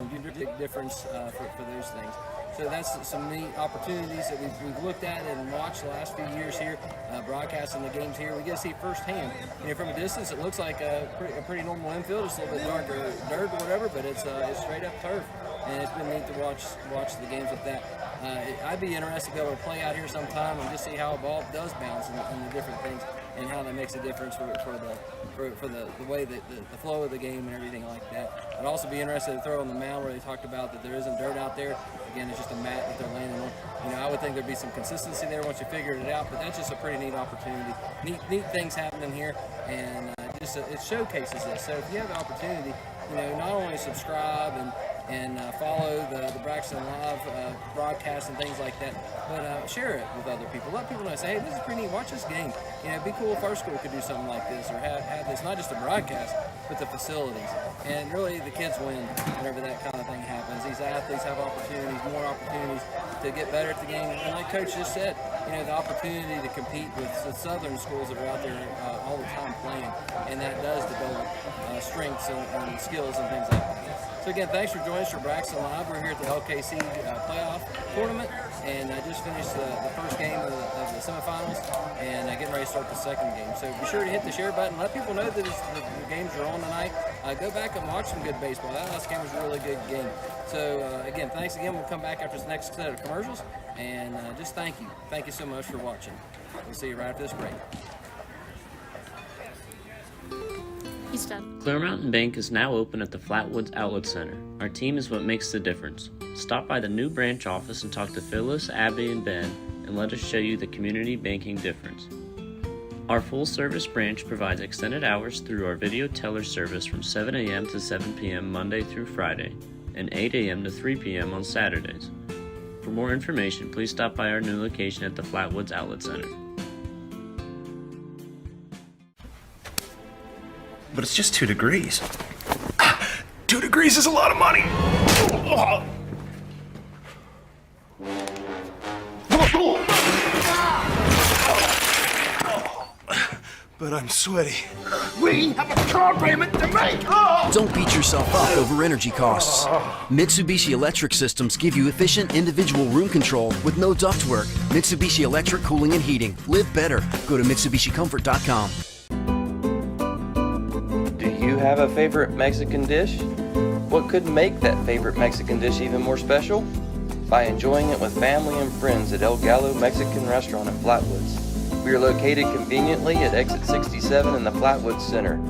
and you big difference for those things. So that's some neat opportunities that we've looked at and watched the last few years here, broadcasting the games here. We get to see firsthand. You know, from a distance, it looks like a pretty normal infield. It's a little bit darker dirt or whatever, but it's straight up turf, and it's been neat to watch the games with that. I'd be interested to be able to play out here sometime and just see how a ball does bounce and the different things, and how that makes a difference for the way that the flow of the game and everything like that. I'd also be interested to throw on the mound where they talked about that there isn't dirt out there. Again, it's just a mat that they're landing on. You know, I would think there'd be some consistency there once you figured it out, but that's just a pretty neat opportunity. Neat things happening here, and it showcases this. So if you have the opportunity, you know, not only subscribe and follow the Braxton Live broadcast and things like that, but share it with other people. Let people know, say, hey, this is pretty neat, watch this game. You know, it'd be cool if our school could do something like this, or have this, not just a broadcast, but the facilities. And really, the kids win whenever that kind of thing happens. These athletes have opportunities, more opportunities to get better at the game. And like Coach just said, you know, the opportunity to compete with the southern schools that are out there all the time playing. And that does develop strengths and skills and things like that. So again, thanks for joining us for Braxton Live. We're here at the LKC Playoff Tournament, and I just finished the first game of the semifinals, and getting ready to start the second game. So be sure to hit the share button. Let people know that the games are on tonight. Go back and watch some good baseball. That last game was a really good game. So again, thanks again. We'll come back after this next set of commercials, and just thank you. Thank you so much for watching. We'll see you right after this break. He's done. Clear Mountain Bank is now open at the Flatwoods Outlet Center. Our team is what makes the difference. Stop by the new branch office and talk to Phyllis, Abby, and Ben, and let us show you the community banking difference. Our full-service branch provides extended hours through our video teller service from 7 a.m. to 7 p.m. Monday through Friday, and 8 a.m. to 3 p.m. on Saturdays. For more information, please stop by our new location at the Flatwoods Outlet Center. but it's just 2 degrees. 2 degrees is a lot of money. But I'm sweaty. We have a car payment to make! Don't beat yourself up over energy costs. Mitsubishi Electric Systems give you efficient individual room control with no ductwork. Mitsubishi Electric Cooling and Heating. Live better. Go to MitsubishiComfort.com. Do you have a favorite Mexican dish? What could make that favorite Mexican dish even more special? By enjoying it with family and friends at El Gallo Mexican Restaurant in Flatwoods. We are located conveniently at exit 67 in the Flatwoods Center.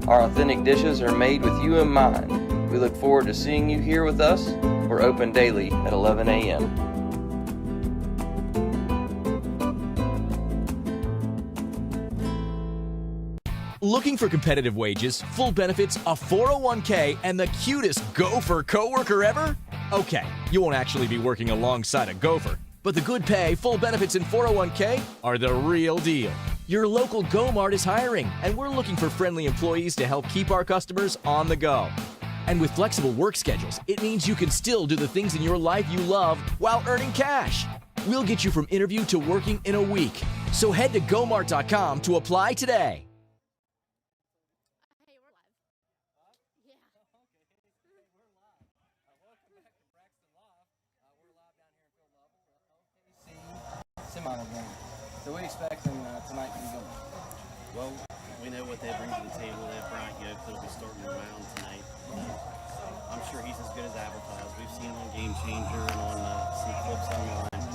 Our authentic dishes are made with you in mind. We look forward to seeing you here with us. We're open daily at 11 a.m. Looking for competitive wages, full benefits, a 401k, and the cutest gopher coworker ever? Okay, you won't actually be working alongside a gopher, but the good pay, full benefits, and 401k are the real deal. Your local Mart is hiring, and we're looking for friendly employees to help keep our customers on the go. And with flexible work schedules, it means you can still do the things in your life you love while earning cash. We'll get you from interview to working in a week. So head to gomart.com to apply today. Semifinal game. So we expect them tonight to be good. Well, we know what they bring to the table. They have Bryant Yoke that'll be starting the round tonight. I'm sure he's as good as advertised. We've seen him on Game Changer and on some clips online.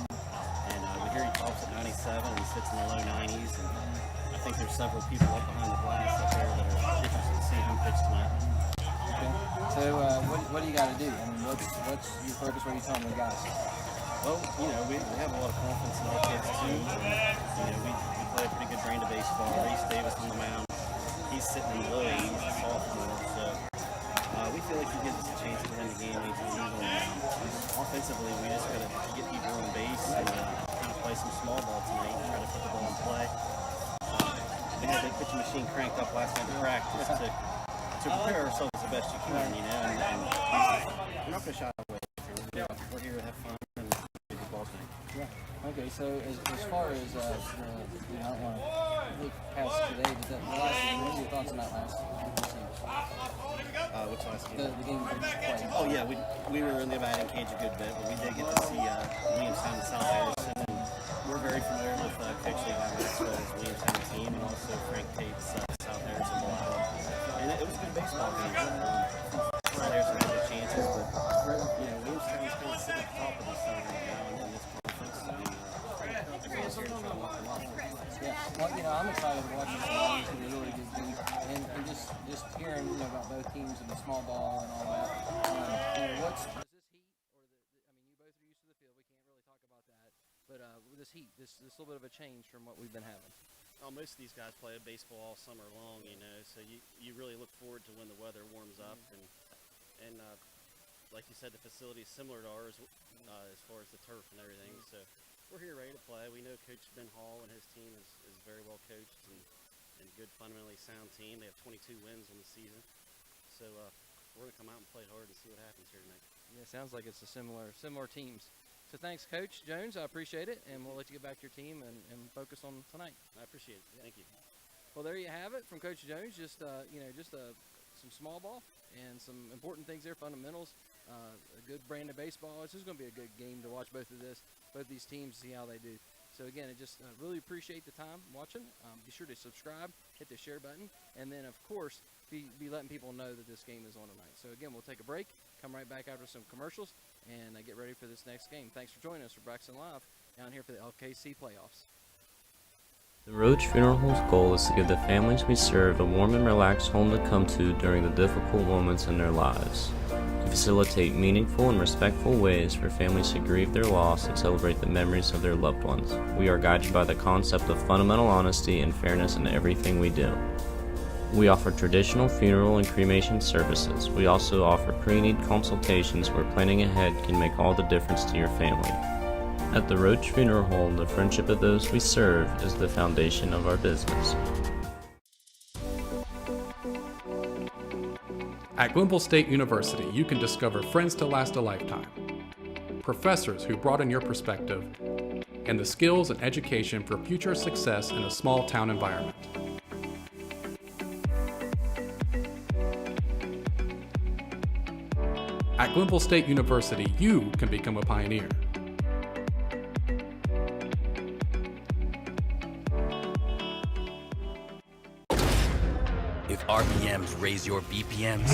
And we hear he tops at 97 and sits in the low 90s. And I think there's several people up behind the glass up there that are interested to see him pitch tonight. Okay. So what do you got to do? I mean, what's your focus? What are you telling the guys? Well, we have a lot of confidence in our kids too. And, we play a pretty good brand of baseball. Reese Davis on the mound. He's sitting in the low 80s, a sophomore. So we feel like he gives us a chance to win the game anytime he's on the mound. Offensively, we just got to get people on base and kind of play some small ball tonight and try to put the ball in play. We had the pitching machine cranked up last night to practice to prepare ourselves the best you can, and we're not going to shy away. We're here to have fun. Yeah. Okay. So as far as I don't want to look past today, but what were your thoughts on that last game? Which last game? The game we played. Oh yeah, we were in the batting cage a good bit, but we did get to see Williamstown and South Harrison, and we're very familiar with Coach Lee Maxwell's Williamstown team, and also Frank Tate's South Harrison ball. And it was a good baseball game. South Harrison had their chances, but Williamstown is kind of sitting at the top of this thing right now in this conference. Yeah, well, I'm excited to watch this game. It's a really good game, and just hearing about both teams and the small ball and all that. What's this heat or you both are used to the field. We can't really talk about that, but with this heat, this little bit of a change from what we've been having. Well, most of these guys play baseball all summer long, so you really look forward to when the weather warms up, and like you said, the facility is similar to ours as far as the turf and everything. So we're here ready to play. We know Coach Ben Hall and his team is very well coached and good, fundamentally sound team. They have 22 wins on the season. So we're going to come out and play hard and see what happens here tonight. Yeah, it sounds like it's a similar teams. So thanks, Coach Jones. I appreciate it, and we'll let you get back to your team and focus on tonight. I appreciate it. Thank you. Well, there you have it from Coach Jones. Just some small ball and some important things there, fundamentals. A good brand of baseball. It's just going to be a good game to watch both these teams, see how they do. So again, I just really appreciate the time watching. Be sure to subscribe, hit the share button, and then of course be letting people know that this game is on tonight. So again, we'll take a break, come right back after some commercials, and get ready for this next game. Thanks for joining us for Braxton Live down here for the LKC playoffs. The Roach Funeral Home's goal is to give the families we serve a warm and relaxed home to come to during the difficult moments in their lives. To facilitate meaningful and respectful ways for families to grieve their loss and celebrate the memories of their loved ones. We are guided by the concept of fundamental honesty and fairness in everything we do. We offer traditional funeral and cremation services. We also offer pre-need consultations where planning ahead can make all the difference to your family. At the Roach Funeral Home, the friendship of those we serve is the foundation of our business. At Glenville State University, you can discover friends to last a lifetime, professors who broaden your perspective, and the skills and education for future success in a small town environment. At Glenville State University, you can become a pioneer. If RPMs raise your BPMs,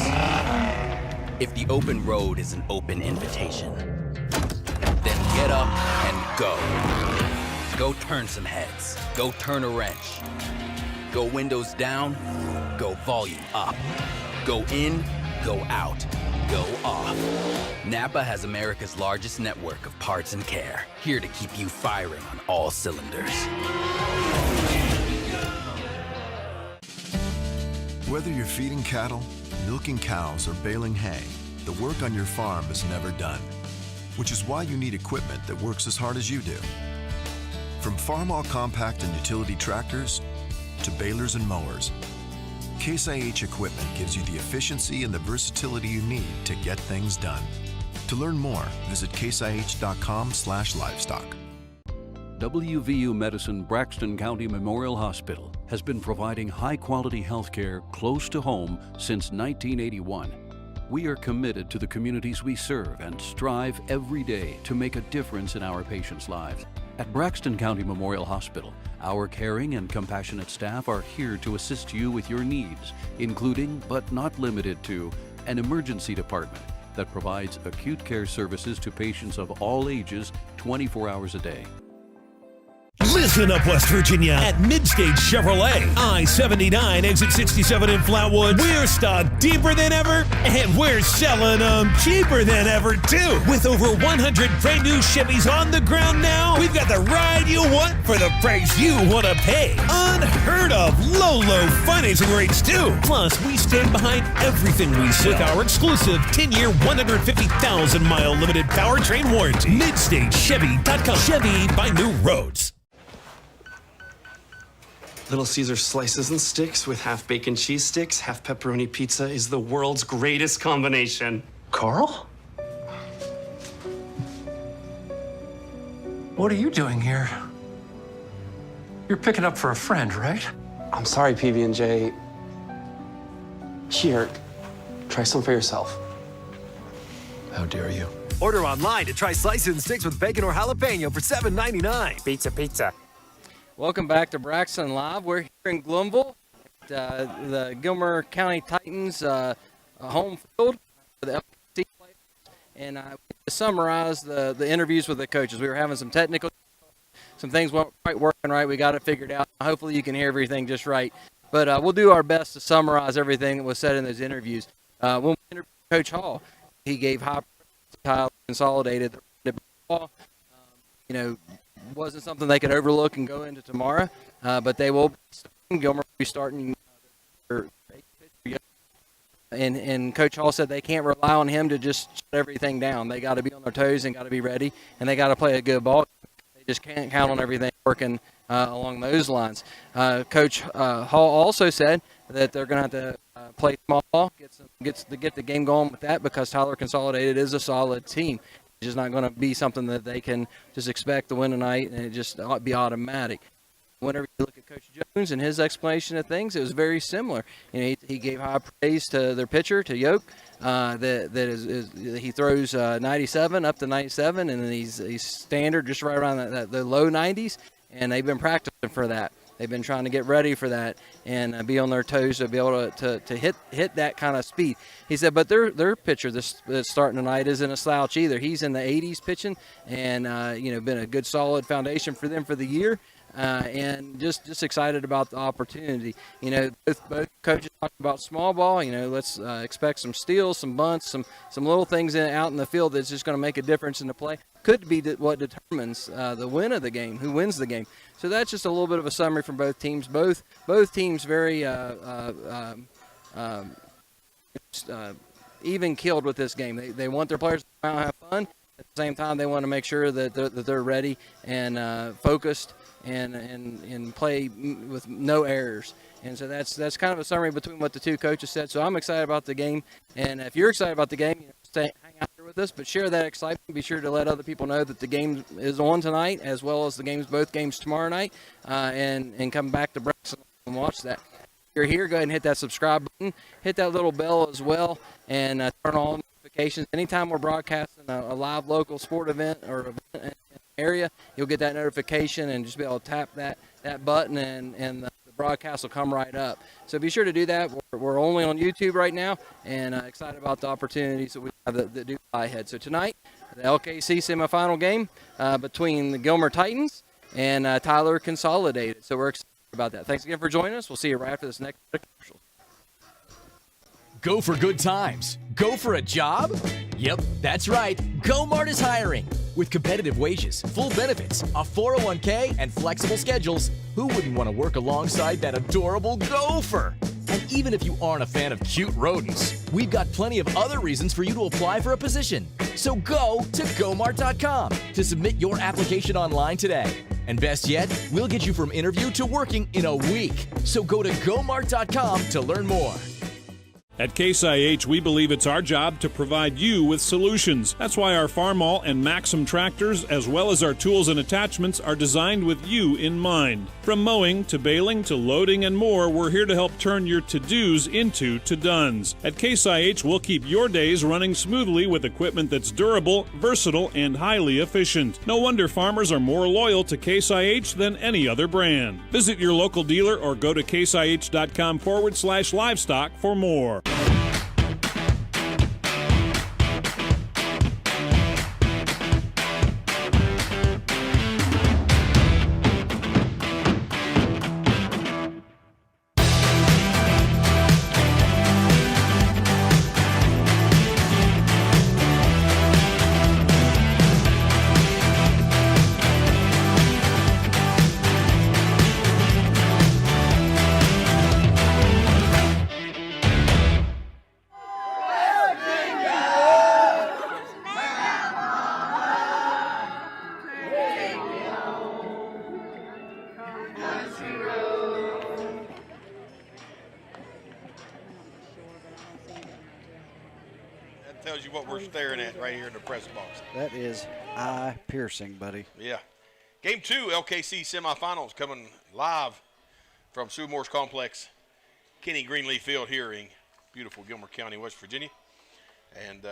if the open road is an open invitation, then get up and go. Go turn some heads. Go turn a wrench. Go windows down. Go volume up. Go in. Go out. Go off. NAPA has America's largest network of parts and care, here to keep you firing on all cylinders. Whether you're feeding cattle, milking cows, or baling hay, the work on your farm is never done, which is why you need equipment that works as hard as you do. From farm-all compact and utility tractors to balers and mowers, Case IH equipment gives you the efficiency and the versatility you need to get things done. To learn more, visit caseih.com/livestock. WVU Medicine Braxton County Memorial Hospital has been providing high-quality health care close to home since 1981. We are committed to the communities we serve and strive every day to make a difference in our patients' lives. At Braxton County Memorial Hospital, our caring and compassionate staff are here to assist you with your needs, including, but not limited to, an emergency department that provides acute care services to patients of all ages 24 hours a day. Listen up, West Virginia. At Mid State Chevrolet, I-79, exit 67 in Flatwood. We're stocked deeper than ever, and we're selling them cheaper than ever, too. With over 100 brand new Chevys on the ground now, we've got the ride you want for the price you want to pay. Unheard of low financing rates, too. Plus, we stand behind everything we say with our exclusive 10-year, 150,000-mile limited powertrain warranty. MidStateChevy.com. Chevy by New Roads. Little Caesar slices and sticks with half bacon cheese sticks, half pepperoni pizza is the world's greatest combination. Carl? What are you doing here? You're picking up for a friend, right? I'm sorry, PB&J. Here, try some for yourself. How dare you? Order online to try slices and sticks with bacon or jalapeno for $7.99. Pizza. Welcome back to Braxton Live. We're here in Glenville at the Gilmer County Titans home field for the LKC players. And to summarize the interviews with the coaches, we were having some technical, some things weren't quite working right. We got it figured out. Hopefully you can hear everything just right. But we'll do our best to summarize everything that was said in those interviews. When we interviewed Coach Hall, he gave high praise to Consolidated. Wasn't something they could overlook and go into tomorrow, but they will be starting. Gilmer will be starting and Coach Hall said they can't rely on him to just shut everything down. They got to be on their toes and got to be ready, and they got to play a good ball. They just can't count on everything working along those lines. Coach Hall also said that they're going to have to play small ball, get the game going with that, because Tyler Consolidated is a solid team. It's just not going to be something that they can just expect to win tonight and it just be automatic. Whenever you look at Coach Jones and his explanation of things, it was very similar. He gave high praise to their pitcher, to Yoke, he throws 97 up to 97, and then he's standard just right around the low 90s, and they've been practicing for that. They've been trying to get ready for that and be on their toes to be able to hit that kind of speed. He said, but their pitcher that's starting tonight isn't a slouch either. He's in the 80s pitching, and been a good solid foundation for them for the year. And just excited about the opportunity. Both coaches talked about small ball. Let's expect some steals, some bunts, some little things out in the field that's just going to make a difference in the play. Could be what determines the win of the game, who wins the game. So that's just a little bit of a summary from both teams. Both teams very even keeled with this game. They want their players to come out and have fun. at the same time, they want to make sure that they're ready and focused and play with no errors. And so that's kind of a summary between what the two coaches said. So I'm excited about the game. And if you're excited about the game, hang out here with us, but share that excitement. Be sure to let other people know that the game is on tonight, as well as both games tomorrow night, and come back to Braxton and watch that. If you're here, go ahead and hit that subscribe button, hit that little bell as well, and turn on notifications. Anytime we're broadcasting a live local sport event or event in the area, you'll get that notification and just be able to tap that button, and the broadcast will come right up. So be sure to do that. We're only on YouTube right now, and excited about the opportunities that we have that do lie ahead. So tonight, the LKC semifinal game between the Gilmer Titans and Tyler Consolidated. So we're excited about that. Thanks again for joining us. We'll see you right after this next commercial. Go for good times. Go for a job? Yep, that's right. Mart is hiring. With competitive wages, full benefits, a 401k, and flexible schedules, who wouldn't want to work alongside that adorable gopher? And even if you aren't a fan of cute rodents, we've got plenty of other reasons for you to apply for a position. So go to gomart.com to submit your application online today. And best yet, we'll get you from interview to working in a week. So go to gomart.com to learn more. At Case IH, we believe it's our job to provide you with solutions. That's why our Farmall and Maxim tractors, as well as our tools and attachments, are designed with you in mind. From mowing to baling to loading and more, we're here to help turn your to-dos into to-dones. At Case IH, we'll keep your days running smoothly with equipment that's durable, versatile, and highly efficient. No wonder farmers are more loyal to Case IH than any other brand. Visit your local dealer or go to caseih.com/livestock for more. Tells you what we're staring at right here in the press box. That is eye-piercing, buddy. Yeah. Game 2, LKC semifinals, coming live from Sue Morse Complex, Kenny Greenleaf Field here in beautiful Gilmer County, West Virginia. And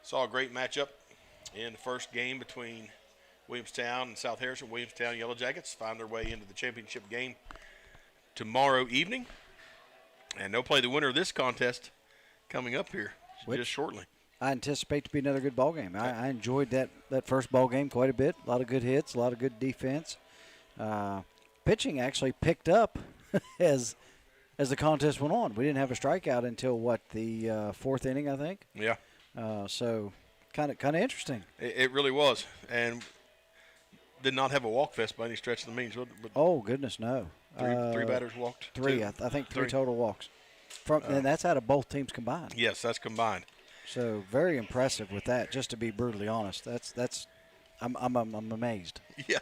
saw a great matchup in the first game between Williamstown and South Harrison. Williamstown Yellow Jackets find their way into the championship game tomorrow evening. And they'll play the winner of this contest coming up here just shortly. I anticipate to be another good ball game. I enjoyed that first ball game quite a bit. A lot of good hits, a lot of good defense. Pitching actually picked up as the contest went on. We didn't have a strikeout until the fourth inning, I think. Yeah. So kind of interesting. It really was, and did not have a walk fest by any stretch of the means. Oh goodness, no. Three batters walked. Three, I think three total walks. And that's out of both teams combined. Yes, that's combined. So very impressive with that. Just to be brutally honest, I'm amazed. Yeah,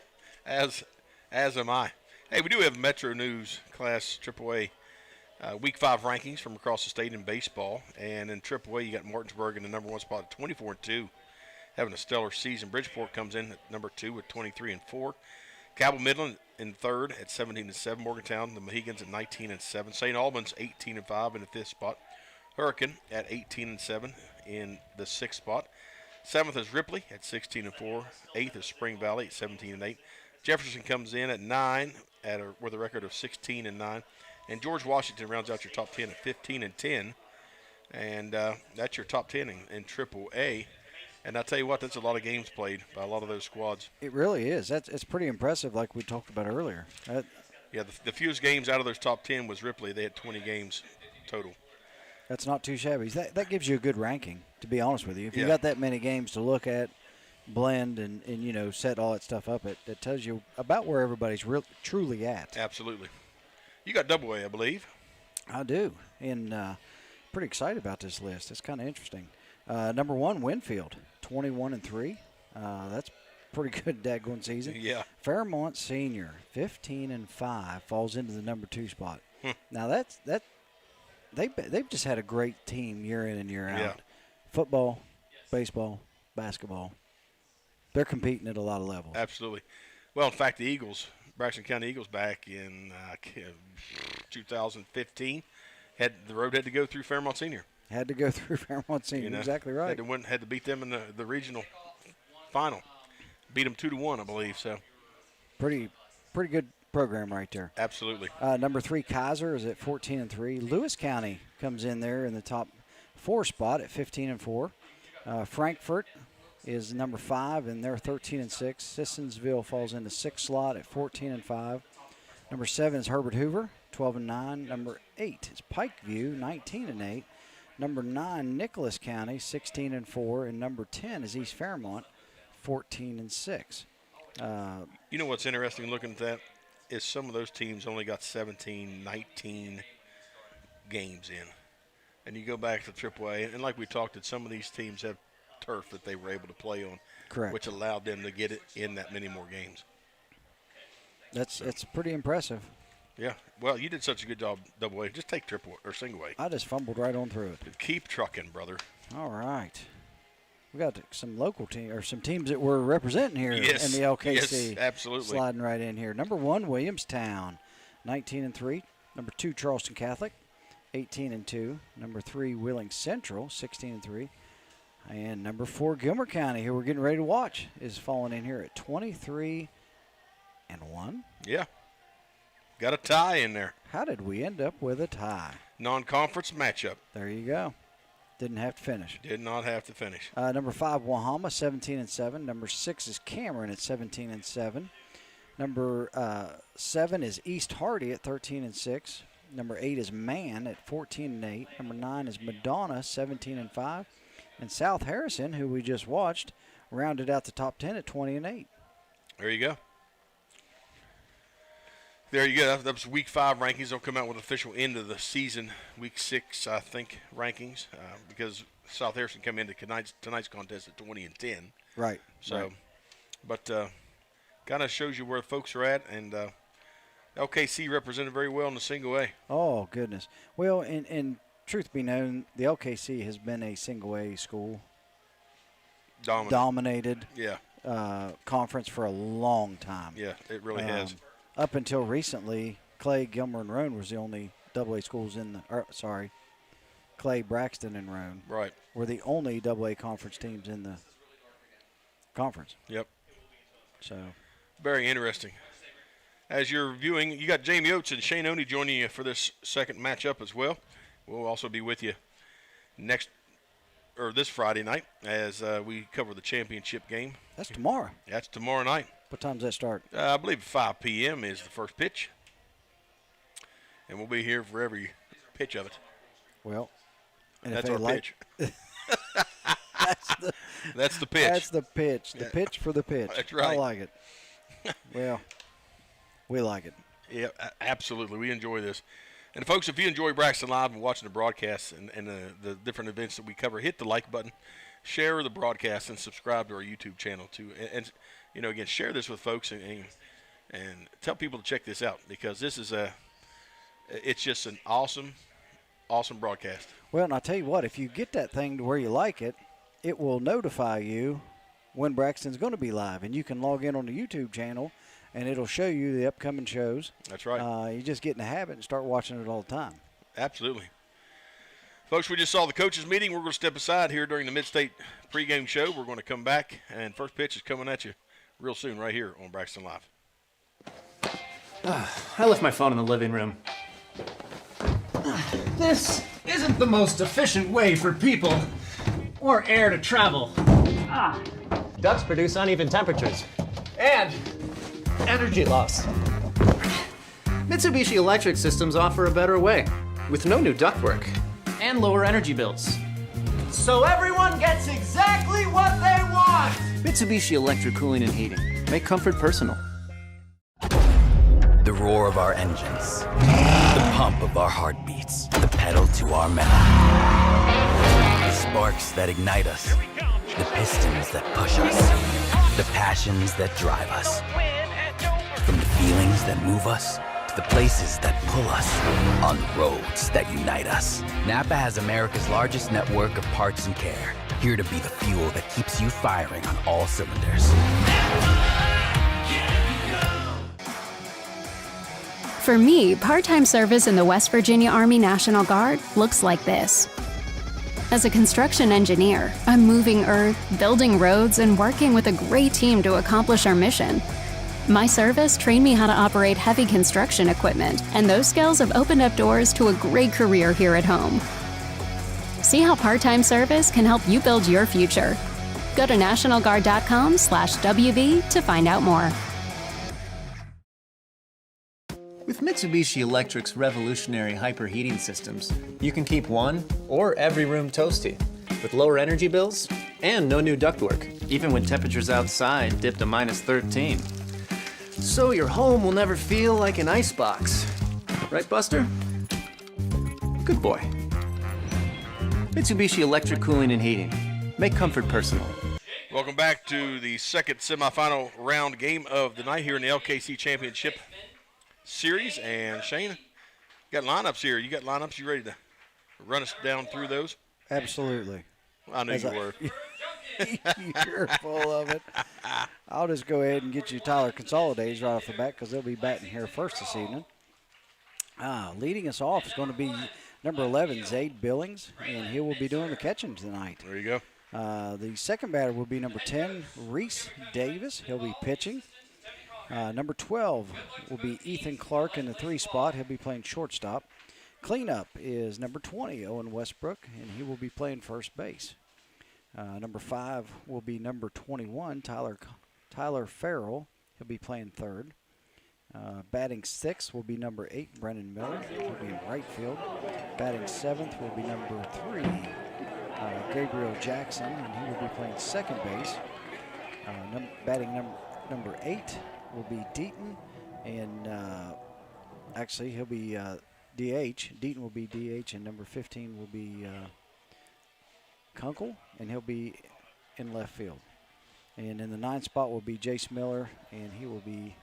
as am I. Hey, we do have Metro News Class AAA Week 5 rankings from across the state in baseball, and in AAA you got Martinsburg in the number 1 spot at 24-2, having a stellar season. Bridgeport comes in at number 2 with 23-4. Cabell Midland in third at 17-7. Morgantown, the Mohegans at 19-7. St. Albans 18-5 in the 5th spot. Hurricane at 18-7 in the 6th spot. 7th is Ripley at 16-4. 8th is Spring Valley at 17-8. Jefferson comes in at 9 with a record of 16-9. And George Washington rounds out your top 10 at 15-10. And that's your top 10 in AAA. And I tell you what, that's a lot of games played by a lot of those squads. It really is. It's pretty impressive, like we talked about earlier. Yeah, the fewest games out of those top 10 was Ripley. They had 20 games total. That's not too shabby. That gives you a good ranking, to be honest with you. If you've got that many games to look at, blend, and set all that stuff up, it tells you about where everybody's truly at. Absolutely. You got Double A, I believe. I do, and pretty excited about this list. It's kind of interesting. Number 1, Winfield, 21-3. That's pretty good daggone season. Yeah. Fairmont Senior, 15-5, falls into the number 2 spot. Now they've just had a great team year in and year out. Yeah. Football, baseball, basketball. They're competing at a lot of levels. Absolutely. Well, in fact, the Eagles, Braxton County Eagles, back in 2015, the road had to go through Fairmont Senior. Had to go through Fairmont Senior. You know, exactly right. Had to beat them in the regional final. Beat them 2-1, I believe. So pretty good program right there. Absolutely. Number 3, Kaiser, is at 14-3. Lewis County comes in there in the top 4 spot at 15-4. Frankfort is number 5, and they're 13-6. Sissonsville falls in the 6th slot at 14-5. Number 7 is Herbert Hoover, 12-9. Number 8 is Pikeview, 19-8. Number 9, Nicholas County, 16-4, and number 10 is East Fairmont, 14-6. You know what's interesting looking at that is some of those teams only got 17, 19 games in. And you go back to AAA, and like we talked, that some of these teams have turf that they were able to play on, correct, which allowed them to get it in that many more games. It's pretty impressive. Yeah. Well, you did such a good job, Double A. Just take triple or single A. I just fumbled right on through it. Keep trucking, brother. All right. We got some local team or some teams that we're representing here in the LKC. Yes, absolutely. Sliding right in here. Number 1, Williamstown, 19-3. Number 2, Charleston Catholic, 18-2. Number 3, Wheeling Central, 16-3. And number 4, Gilmer County, who we're getting ready to watch, is falling in here at 23-1. Yeah. Got a tie in there. How did we end up with a tie? Non-conference matchup. There you go. Didn't have to finish. Did not have to finish. Number 5, Wahama, 17-7. Number 6 is Cameron at 17-7. Number 7 is East Hardy at 13-6. Number 8 is Man at 14-8. Number 9 is Madonna, 17-5. And South Harrison, who we just watched, rounded out the top 10 at 20-8. There you go. There you go. That was Week 5 rankings. They'll come out with official end of the season, Week 6, I think, rankings, because South Harrison come into tonight's contest at 20-10. Right. So, right. But kind of shows you where folks are at, and LKC represented very well in the single A. Oh, goodness. Well, and truth be known, the LKC has been a single A school. Dominated. Yeah. Conference for a long time. Yeah, it really has. Up until recently, Clay, Gilmer, and Roan was the only AA schools in the Clay, Braxton, and Roan were the only AA conference teams in the conference. Yep. So very interesting. As you're viewing, you got Jamie Oates and Shane Oney joining you for this second matchup as well. We'll also be with you this Friday night as we cover the championship game. That's tomorrow. That's tomorrow night. What time does that start? I believe 5 p.m. is the first pitch. And we'll be here for every pitch of it. Well, and that's our pitch. That's the pitch. That's the pitch. The pitch for the pitch. That's right. I like it. Well, we like it. Yeah, absolutely. We enjoy this. And, folks, if you enjoy Braxton Live and watching the broadcasts and the different events that we cover, hit the like button, share the broadcast, and subscribe to our YouTube channel, too. And you know, again, share this with folks and tell people to check this out because this is it's just an awesome broadcast. Well, and I'll tell you what, if you get that thing to where you like it, it will notify you when Braxton's going to be live, and you can log in on the YouTube channel, and it'll show you the upcoming shows. That's right. You just get in the habit and start watching it all the time. Absolutely. Folks, we just saw the coaches meeting. We're going to step aside here during the Mid State pregame show. We're going to come back, and first pitch is coming at you real soon right here on Braxton Live. I left my phone in the living room. This isn't the most efficient way for people or air to travel. Ducts produce uneven temperatures and energy loss. Mitsubishi Electric Systems offer a better way with no new ductwork and lower energy bills. So everyone gets exactly what they want! Mitsubishi Electric Cooling and Heating. Make comfort personal. The roar of our engines, the pump of our heartbeats, the pedal to our metal. The sparks that ignite us, The pistons that push us, the passions that drive us. From the feelings that move us to the places that pull us, on the roads that unite us. NAPA has America's largest network of parts and care, here to be the fuel that keeps you firing on all cylinders. For me, part-time service in the West Virginia Army National Guard looks like this. As a construction engineer, I'm moving earth, building roads, and working with a great team to accomplish our mission. My service trained me how to operate heavy construction equipment, and those skills have opened up doors to a great career here at home. See how part-time service can help you build your future. Go to nationalguard.com/WV to find out more. With Mitsubishi Electric's revolutionary hyperheating systems, you can keep one or every room toasty with lower energy bills and no new ductwork, even when temperatures outside dip to -13. So your home will never feel like an icebox. Right, Buster? Good boy. Mitsubishi Electric Cooling and Heating. Make comfort personal. Welcome back to the second semifinal round game of the night here in the LKC Championship Series. And Shane, you got lineups here. You got lineups. You ready to run us down through those? Absolutely. I knew you were. You're full of it. I'll just go ahead and get you Tyler Consolidated right off the bat because they'll be batting here first this evening. Leading us off is going to be number 11, Zade Billings, and he will be doing the catching tonight. There you go. The second batter will be number 10, Reese Davis. He'll be pitching. Number 12 will be Ethan Clark in the 3 spot. He'll be playing shortstop. Cleanup is number 20, Owen Westbrook, and he will be playing first base. Number 5 will be number 21, Tyler Farrell. He'll be playing third. Batting 6 will be number 8, Brennan Miller. He'll be in right field. Batting 7th will be number 3, Gabriel Jackson, and he will be playing second base. Batting number 8 will be Deaton, and actually he'll be DH. Deaton will be DH, and number 15 will be Kunkel, and he'll be in left field. And in the 9th spot will be Jace Miller, and he will be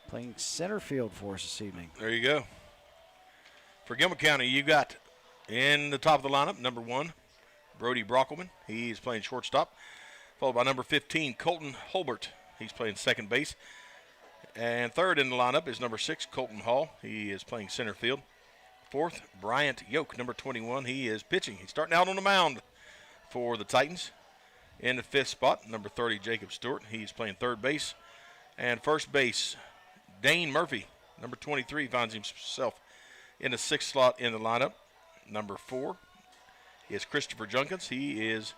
playing center field for us this evening. There you go. For Gilmer County, you got in the top of the lineup, number 1, Brody Brockelman. He's playing shortstop, followed by number 15, Colton Holbert. He's playing second base. And third in the lineup is number 6, Colton Hall. He is playing center field. 4th, Bryant Yoke, number 21. He is pitching. He's starting out on the mound for the Titans. In the 5th spot, number 30, Jacob Stewart. He's playing third base. And first base, Dane Murphy, number 23, finds himself in the 6th slot in the lineup. Number 4 is Christopher Junkins. He is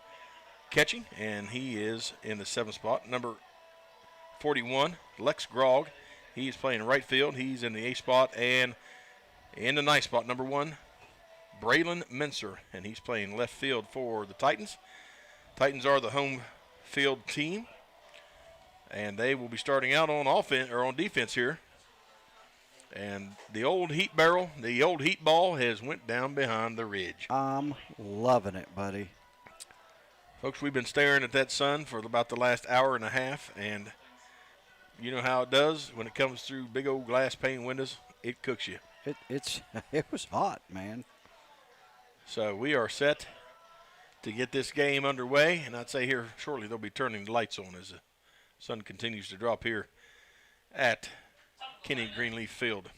catching, and he is in the 7th spot. Number 41, Lex Grogg. He's playing right field. He's in the 8th spot. And in the 9th spot, number 1, Braylon Mincer, and he's playing left field for the Titans. Titans are the home field team, and they will be starting out on offense or on defense here. And the old heat barrel, the old heat ball has went down behind the ridge. I'm loving it, buddy. Folks, we've been staring at that sun for about the last hour and a half, and you know how it does when it comes through big old glass pane windows. It cooks you. It was hot, man. So we are set to get this game underway, and I'd say here shortly they'll be turning the lights on as the sun continues to drop here at Kenny Greenleaf Field.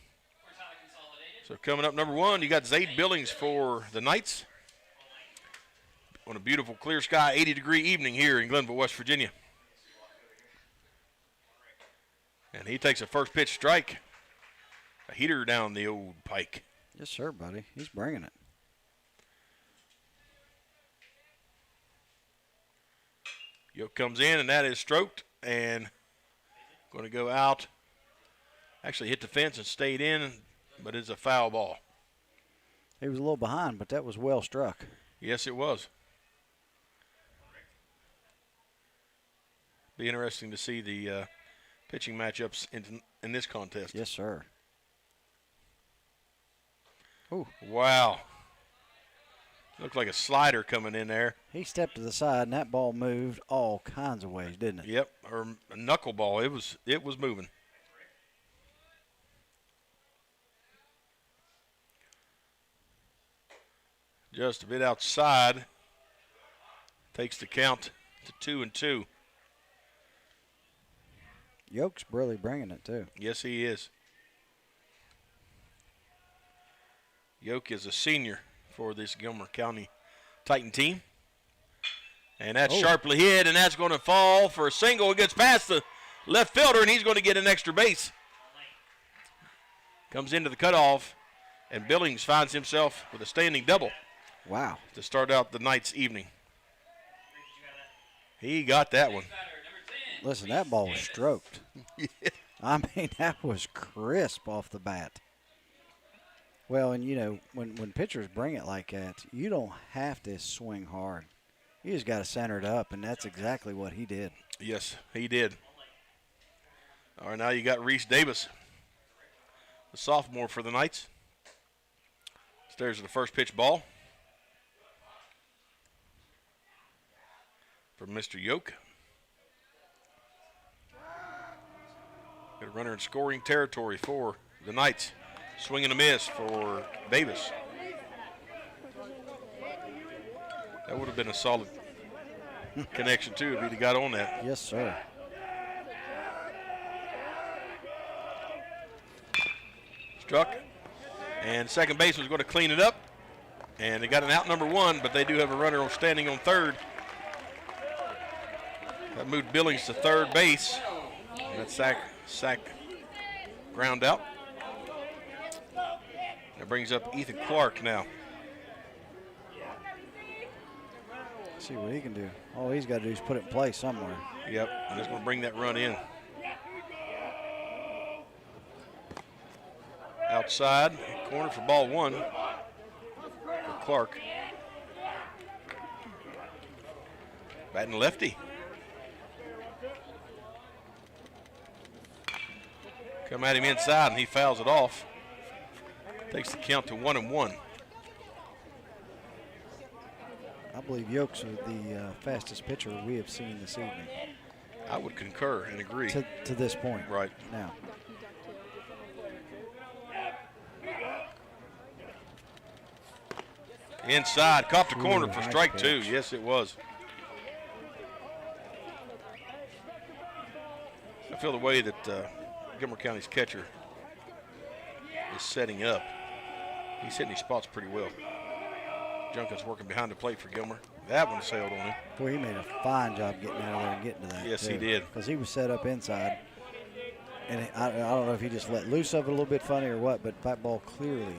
So coming up, number 1, you got Zade Billings for the Knights on a beautiful clear sky 80-degree evening here in Glenville, West Virginia. And he takes a first pitch strike, a heater down the old pike. Yes, sir, buddy. He's bringing it. Yoke comes in, and that is stroked and going to go out. Actually hit the fence and stayed in, but it's a foul ball. He was a little behind, but that was well struck. Yes, it was. Be interesting to see the pitching matchups in this contest. Yes, sir. Ooh. Wow. Looked like a slider coming in there. He stepped to the side, and that ball moved all kinds of ways, didn't it? Yep, or a knuckleball. It was moving. Just a bit outside. Takes the count to 2-2. Yoke's really bringing it, too. Yes, he is. Yoke is a senior for this Gilmer County Titan team. And that's sharply hit, and that's going to fall for a single. It gets past the left fielder, and he's going to get an extra base. Comes into the cutoff, and Billings finds himself with a standing double. Wow. To start out the night's evening. He got that one. Listen, that ball was stroked. Yeah. I mean, that was crisp off the bat. Well, and, you know, when pitchers bring it like that, you don't have to swing hard. You just got to center it up, and that's exactly what he did. Yes, he did. All right, now you got Reese Davis, the sophomore for the Knights. Stares at the first pitch ball from Mr. Yoke. Got a runner in scoring territory for the Knights. Swing and a miss for Davis. That would have been a solid connection, too, if he'd have got on that. Yes, sir. Struck. And second base was going to clean it up. And they got an out number one, but they do have a runner standing on third. That moved Billings to third base. And that sack ground out. That brings up Ethan Clark now. See what he can do. All he's got to do is put it in place somewhere. Yep, and that's going to bring that run in. Outside, corner for ball one for Clark. Batting lefty. Come at him inside, and he fouls it off. Takes the count to 1-1. I believe Yoke's the fastest pitcher we have seen this evening. I would concur and agree. To this point. Right. Now. Inside, caught the corner for nice strike pitch. two. Yes, it was. I feel the way that Gilmer County's catcher is setting up. He's hitting these spots pretty well. Junkins working behind the plate for Gilmer. That one sailed on him. Boy, he made a fine job getting out of there and getting to that. Yes, he did. Because he was set up inside. And I don't know if he just let loose of it a little bit funny or what, but that ball clearly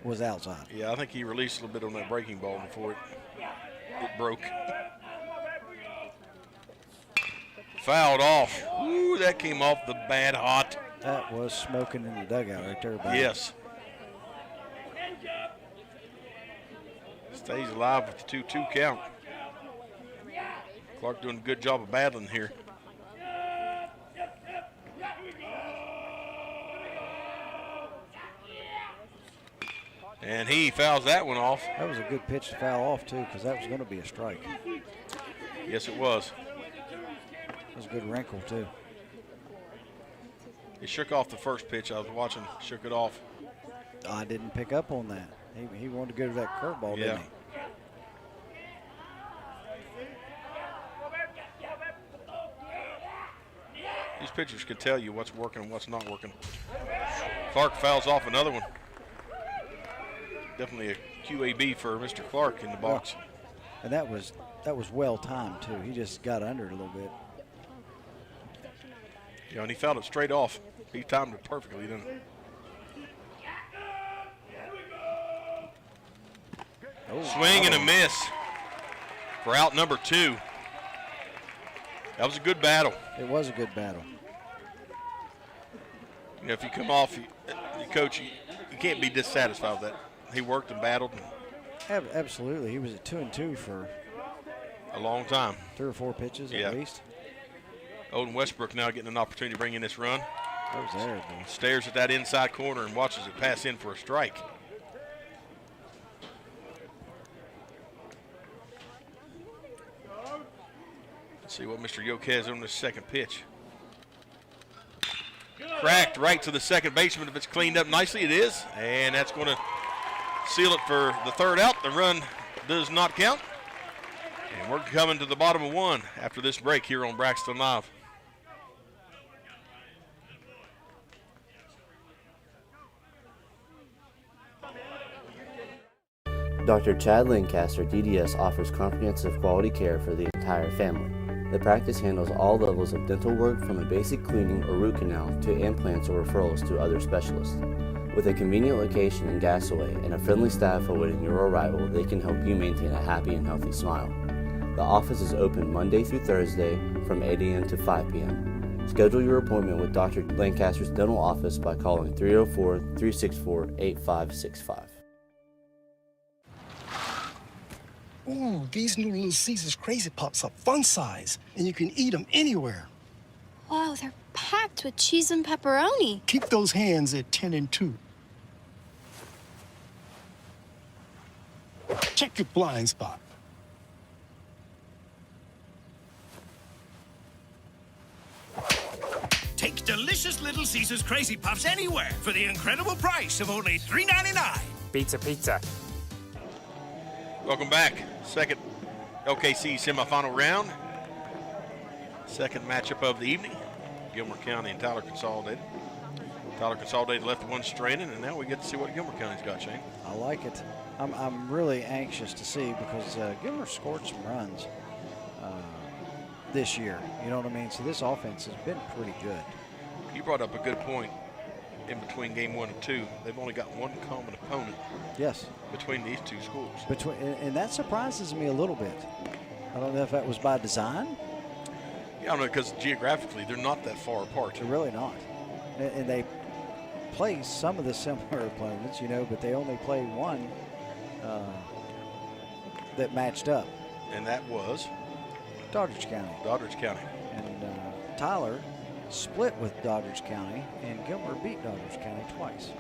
was outside. Yeah, I think he released a little bit on that breaking ball before it broke. Fouled off. Ooh, that came off the bat hot. That was smoking in the dugout right there, buddy. Yes. Stays alive with the 2-2 count. Clark doing a good job of battling here. And he fouls that one off. That was a good pitch to foul off, too, because that was going to be a strike. Yes, it was. That was a good wrinkle, too. He shook off the first pitch. I was watching, shook it off. I didn't pick up on that. He wanted to go to that curveball, didn't he? These pitchers could tell you what's working and what's not working. Clark fouls off another one. Definitely a QAB for Mr. Clark in the box. Well, and that was well timed too. He just got under it a little bit. Yeah, and he fouled it straight off. He timed it perfectly, didn't he? Swing and a miss for out number two. That was a good battle. It was a good battle. You know, if you come off, coach, you can't be dissatisfied with that. He worked and battled. Absolutely. He was at 2-2 for a long time. 3 or 4 pitches at least. Odin Westbrook now getting an opportunity to bring in this run. That was there, boy. Stares at that inside corner and watches it pass in for a strike. See what Mr. Yoke has on this second pitch. Cracked right to the second baseman. If it's cleaned up nicely, it is. And that's going to seal it for the third out. The run does not count. And we're coming to the bottom of one after this break here on Braxton Live. Dr. Chad Lancaster, DDS, offers comprehensive quality care for the entire family. The practice handles all levels of dental work, from a basic cleaning or root canal to implants or referrals to other specialists. With a convenient location in Gassaway and a friendly staff awaiting your arrival, they can help you maintain a happy and healthy smile. The office is open Monday through Thursday from 8 a.m. to 5 p.m. Schedule your appointment with Dr. Lancaster's dental office by calling 304-364-8565. Ooh, these new Little Caesars Crazy Pups are fun size, and you can eat them anywhere. Wow, they're packed with cheese and pepperoni. Keep those hands at 10 and 2. Check your blind spot. Take delicious Little Caesars Crazy Puffs anywhere for the incredible price of only $3.99. Pizza, pizza. Welcome back. Second LKC semifinal round. Second matchup of the evening. Gilmer County and Tyler Consolidated. Tyler Consolidated left one stranded, and now we get to see what Gilmer County's got, Shane. I like it. I'm really anxious to see, because Gilmer scored some runs this year. You know what I mean? So this offense has been pretty good. You brought up a good point. In between game 1 and 2, they've only got one common opponent. Yes. Between these two schools. And that surprises me a little bit. I don't know if that was by design. Yeah, I don't know, because geographically they're not that far apart. They're really not. And they play some of the similar opponents, you know, but they only play one that matched up. And that was? Doddridge County. Doddridge County. And Tyler split with Doddridge County, and Gilmer beat Doddridge County twice.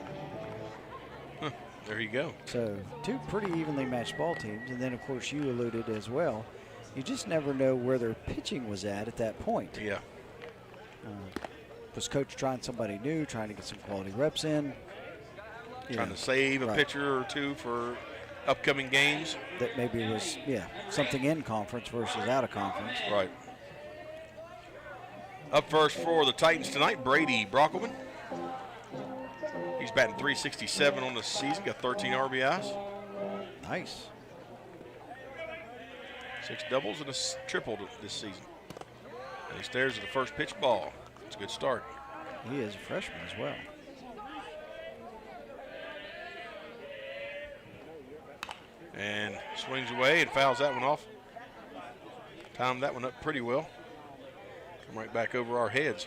Huh, there you go. So two pretty evenly matched ball teams, and then of course you alluded as well, you just never know where their pitching was at that point. Yeah. Was coach trying somebody new, trying to get some quality reps in? Trying to save a pitcher or two for upcoming games? That maybe was, something in conference versus out of conference. Right. Up first for the Titans tonight, Brady Brockelman. He's batting .367 on the season, got 13 RBIs. Nice. 6 doubles and a triple this season. And he stares at the first pitch ball. It's a good start. He is a freshman as well. And swings away and fouls that one off. Timed that one up pretty well. Come right back over our heads.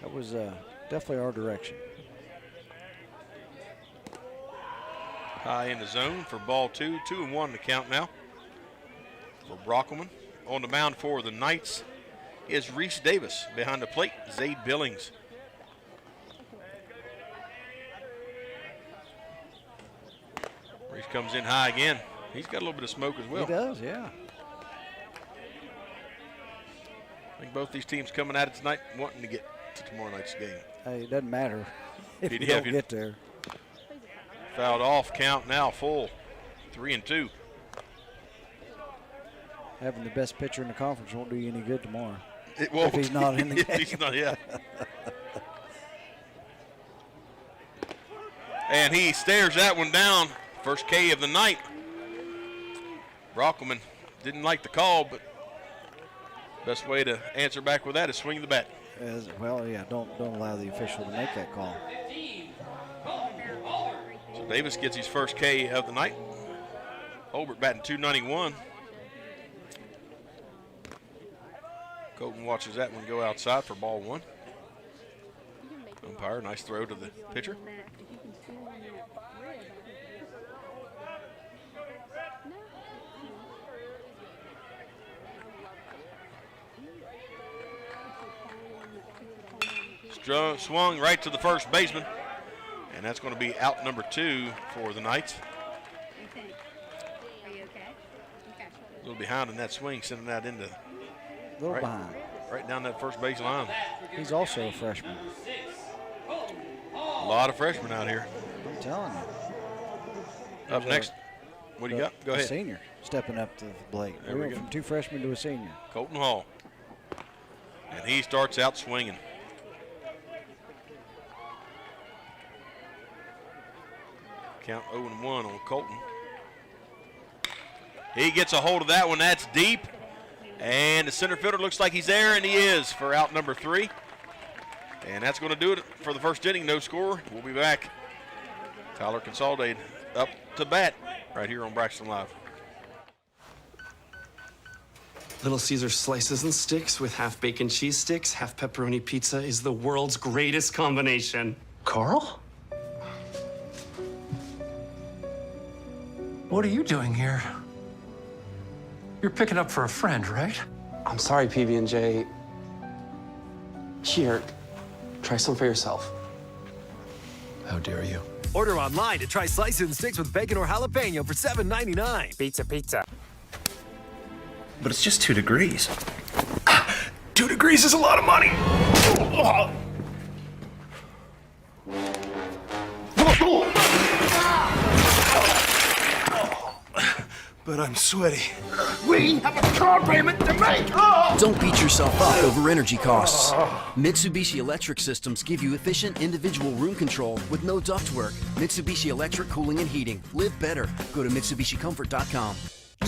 That was definitely our direction. High in the zone for ball 2. 2-1 to count now for Brockelman. On the mound for the Knights is Reese Davis. Behind the plate, Zade Billings. Reese comes in high again. He's got a little bit of smoke as well. He does, yeah. I think both these teams coming at it tonight wanting to get to tomorrow night's game. Hey, it doesn't matter if you don't get there. Fouled off, count now full. 3-2. Having the best pitcher in the conference won't do you any good tomorrow. It won't. If he's not in the game. He's not, yeah. And he stares that one down. First K of the night. Brockelman didn't like the call, but best way to answer back with that is swing the bat. Well, yeah, don't allow the official to make that call. So Davis gets his first K of the night. Holbert batting .291. Colton watches that one go outside for ball 1. Umpire, nice throw to the pitcher. Swung right to the first baseman, and that's going to be out number 2 for the Knights. A little behind in that swing, sending that into A little behind. Right down that first base line. He's also a freshman. A lot of freshmen out here. I'm telling you. Up next, what do you got? Go ahead. A senior stepping up to the plate. There We we went go. from 2 freshmen to a senior. Colton Hall. And he starts out swinging. Count 0-1 on Colton. He gets a hold of that one. That's deep. And the center fielder looks like he's there, and he is for out number 3. And that's going to do it for the first inning. No score. We'll be back. Tyler Consolidated up to bat right here on Braxton Live. Little Caesar slices and sticks with half bacon cheese sticks, half pepperoni pizza is the world's greatest combination. Carl? What are you doing here? You're picking up for a friend, right? I'm sorry, PB&J. Here, try some for yourself. How dare you? Order online to try slices and sticks with bacon or jalapeno for $7.99. Pizza. But it's just 2 degrees. 2 degrees is a lot of money. But I'm sweaty. We have a car payment to make! Don't beat yourself up over energy costs. Mitsubishi Electric Systems give you efficient individual room control with no ductwork. Mitsubishi Electric Cooling and Heating. Live better. Go to MitsubishiComfort.com.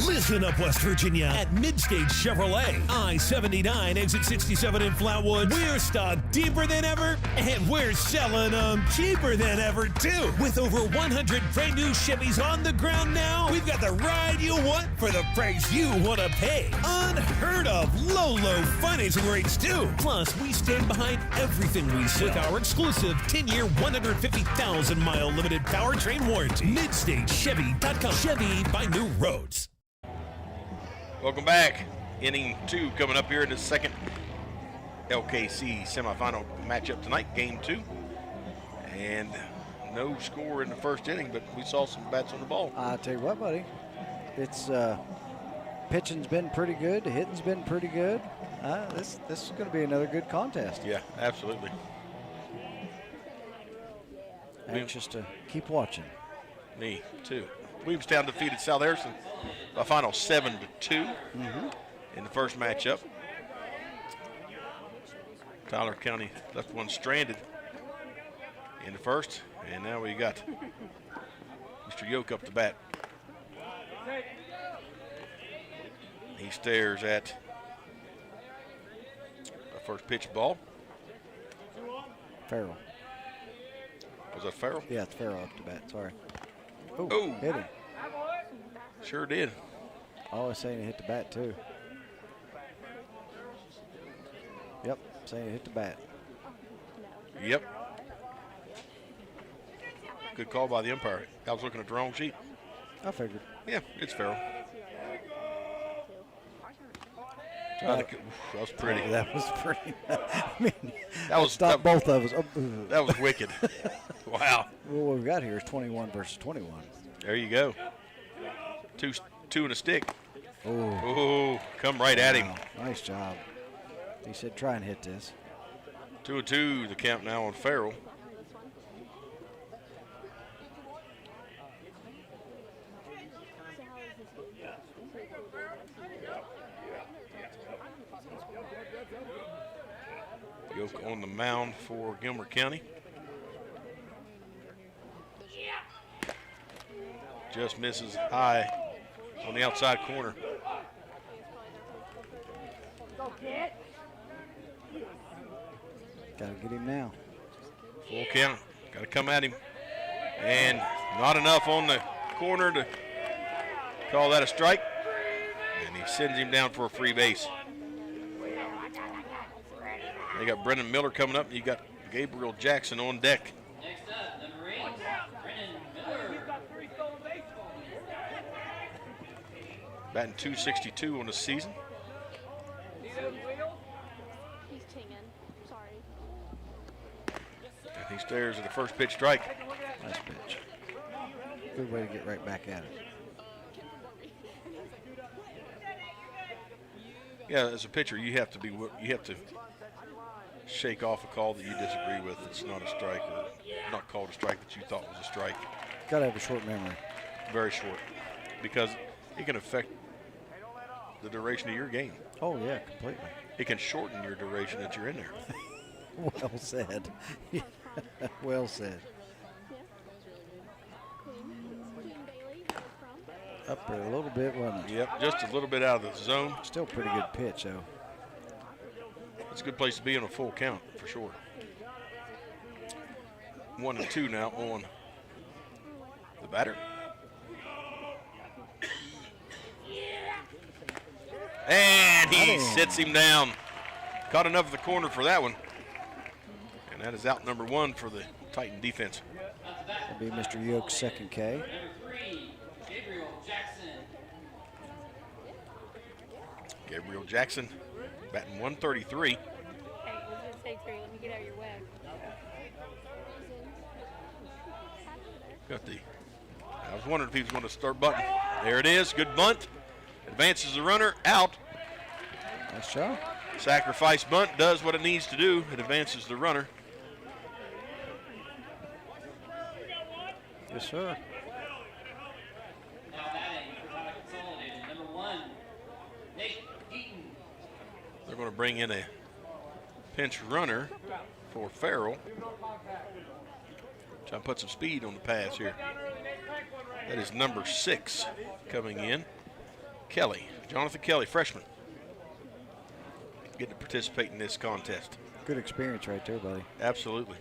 Listen up, West Virginia. At Mid State Chevrolet, I-79, exit 67 in Flatwood. We're stocked deeper than ever, and we're selling them cheaper than ever, too. With over 100 brand new Chevys on the ground now, we've got the ride you want for the price you want to pay. Unheard of low financing rates, too. Plus, we stand behind everything we say with our exclusive 10-year, 150,000-mile limited powertrain warranty. MidStateChevy.com. Chevy by New Roads. Welcome back. Inning 2 coming up here in the second LKC semifinal matchup tonight, game 2. And no score in the first inning, but we saw some bats on the ball. I'll tell you what, buddy. It's pitching's been pretty good. The hitting's been pretty good. This is going to be another good contest. Yeah, absolutely. Anxious to keep watching. Me too. Williamstown defeated South Harrison by a final 7-2 in the first matchup. Tyler County left one stranded in the first, and now we got Mr. Yoke up to bat. He stares at a first pitch ball. Farrell. Was that Farrell? Yeah, it's Farrell up to bat. Sorry. Oh, hit him. Sure did. Oh, it's saying he hit the bat, too. Yep, saying he hit the bat. Yep. Good call by the umpire. I was looking at the wrong sheet. I figured. Yeah, it's Farrell. Right. That was pretty. Oh, that was pretty. I mean, that was stopped both of us. That was wicked. Wow. Well, what we've got here is 21 versus 21. There you go. Two and a stick. Oh, come right at him. Nice job. He said, "Try and hit this." 2-2. The count now on Farrell. Yoke on the mound for Gilmer County. Just misses high on the outside corner. Got to get him now. Full count. Got to come at him. And not enough on the corner to call that a strike. And he sends him down for a free base. They got Brendan Miller coming up, and you got Gabriel Jackson on deck. Batting .262 on the season. And he stares at the first pitch strike. Nice pitch. Good way to get right back at it. Yeah, as a pitcher, you have to shake off a call that you disagree with. It's not a strike, or not called a strike that you thought was a strike. Got to have a short memory. Very short, because it can affect the duration of your game. Oh yeah, completely. It can shorten your duration that you're in there. Well said. Well said. Up there a little bit, wasn't it? Yep, just a little bit out of the zone. Still pretty good pitch, though. It's a good place to be on a full count, for sure. 1-2 now on the batter. And he sits him down. Caught enough of the corner for that one. And that is out number 1 for the Titan defense. That'll be Mr. Yoke's second K. Gabriel Jackson batting 133. Hey, say Trey, let me get out of your way. Got the. I was wondering if he was going to start bunting. There it is. Good bunt. Advances the runner out. Nice job. Sacrifice bunt does what it needs to do. It advances the runner. Yes, sir. They're going to bring in a pinch runner for Farrell. Trying to put some speed on the pass here. That is number 6 coming in. Kelly, Jonathan Kelly, freshman. Getting to participate in this contest. Good experience right there, buddy. Absolutely.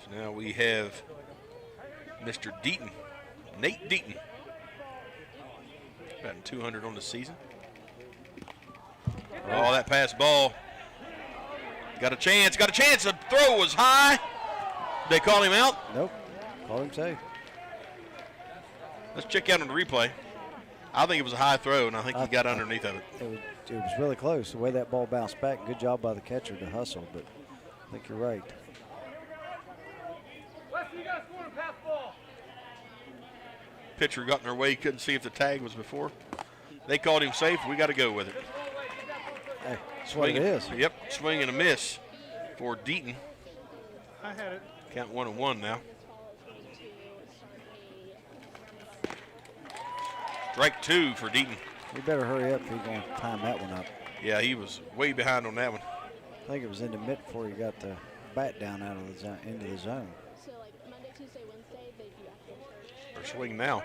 So now we have Mr. Deaton, Nate Deaton. Batting 200 on the season. Oh, that pass ball. Got a chance, got a chance. The throw was high. They call him out? Nope. Call him safe. Let's check out on the replay. I think it was a high throw, and I think he got underneath of it. It was really close. The way that ball bounced back, good job by the catcher to hustle, but I think you're right. Pitcher got in their way, couldn't see if the tag was before. They called him safe. We got to go with it. Hey, that's what it is. Yep, swing and a miss for Deaton. I had it. Count 1-1 now. Strike 2 for Deaton. We better hurry up if he's going to time that one up. Yeah, he was way behind on that one. I think it was in the mid before he got the bat down out of the zone, into the zone. So like Monday, Tuesday, Wednesday, they do after church. Or swing now.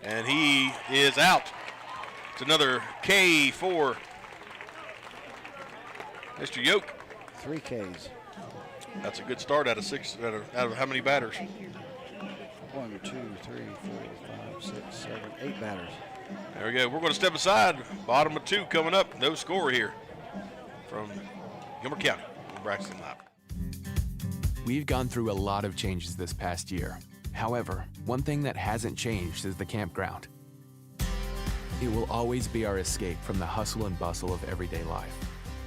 And he is out. It's another K for Mr. Yoke. 3 Ks. That's a good start out of 6. Out of how many batters? 1, 2, 3, 4, 5, 6, 7, 8 batters. There we go. We're going to step aside. Bottom of 2 coming up. No score here from Gilmer County on Braxton Live. We've gone through a lot of changes this past year. However, one thing that hasn't changed is the campground. It will always be our escape from the hustle and bustle of everyday life.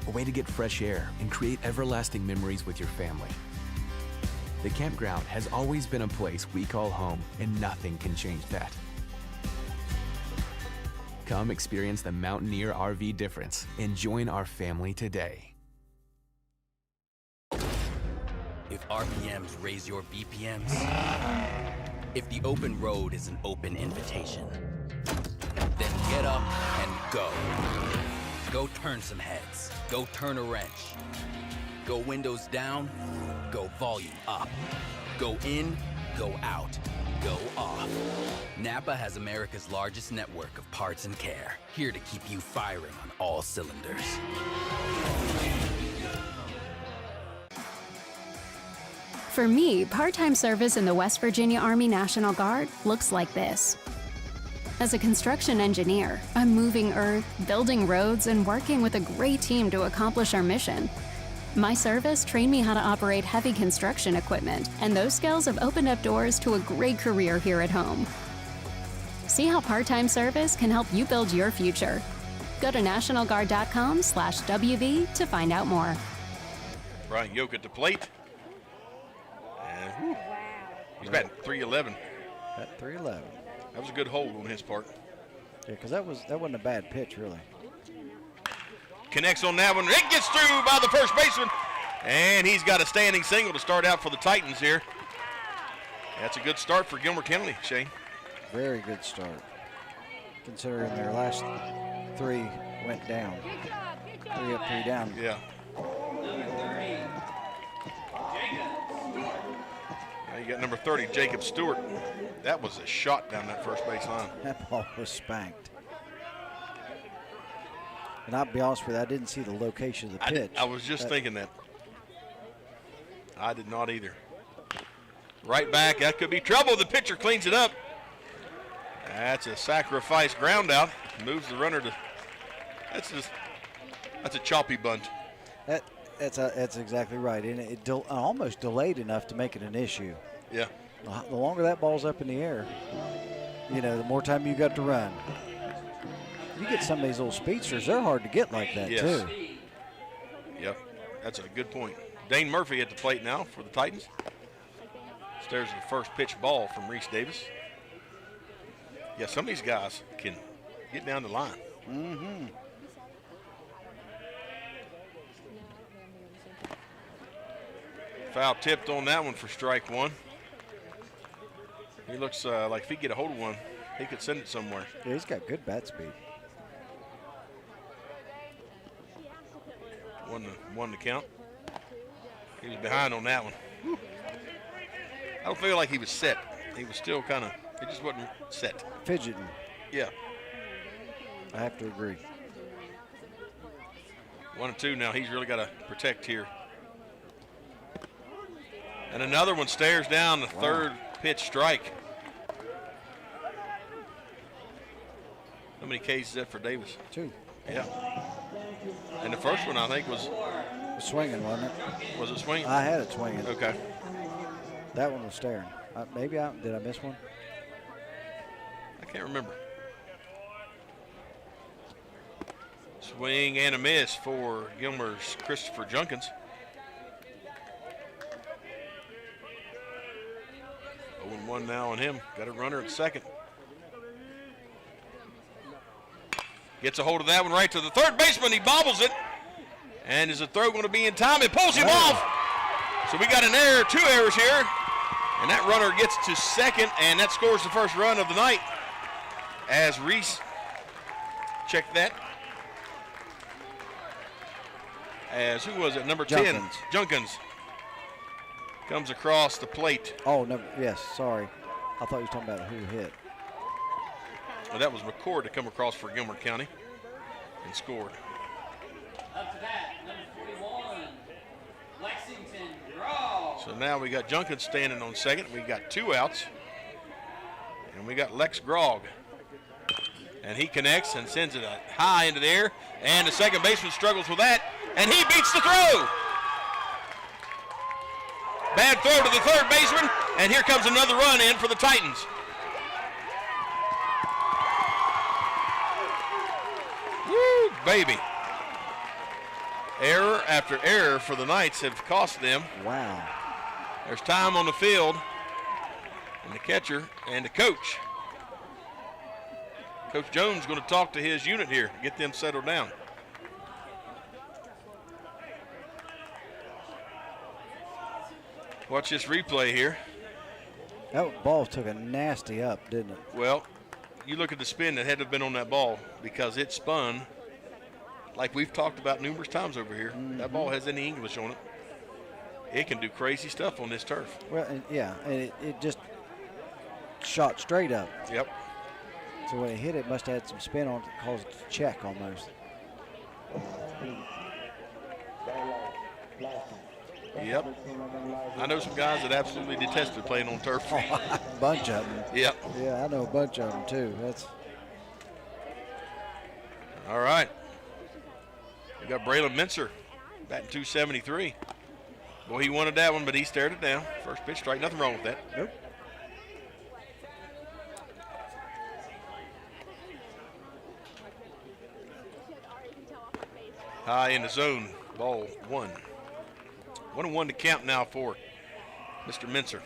A way to get fresh air and create everlasting memories with your family. The campground has always been a place we call home, and nothing can change that. Come experience the Mountaineer RV difference and join our family today. If RPMs raise your BPMs, if the open road is an open invitation, then get up and go. Go turn some heads. Go turn a wrench. Go windows down. Go volume up. Go in. Go out. Go off. NAPA has America's largest network of parts and care, here to keep you firing on all cylinders. For me, part-time service in the West Virginia Army National Guard looks like this. As a construction engineer, I'm moving earth, building roads, and working with a great team to accomplish our mission. My service trained me how to operate heavy construction equipment, and those skills have opened up doors to a great career here at home. See how part-time service can help you build your future. Go to nationalguard.com/WV to find out more. Brian Yoke at the plate. And he's batting .311. At 3-11. That was a good hold on his part. Yeah, because that wasn't a bad pitch, really. Connects on that one. It gets through by the first baseman. And he's got a standing single to start out for the Titans here. That's a good start for Gilmer County, Shane. Very good start, considering their last 3 went down. 3 up, 3 down. Yeah. Now you got number 30, Jacob Stewart. That was a shot down that first base line. That ball was spanked. And I'll be honest with you, I didn't see the location of the pitch. I was just thinking that. I did not either. Right back, that could be trouble. The pitcher cleans it up. That's a sacrifice ground out. Moves the runner to. That's a choppy bunt. That's exactly right, and it almost delayed enough to make it an issue. Yeah. The longer that ball's up in the air, the more time you got to run. You get some of these little speedsters; they're hard to get like that too. Yep, that's a good point. Dane Murphy at the plate now for the Titans. Stares at the first pitch ball from Reese Davis. Yeah, some of these guys can get down the line. Mm-hmm. Foul tipped on that one for strike 1. He looks like if he could get a hold of one, he could send it somewhere. Yeah, he's got good bat speed. One to count. He was behind on that one. I don't feel like he was set. He was still he just wasn't set. Fidgeting. Yeah. I have to agree. 1-2 now. He's really got to protect here. And another one stares down the third pitch strike. How many Ks is that for Davis? 2. Yeah. And the first one, I think, was swinging, wasn't it? Was it swinging? I had it swinging. Okay. That one was staring. Did I miss one? I can't remember. Swing and a miss for Gilmer's Christopher Junkins. 0-1 now on him. Got a runner at second. Gets a hold of that one right to the third baseman. He bobbles it. And is the throw going to be in time? It pulls him off. So we got an error, 2 errors here. And that runner gets to second, and that scores the first run of the night. As Reese, check that. As, who was it, number 10? Junkins. Comes across the plate. Oh, no, yes, sorry. I thought you were talking about who hit. Well, that was McCord to come across for Gilmer County and scored. Up to that, number 41, Lexington Grog. So now we got Junkins standing on second. We got 2 outs. And we got Lex Grog. And he connects and sends it high into the air. And the second baseman struggles with that. And he beats the throw. Bad throw to the third baseman. And here comes another run in for the Titans. Woo, baby. Error after error for the Knights have cost them. Wow. There's time on the field. And the catcher and the coach. Coach Jones is going to talk to his unit here, get them settled down. Watch this replay here. That ball took a nasty up, didn't it? Well, you look at the spin that had to have been on that ball because it spun like we've talked about numerous times over here. Mm-hmm. That ball has any English on it. It can do crazy stuff on this turf. Well, and it just shot straight up. Yep. So when it hit, it must have had some spin on it that caused it to check almost. Yep. I know some guys that absolutely detested playing on turf. A bunch of them. Yep. Yeah, I know a bunch of them too. That's all right. We got Braylon Mincer batting .273. Boy, he wanted that one, but he stared it down. First pitch strike. Nothing wrong with that. Nope. High in the zone. Ball 1. 1-1 to count now for Mr. Mincer.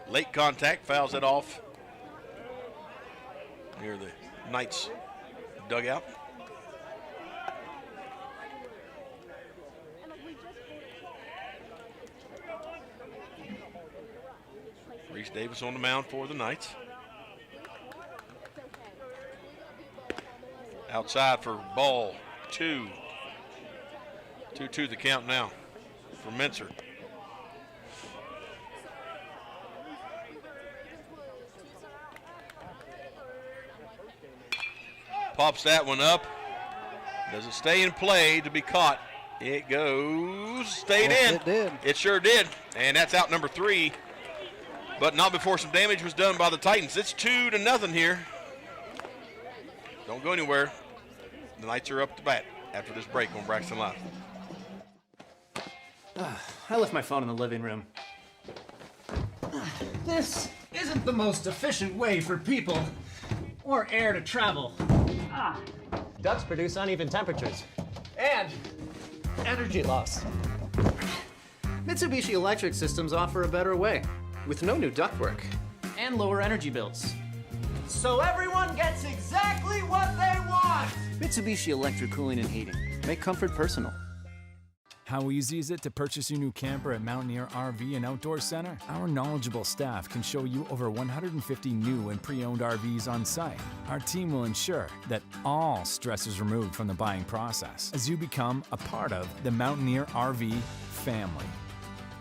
Late contact, fouls it off near the Knights dugout. Reese Davis on the mound for the Knights. Outside for ball 2. 2-2 the count now for Mincer. Pops that one up. Does it stay in play to be caught? It goes, stayed in. It did. It sure did. And that's out number 3. But not before some damage was done by the Titans. It's 2-0 here. Don't go anywhere. The Knights are up to bat after this break on Braxton Live. I left my phone in the living room. This isn't the most efficient way for people or air to travel. Ducts produce uneven temperatures and energy loss. Mitsubishi Electric Systems offer a better way with no new ductwork and lower energy bills. So everyone gets exactly what they want! Mitsubishi Electric Cooling and Heating. Make comfort personal. How easy is it to purchase your new camper at Mountaineer RV and Outdoor Center? Our knowledgeable staff can show you over 150 new and pre-owned RVs on site. Our team will ensure that all stress is removed from the buying process as you become a part of the Mountaineer RV family.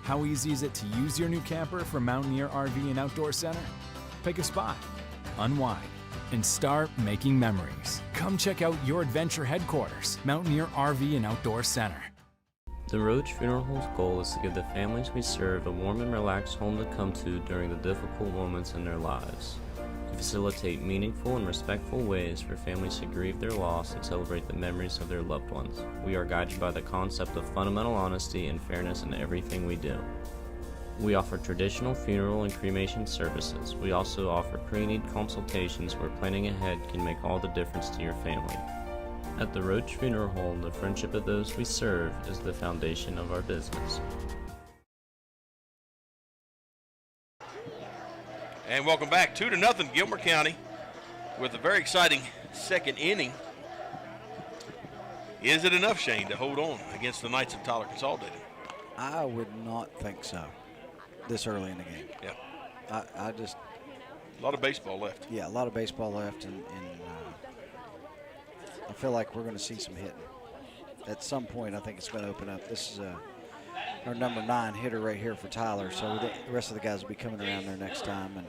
How easy is it to use your new camper from Mountaineer RV and Outdoor Center? Pick a spot, unwind, and start making memories. Come check out your adventure headquarters, Mountaineer RV and Outdoor Center. The Roach Funeral Home's goal is to give the families we serve a warm and relaxed home to come to during the difficult moments in their lives. To facilitate meaningful and respectful ways for families to grieve their loss and celebrate the memories of their loved ones, we are guided by the concept of fundamental honesty and fairness in everything we do. We offer traditional funeral and cremation services. We also offer pre-need consultations where planning ahead can make all the difference to your family. At the Roach Funeral Home, the friendship of those we serve is the foundation of our business. And welcome back, 2-0 Gilmer County with a very exciting second inning. Is it enough, Shane, to hold on against the Knights of Tyler Consolidated? I would not think so this early in the game. Yeah. I just... A lot of baseball left. Yeah, a lot of baseball left, and I feel like we're going to see some hitting. At some point, I think it's going to open up. This is our number 9 hitter right here for Tyler, so the rest of the guys will be coming around there next time and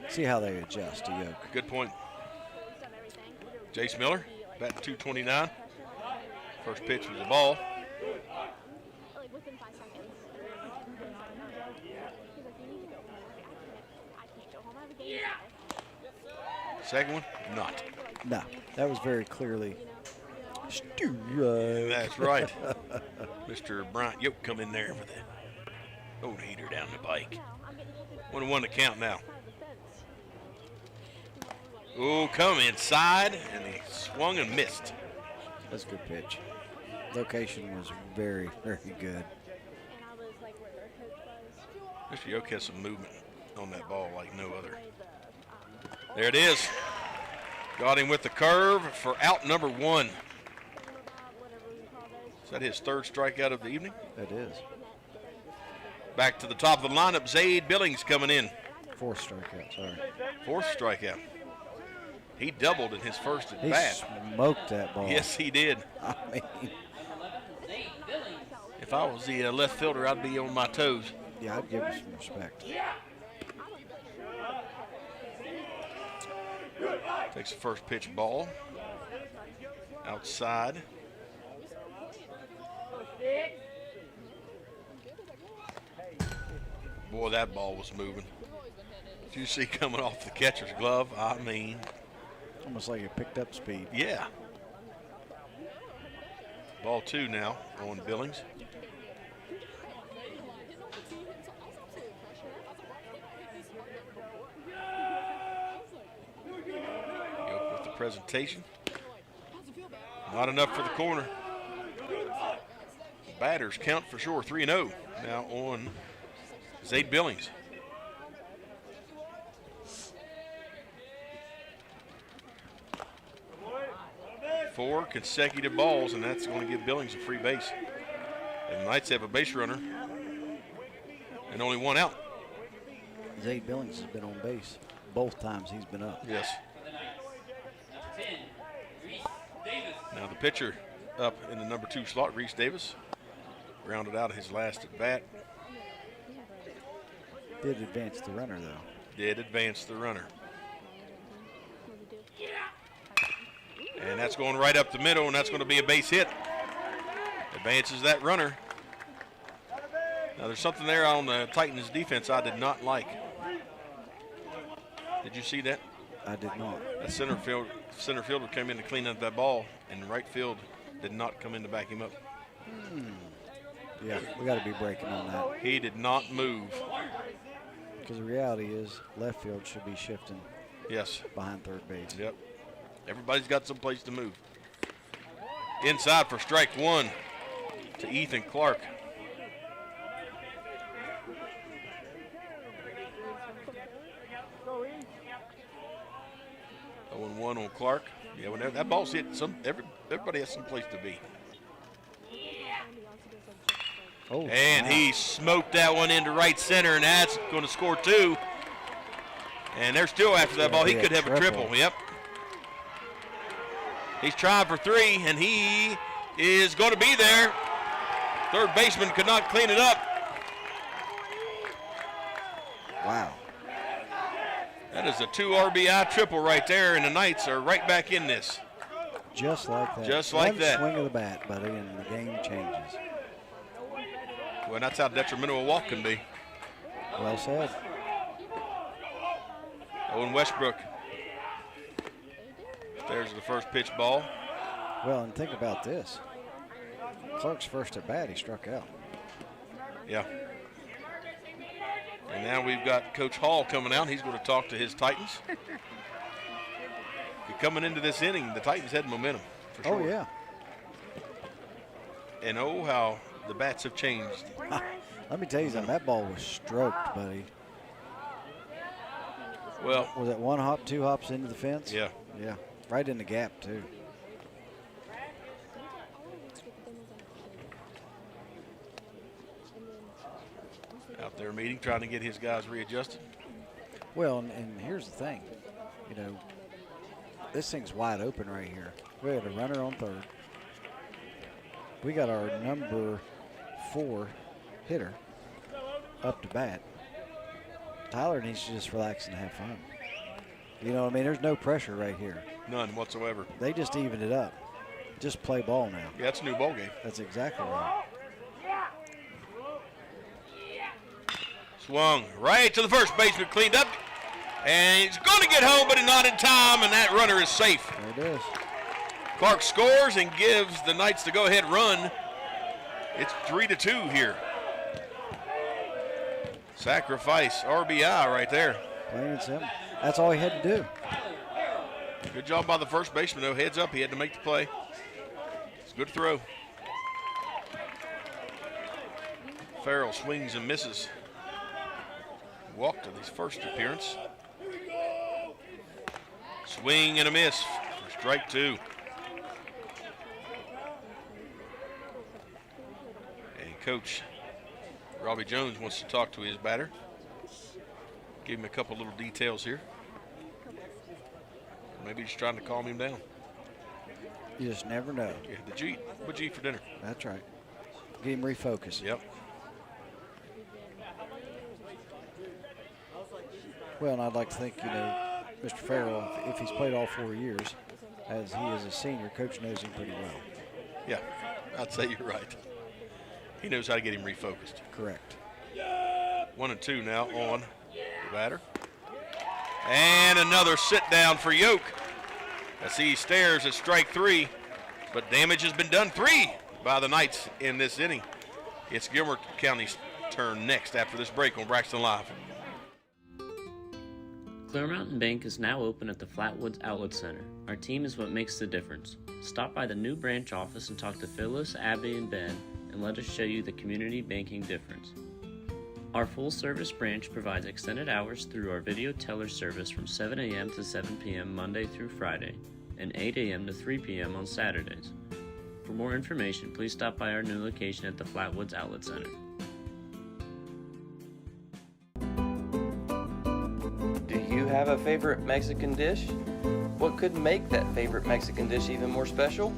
see how they adjust to Yoke. Good point. Jace Miller, batting 229. First pitch was a ball. Second one, not. No, that was very clearly Stu. That's right. Mr. Bryant Yoke come in there with the old heater down the bike. 1-1 to count now. Oh, come inside, and he swung and missed. That's a good pitch. Location was very, very good. Mr. Yoke has some movement on that ball like no other. There it is. Got him with the curve for out number 1. Is that his 3rd strikeout of the evening? It is. Back to the top of the lineup, Zaid Billings coming in. 4th strikeout, sorry. 4th strikeout. He doubled in his first at He bat. Smoked that ball. Yes, he did. I mean, if I was the left fielder, I'd be on my toes. Yeah, I'd give him some respect. Takes the first pitch ball. Outside. Boy, that ball was moving. Did you see coming off the catcher's glove? I mean. Almost like it picked up speed. Yeah. Ball 2 now on Billings. Yoke with the presentation. Not enough for the corner. batters count for sure, 3-0 now on Zade Billings. Four consecutive balls, and that's going to give Billings a free base. And the Knights have a base runner and only one out. Zade Billings has been on base both times he's been up. Yes. Now the pitcher up in the number 2 slot, Reese Davis, grounded out his last at bat. Did advance the runner, though. Did advance the runner. And that's going right up the middle, and that's going to be a base hit. Advances that runner. Now there's something there on the Titans defense I did not like. Did you see that? I did not. That center fielder came in to clean up that ball, and right field did not come in to back him up. Yeah, we got to be breaking on that. He did not move. Because the reality is left field should be shifting. Yes. Behind third base. Yep. Everybody's got some place to move. Inside for strike 1 to Ethan Clark. Oh, 1 on Clark. Yeah, when that ball's hit, everybody has some place to be. Oh, and he smoked that one into right center, and that's going to score 2. And they're still after that ball. He could have a triple. Yep. He's trying for 3, and he is going to be there. Third baseman could not clean it up. Wow. That is a 2 RBI triple right there, and the Knights are right back in this. Just like that. Just like One that. swing of the bat, buddy, and the game changes. Well, that's how detrimental a walk can be. Well said. Owen Westbrook. There's the first pitch ball. Well, and think about this. Clark's first at bat, he struck out. Yeah. And now we've got Coach Hall coming out. He's going to talk to his Titans. Coming into this inning, the Titans had momentum, for sure. Oh, yeah. And oh, how the bats have changed. Let me tell you something. That ball was stroked, buddy. Well. Was it 1 hop, 2 hops into the fence? Yeah. Yeah. Right in the gap, too. Out there meeting, trying to get his guys readjusted. Well, and here's the thing. You know, this thing's wide open right here. We have a runner on third. We got our number 4 hitter up to bat. Tyler needs to just relax and have fun. You know what I mean? There's no pressure right here. None whatsoever. They just evened it up. Just play ball now. Yeah, it's a new ball game. That's exactly right. Swung right to the first baseman, cleaned up. And he's going to get home, but not in time, and that runner is safe. There it is. Clark scores and gives the Knights the go-ahead run. It's 3-2 here. Sacrifice RBI right there. Plain and simple. That's all he had to do. Good job by the first baseman, though. Heads up, he had to make the play. It's a good throw. Farrell swings and misses. Walked to his first appearance. Swing and a miss for strike 2. And Coach Robbie Jones wants to talk to his batter. Give him a couple little details here. Maybe he's trying to calm him down. You just never know. Yeah, what'd you eat for dinner? That's right. Get him refocused. Yep. Well, and I'd like to think, you know, Mr. Farrell, if he's played all 4 years, as he is a senior, Coach knows him pretty well. Yeah, I'd say you're right. He knows how to get him refocused. Correct. 1-2 now on the batter. And another sit down for Yoke as he stares at strike 3, but damage has been done 3 by the Knights in this inning. It's Gilmer County's turn next after this break on Braxton Live. Clear Mountain Bank is now open at the Flatwoods Outlet Center. Our team is what makes the difference. Stop by the new branch office and talk to Phyllis, Abby, and Ben, and let us show you the community banking difference. Our full-service branch provides extended hours through our video teller service from 7 a.m. to 7 p.m. Monday through Friday, and 8 a.m. to 3 p.m. on Saturdays. For more information, please stop by our new location at the Flatwoods Outlet Center. Do you have a favorite Mexican dish? What could make that favorite Mexican dish even more special?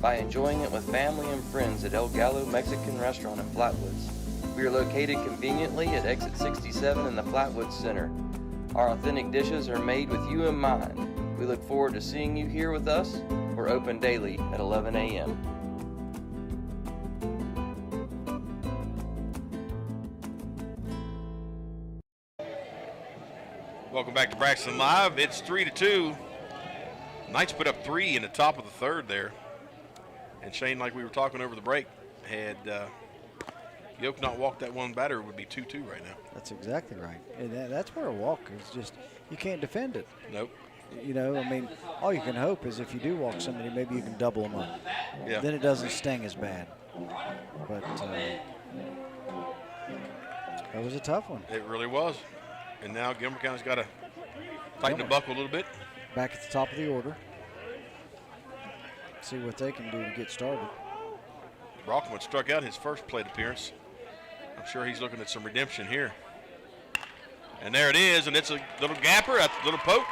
By enjoying it with family and friends at El Gallo Mexican Restaurant in Flatwoods. We are located conveniently at exit 67 in the Flatwoods Center. Our authentic dishes are made with you in mind. We look forward to seeing you here with us. We're open daily at 11 a.m. Welcome back to Braxton Live. It's 3-2. Knights put up 3 in the top of the third there. And Shane, like we were talking over the break, had Yoke not walked that one batter, it would be 2-2 right now. That's exactly right. And that's where a walk is just, you can't defend it. Nope. You know, I mean, all you can hope is if you do walk somebody, maybe you can double them up. Yeah. Then it doesn't sting as bad. But that was a tough one. It really was. And now Gilmer County's got to tighten the buckle a little bit. Back at the top of the order. See what they can do to get started. Brockman struck out his first plate appearance. I'm sure he's looking at some redemption here. And there it is, and it's a little gapper, a little poke.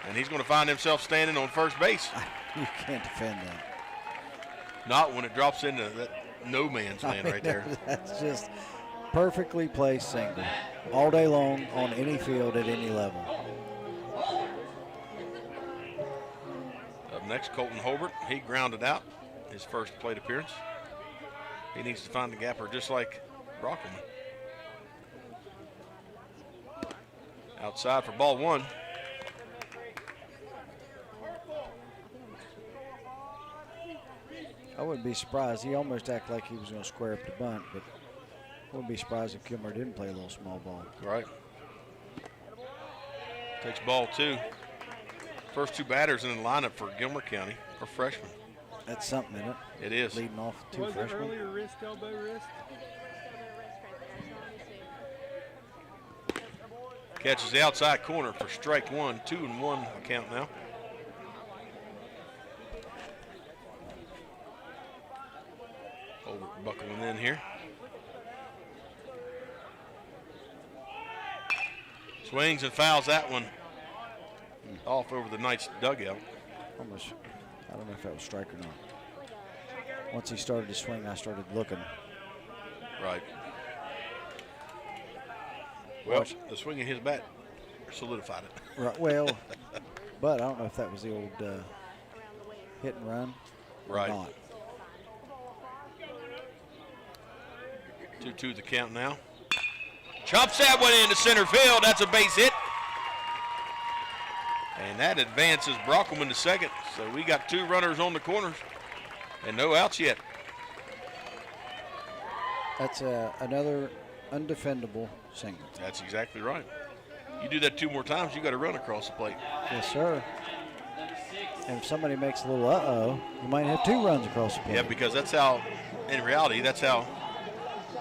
And he's going to find himself standing on first base. You can't defend that. Not when it drops into that no man's land right there. That's just perfectly placed single. All day long on any field at any level. Up next, Colton Holbert. He grounded out his first plate appearance. He needs to find the gapper just like Brockman. Outside for ball one. I wouldn't be surprised. He almost acted like he was going to square up the bunt, but I wouldn't be surprised if Gilmer didn't play a little small ball. Right. Takes ball two. First two batters in the lineup for Gilmer County are freshmen. That's something, isn't it? It is. Leading off two Was freshmen. it earlier wrist, elbow, wrist? Catches the outside corner for strike one. 2-1 count now. Holbert buckling in here. Swings and fouls that one off over the Knights dugout. Almost, I don't know if that was strike or not. Once he started to swing, I started looking. Right. Well, the swing of his bat solidified it. Right. Well, but I don't know if that was the old hit and run or Right. not. 2-2 the count now. Chops that one into center field. That's a base hit. And that advances Brockman to second. So we got two runners on the corners and no outs yet. That's another undefendable single. That's exactly right. You do that two more times, you got to run across the plate. Yes, sir. And if somebody makes a little uh-oh, you might have two runs across the plate. Yeah, because that's how, in reality, that's how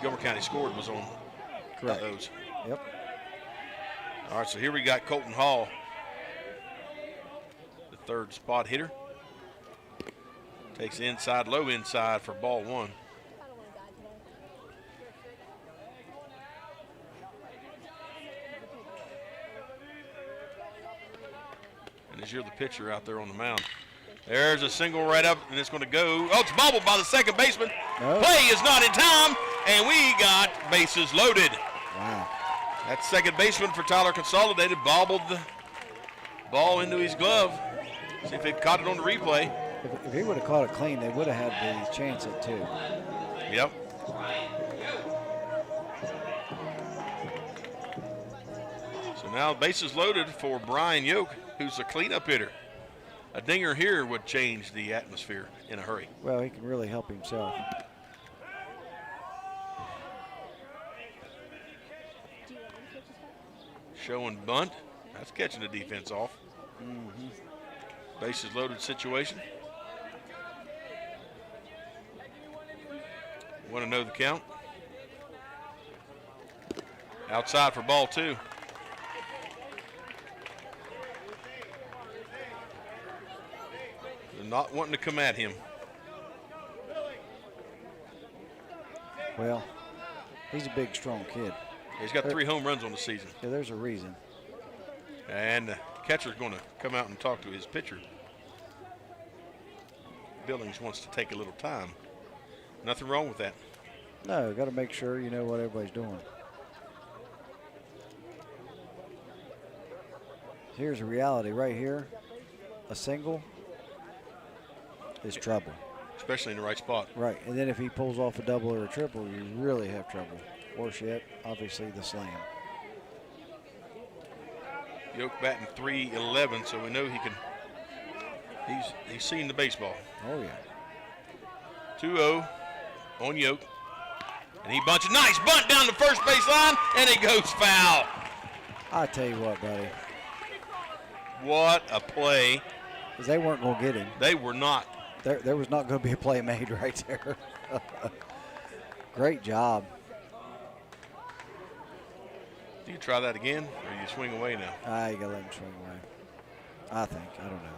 Gilmer County scored, was on those. Yep. All right, so here we got Colton Hall, the third spot hitter. Takes inside, low inside for ball one. And as you're the pitcher out there on the mound, there's a single right up, and it's going to go. Oh, it's bobbled by the second baseman. No. Play is not in time, and we got bases loaded. Wow. That second baseman for Tyler Consolidated bobbled the ball into his glove. See if they caught it on the replay. If he would have caught it clean, they would have had the chance at two. Yep. So now bases loaded for Brian Yoke, who's a cleanup hitter. A dinger here would change the atmosphere in a hurry. Well, he can really help himself. Showing bunt. That's catching the defense off. Mm-hmm. Bases loaded situation. Want to know the count? Outside for ball 2. They're not wanting to come at him. Well, he's a big, strong kid. He's got 3 home runs on the season. Yeah, there's a reason. And the catcher's going to come out and talk to his pitcher. Billings wants to take a little time. Nothing wrong with that. No, got to make sure you know what everybody's doing. Here's a reality right here. A single is trouble. Especially in the right spot. Right, and then if he pulls off a double or a triple, you really have trouble. Worse yet, obviously the slam. Yoke batting .311, so we know he can. He's seen the baseball. Oh yeah. 2-0 on Yoke, and he bunches. Nice bunt down the first base line, and it goes foul. I tell you what, buddy. What a play! Because they weren't going to get him. They were not. There was not going to be a play made right there. Great job. Do you try that again, or you swing away now? You got to let him swing away. I think. I don't know.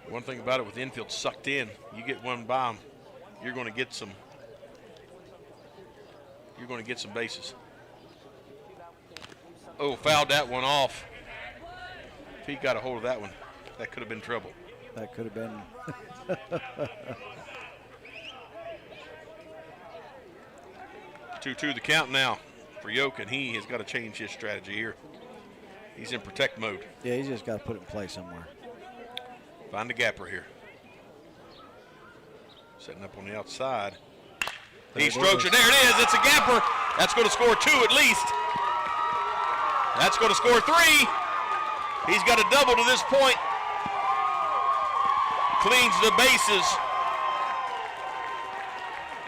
One thing about it, with the infield sucked in, you get one by him, you're going to get some. You're going to get some bases. Oh, fouled that one off. If he got a hold of that one, that could have been trouble. That could have been. 2-2 the count now for Yoke, and he has got to change his strategy here. He's in protect mode. Yeah, he's just got to put it in play somewhere. Find a gapper here. Setting up on the outside. He strokes it. There it is. It's a gapper. That's going to score 2 at least. That's going to score 3. He's got a double to this point. Cleans the bases.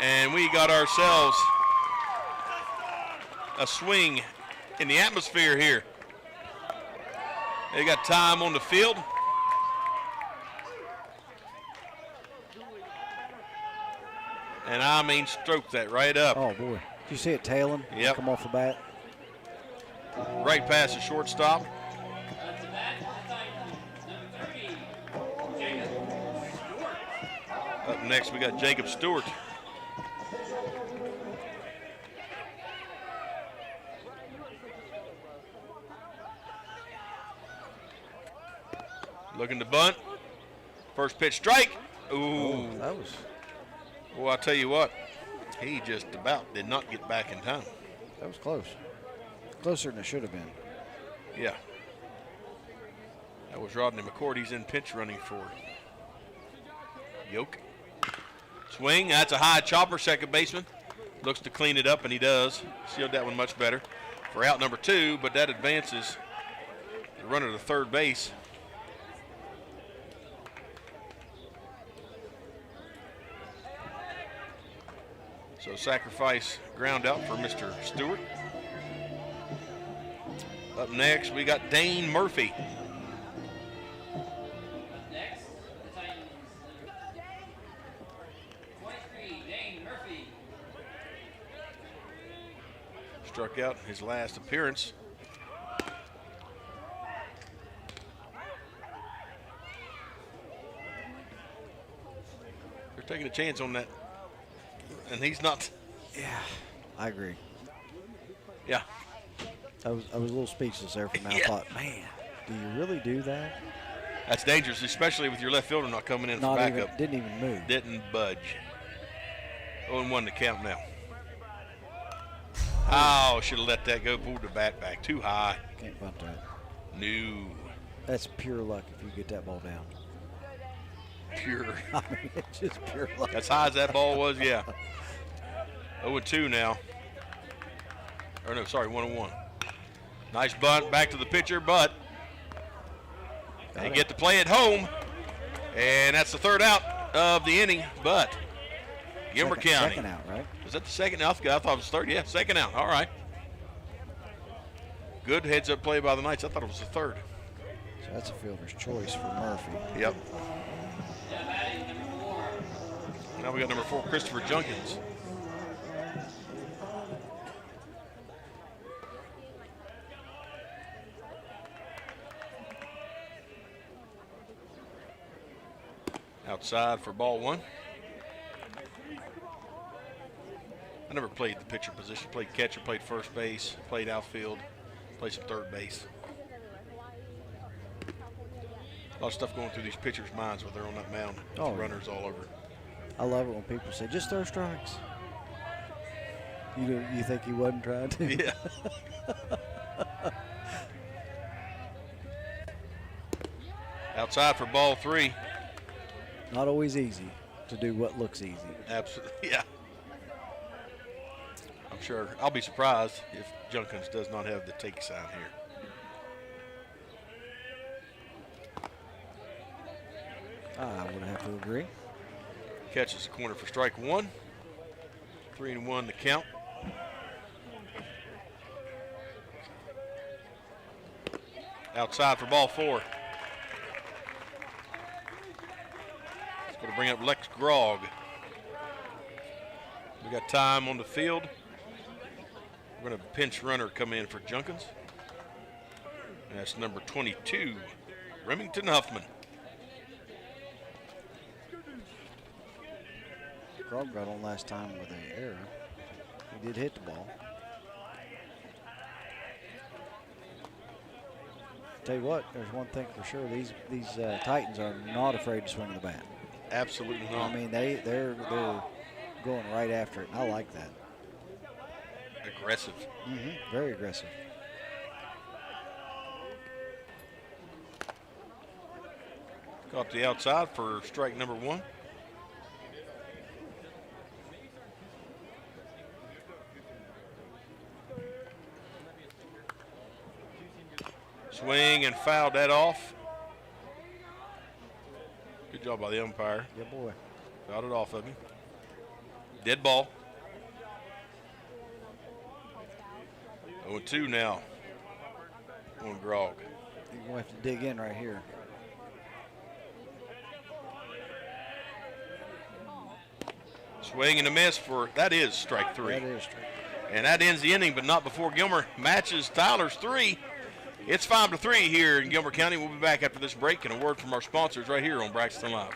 And we got ourselves a swing in the atmosphere here. They got time on the field. And I mean, stroke that right up. Oh, boy. Did you see it tailing? Yep. Come off the bat. Right past the shortstop. Up next, we got Jacob Stewart. Looking to bunt. First pitch strike. Ooh. Oh, that was. Well, I'll tell you what, he just about did not get back in time. That was close. Closer than it should have been. Yeah. That was Rodney McCord. He's in pinch running for Yoke. Swing. That's a high chopper, second baseman. Looks to clean it up, and he does. Sealed that one much better for out number 2, but that advances the runner to third base. So sacrifice ground out for Mr. Stewart. Up next, we got Dane Murphy. Next, the Titans. 23, Dane Murphy. Struck out in his last appearance. They're taking a chance on that. And he's not. Yeah, I agree. Yeah. I was a little speechless there for now. I thought, man, do you really do that? That's dangerous, especially with your left fielder not coming in for backup. Didn't even move. Didn't budge. 0-1 to count now. Oh, should have let that go. Pulled the bat back too high. Can't bunt that. No. That's pure luck if you get that ball down. Pure. I mean, it's just pure luck. As high as that ball was, yeah. 0-2 now. Or no, sorry, 1-1. Nice bunt back to the pitcher, but they get to play at home. And that's the third out of the inning, but Gilmer County. Second out, right? Was that the second out? I thought it was third. Yeah, second out. All right. Good heads-up play by the Knights. I thought it was the third. So that's a fielder's choice for Murphy. Yep. Now we got number 4, Christopher Junkins. Outside for ball 1. I never played the pitcher position. Played catcher, played first base, played outfield, played some third base. A lot of stuff going through these pitchers' minds when they're on that mound. Oh, runners all over. I love it when people say, just throw strikes. You think he wasn't trying to? Yeah. Outside for ball 3. Not always easy to do what looks easy. Absolutely, yeah. I'm sure. I'll be surprised if Junkins does not have the take sign here. I would have to agree. Catches the corner for strike 1. 3-1 the count. Outside for ball 4. It's going to bring up Lex Grog. We got time on the field. We're going to pinch runner come in for Junkins. And that's number 22, Remington Huffman. Grog got on last time with an error. He did hit the ball. Tell you what, there's one thing for sure. These Titans are not afraid to swing the bat. Absolutely not. I mean, they're going right after it. I like that. Aggressive. Very aggressive. Caught the outside for strike number 1. Swing and fouled that off. Good job by the umpire. Yeah, boy. Fouled it off of him. Dead ball. 0-2 now on Grog. You're going to have to dig in right here. Swing and a miss for, that is strike 3. That is strike 3. And that ends the inning, but not before Gilmer matches Tyler's 3. It's 5-3 here in Gilmer County. We'll be back after this break and a word from our sponsors right here on Braxton Live.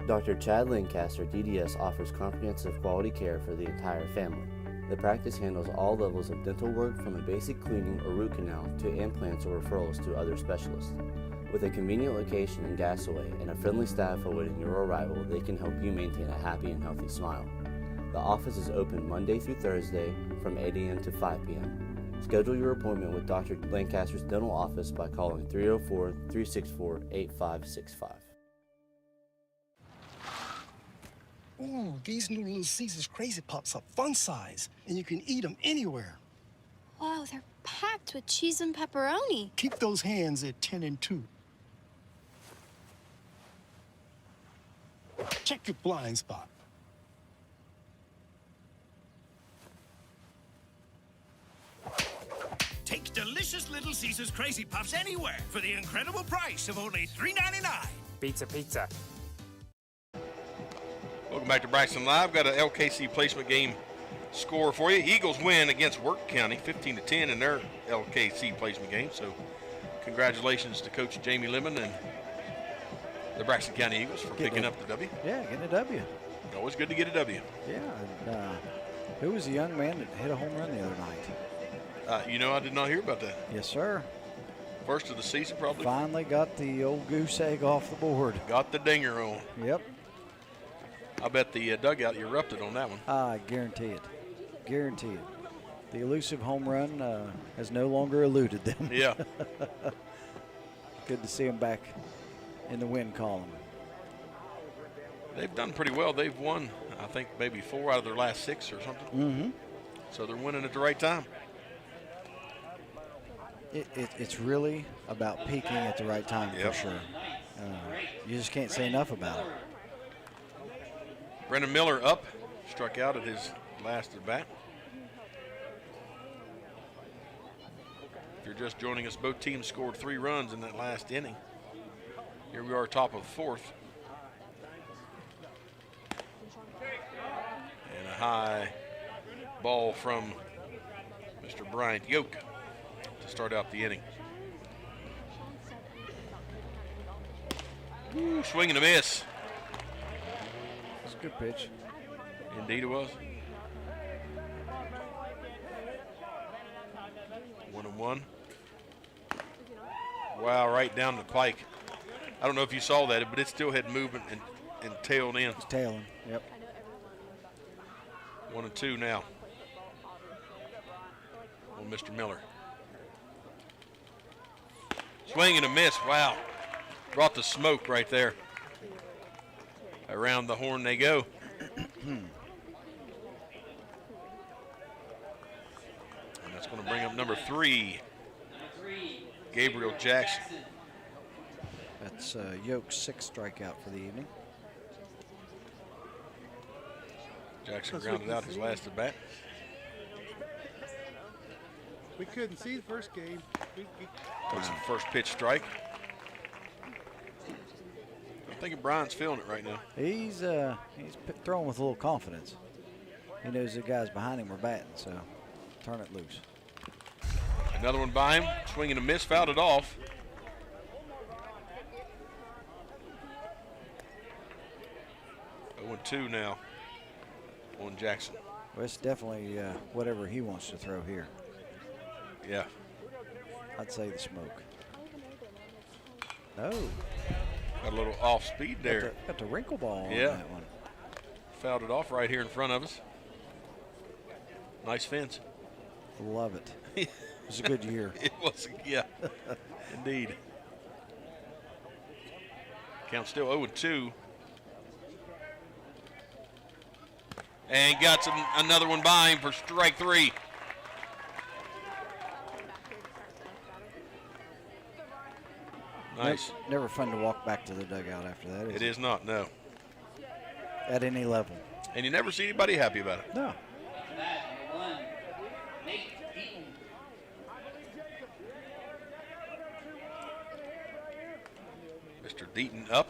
Dr. Chad Lancaster, DDS, offers comprehensive quality care for the entire family. The practice handles all levels of dental work from a basic cleaning or root canal to implants or referrals to other specialists. With a convenient location in Gassaway and a friendly staff awaiting your arrival, they can help you maintain a happy and healthy smile. The office is open Monday through Thursday from 8 a.m. to 5 p.m. Schedule your appointment with Dr. Lancaster's dental office by calling 304-364-8565. Ooh, these new Little Caesars Crazy Pops are fun size, and you can eat them anywhere. Wow, they're packed with cheese and pepperoni. Keep those hands at 10 and 2. Check your blind spot. Take delicious Little Caesars Crazy Puffs anywhere for the incredible price of only $3.99. Pizza. Welcome back to Braxton Live. Got an LKC placement game score for you. Eagles win against Work County 15-10 in their LKC placement game. So congratulations to Coach Jamie Lemon and the Braxton County Eagles for picking up the W. Yeah, getting a W. Always good to get a W. Yeah, and who was the young man that hit a home run the other night? I did not hear about that. Yes, sir. First of the season, probably. Finally got the old goose egg off the board. Got the dinger on. Yep. I bet the dugout erupted on that one. I guarantee it. Guarantee it. The elusive home run has no longer eluded them. Yeah. Good to see them back in the win column. They've done pretty well. They've won, I think, maybe 4 out of their last 6 or something. Mm-hmm. So they're winning at the right time. It's really about peaking at the right time, for sure. You just can't say enough about it. Brendan Miller up, struck out at his last at bat. If you're just joining us, both teams scored 3 runs in that last inning. Here we are, top of the 4th. high ball from Mr. Bryant Yoke to start out the inning. Ooh, swing and a miss. That's a good pitch. Indeed it was. 1-1. Wow, right down the pike. I don't know if you saw that, but it still had movement and tailed in. It's tailing, yep. 1-2 now on Mr. Miller. Swing and a miss. Wow. Brought the smoke right there. Around the horn they go. And that's going to bring up number 3, Gabriel Jackson. That's Yoke's 6th strikeout for the evening. Jackson grounded out his last at bat. We couldn't see the first game. That's the first pitch strike. I'm thinking Brian's feeling it right now. He's throwing with a little confidence. He knows the guys behind him are batting, so turn it loose. Another one by him, swing and a miss, fouled it off. Oh, 2 now on Jackson. Well, it's definitely whatever he wants to throw here. Yeah. I'd say the smoke. No. Got a little off speed there. Got the wrinkle ball on yeah. that one. Fouled it off right here in front of us. Nice fence. Love it. It was a good year. It was, yeah. Indeed. Count still 0-2. And got another one by him for strike 3. Nice. Never fun to walk back to the dugout after that, is it? It is not, no. At any level. And you never see anybody happy about it. No. Mr. Deaton up.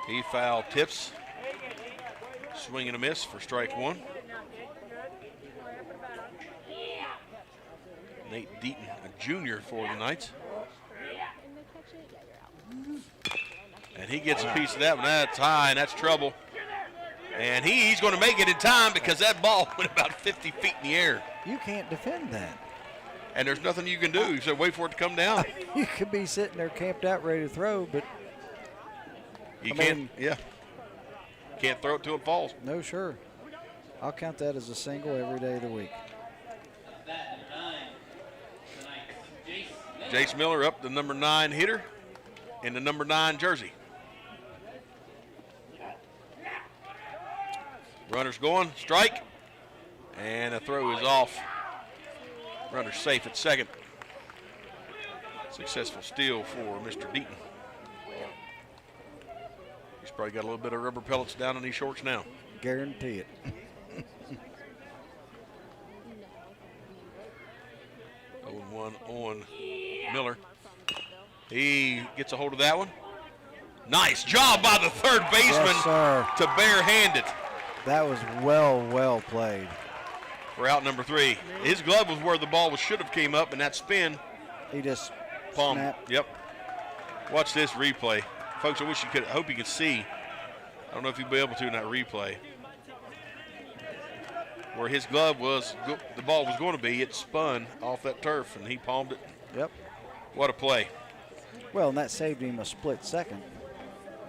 He foul tips. Swing and a miss for strike 1. Nate Deaton, a junior for the Knights. And he gets a piece of that one. That's high, and that's trouble. And he's going to make it in time because that ball went about 50 feet in the air. You can't defend that. And there's nothing you can do. You said wait for it to come down. You could be sitting there camped out ready to throw, but you can't, yeah. Can't throw it till it falls. No, sure. I'll count that as a single every day of the week. Jace Miller up, the number 9 hitter in the number 9 jersey. Runner's going, strike, and the throw is off. Runner safe at second. Successful steal for Mr. Deaton. He's probably got a little bit of rubber pellets down in these shorts now. Guarantee it. 0-1 on Miller. He gets a hold of that one. Nice job by the third baseman to barehand it. That was well played. For out number 3. His glove was where the ball should have came up, and that spin. He just palmed. snapped. Yep. Watch this replay. Folks, I hope you could see. I don't know if you'll be able to in that replay. Where his glove was, the ball was going to be, it spun off that turf, and he palmed it. Yep. What a play. Well, and that saved him a split second.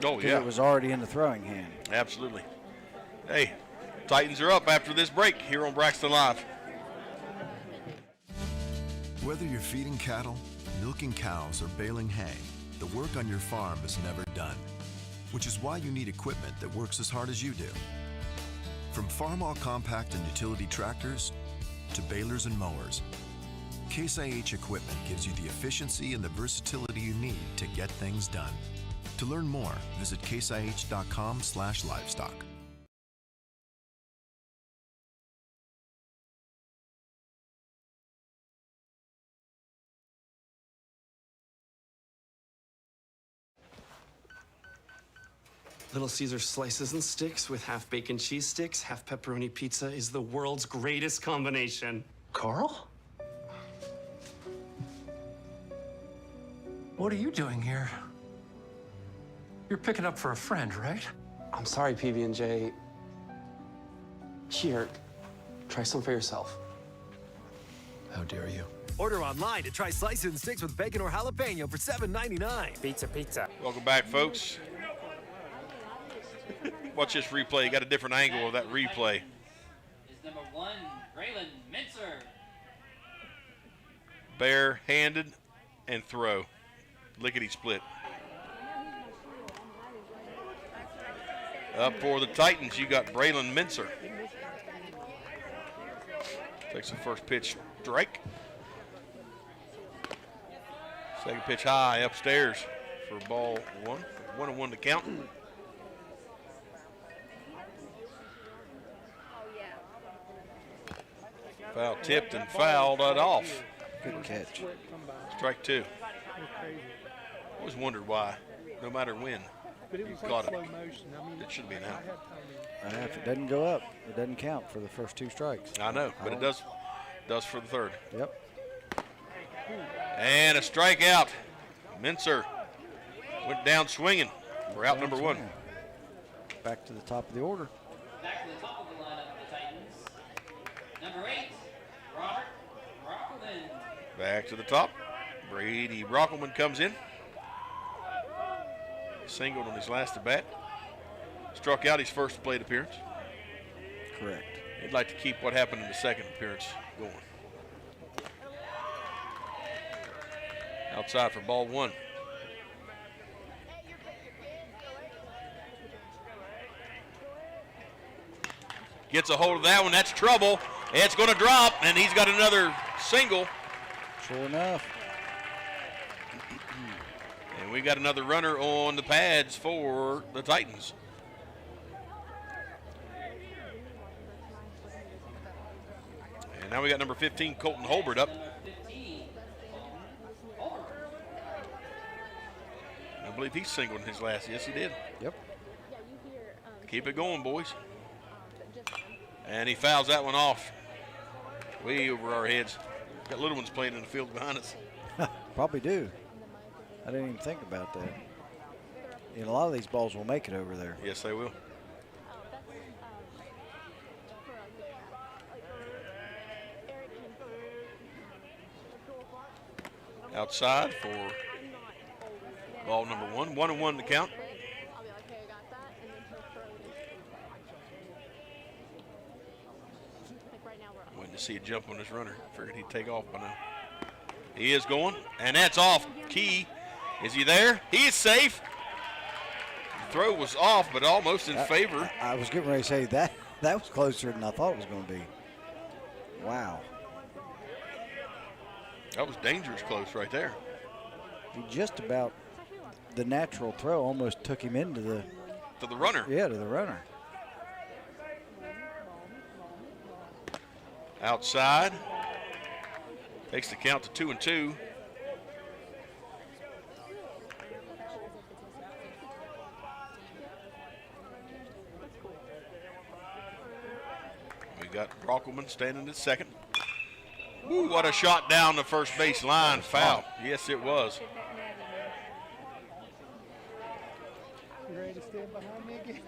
Oh, yeah. It was already in the throwing hand. Absolutely. Hey, Titans are up after this break here on Braxton Live. Whether you're feeding cattle, milking cows, or baling hay, the work on your farm is never done, which is why you need equipment that works as hard as you do. From farm-all compact and utility tractors to balers and mowers, Case IH equipment gives you the efficiency and the versatility you need to get things done. To learn more, visit caseih.com/livestock. Little Caesar slices and sticks with half bacon cheese sticks, half pepperoni pizza is the world's greatest combination. Carl? What are you doing here? You're picking up for a friend, right? I'm sorry, PB&J. Here, try some for yourself. How dare you? Order online to try slices and sticks with bacon or jalapeno for $7.99. Pizza, pizza. Welcome back, folks. Watch this replay. You got a different angle of that replay. Is number 1, Braylon Mincer. Bare-handed and throw. Lickety-split. Up for the Titans, you got Braylon Mincer. Takes the first pitch, strike. Second pitch high, upstairs for ball 1. 1-1 to count. Foul tipped and fouled it off. Good catch. Strike 2. Always wondered why, no matter when, you caught it. It should be an out. If it doesn't go up, it doesn't count for the first 2 strikes. I know, but it does for the third. Yep. And a strikeout. Mincer went down swinging for out number 1. Back to the top of the order. Back to the top of the lineup of the Titans. Number 8, Robert Brockelman. Back to the top. Brady Brockelman comes in. Singled on his last at bat. Struck out his first plate appearance. Correct. He'd like to keep what happened in the second appearance going. Outside for ball 1. Gets a hold of that one. That's trouble. It's going to drop, and he's got another single. Sure enough. And we got another runner on the pads for the Titans. And now we got number 15, Colton Holbert up. I believe he singled in his last. Yes, he did. Yep. Keep it going, boys. And he fouls that one off. Way over our heads. Got little ones playing in the field behind us. Probably do. I didn't even think about that. And a lot of these balls will make it over there. Yes, they will. Outside for ball number 1. 1-1 to count. Waiting to see a jump on this runner. Figured he'd take off by now. He is going, and that's off key. Is he there? He is safe. The throw was off, but almost in favor. I was getting ready to say that was closer than I thought it was going to be. Wow. That was dangerous close right there. He just about, the natural throw almost took him into the. To the runner. Yeah, to the runner. Outside. Takes the count to 2-2. We got Brockelman standing at second. Ooh, what a shot down the first base line. Foul. Yes, it was. You ready to stand behind me again?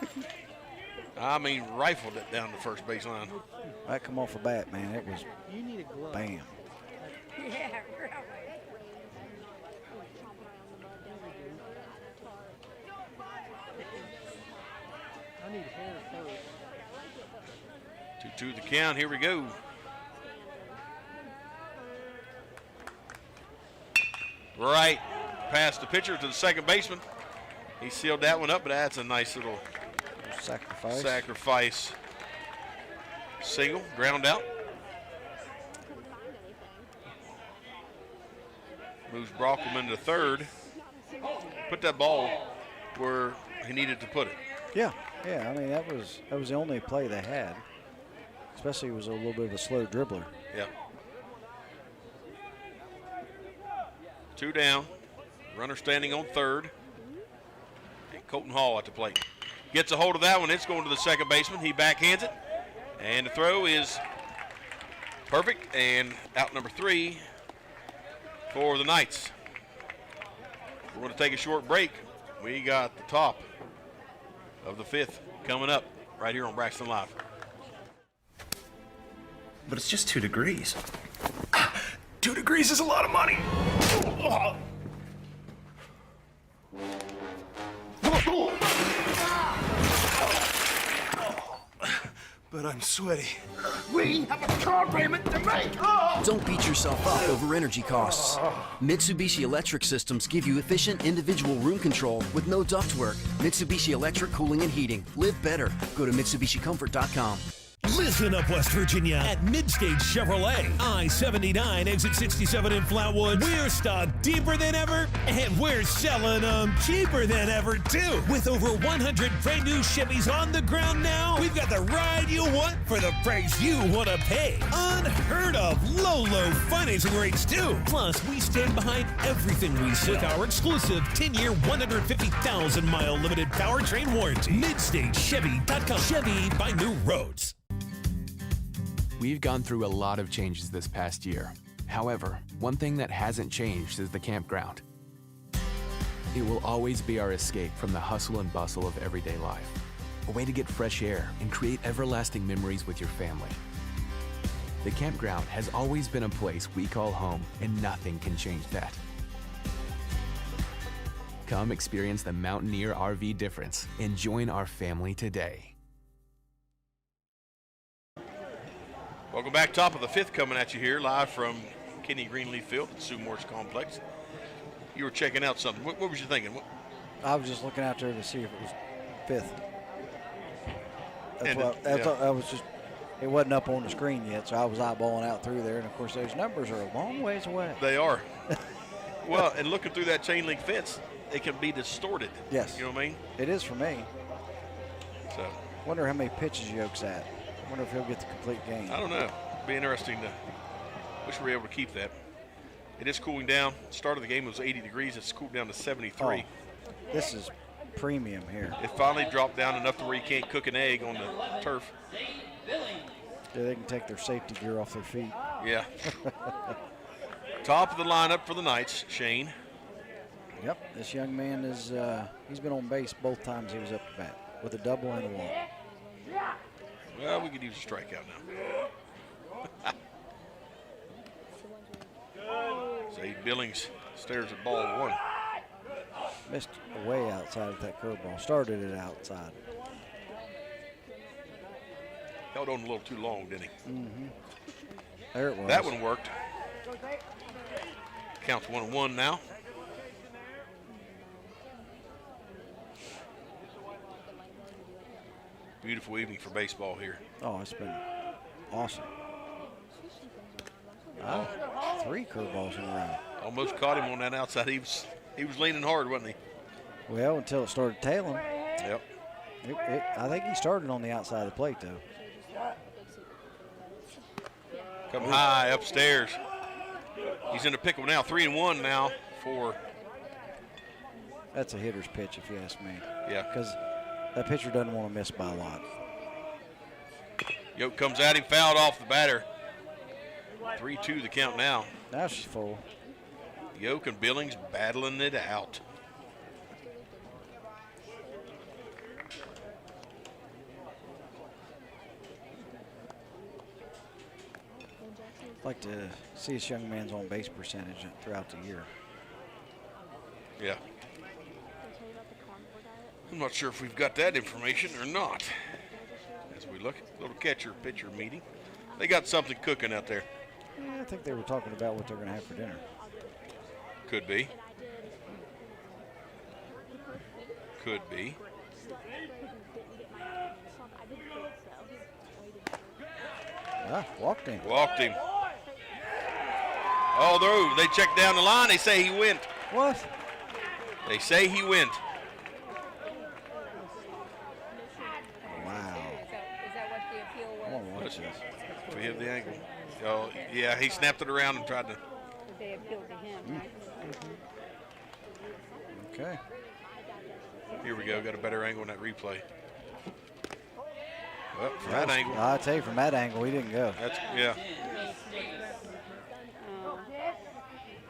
I mean, rifled it down the first base line. That come off a bat, man. It was You need a glove. bam. Yeah, really. I need hair first. 2-2 the count. Here we go. Right past the pitcher to the second baseman. He sealed that one up, but that's a nice little sacrifice. Single, ground out. Moves Brockelman to third. Put that ball where he needed to put it. Yeah. I mean, that was the only play they had. Especially it was a little bit of a slow dribbler. Yep. 2 down. Runner standing on third. And Colton Hall at the plate. Gets a hold of that one. It's going to the second baseman. He backhands it. And the throw is perfect. And out number 3 for the Knights. We're going to take a short break. We got the top of the 5th coming up right here on Braxton Live. But it's just 2 degrees. 2 degrees is a lot of money. But I'm sweaty. We have a car payment to make. Don't beat yourself up over energy costs. Mitsubishi Electric Systems give you efficient individual room control with no ductwork. Mitsubishi Electric Cooling and Heating. Live better. Go to MitsubishiComfort.com. Listen up, West Virginia, at Mid State Chevrolet, I-79, exit 67 in Flatwood. We're stocked deeper than ever, and we're selling them cheaper than ever, too. With over 100 brand new Chevys on the ground now, we've got the ride you want for the price you want to pay. Unheard of low financing rates, too. Plus, we stand behind everything we say with our exclusive 10-year, 150,000-mile limited powertrain warranty. MidStateChevy.com. Chevy by New Roads. We've gone through a lot of changes this past year. However, one thing that hasn't changed is the campground. It will always be our escape from the hustle and bustle of everyday life. A way to get fresh air and create everlasting memories with your family. The campground has always been a place we call home, and nothing can change that. Come experience the Mountaineer RV difference and join our family today. Welcome back. Top of the 5th coming at you here live from Kenny Greenleaf Field at Sue Morse Complex. You were checking out something. What was you thinking? I was just looking out there to see if it was 5th. I was just, it wasn't up on the screen yet, so I was eyeballing out through there. And of course, those numbers are a long ways away. They are. Well, and looking through that chain link fence, it can be distorted. Yes. You know what I mean? It is for me. So. Wonder how many pitches Yoke's at. I wonder if he'll get the complete game. I don't know. Be interesting to. Wish we were able to keep that. It is cooling down. Start of the game was 80 degrees. It's cooled down to 73. Oh, this is premium here. It finally dropped down enough to where you can't cook an egg on the turf. Yeah, they can take their safety gear off their feet. Yeah. Top of the lineup for the Knights, Shane. Yep, this young man is, he's been on base both times he was up to bat with a double and a walk. Well, we could use a strikeout now. Zay Billings stares at ball 1. Missed way outside of that curveball. Started it outside. Held on a little too long, didn't he? Mm-hmm. There it was. That one worked. Counts 1-1 now. Beautiful evening for baseball here. Oh, it's been awesome. 3 curveballs in a row. Almost caught him on that outside. He was leaning hard, wasn't he? Well, until it started tailing. Yep. I think he started on the outside of the plate, though. Come high upstairs. He's in the pickle now. 3-1 now for. That's a hitter's pitch, if you ask me. Yeah. Because that pitcher doesn't want to miss by a lot. Yoke comes at him, fouled off the batter. 3-2 the count now. Now she's full. Yoke and Billings battling it out. I'd like to see this young man's on base percentage throughout the year. Yeah. I'm not sure if we've got that information or not. As we look, little catcher-pitcher meeting. They got something cooking out there. Yeah, I think they were talking about what they're going to have for dinner. Could be. Could be. Walked him. Walked him. Although they checked down the line, they say he went. What? They say he went. Wow. Is that what the appeal was? I want to watch this. Do we have the angle? Oh, yeah, he snapped it around and tried to. They appealed to him, right? Okay. Here we go. Got a better angle on that replay. Well, from that angle. I tell you, from that angle, he didn't go. That's, yeah.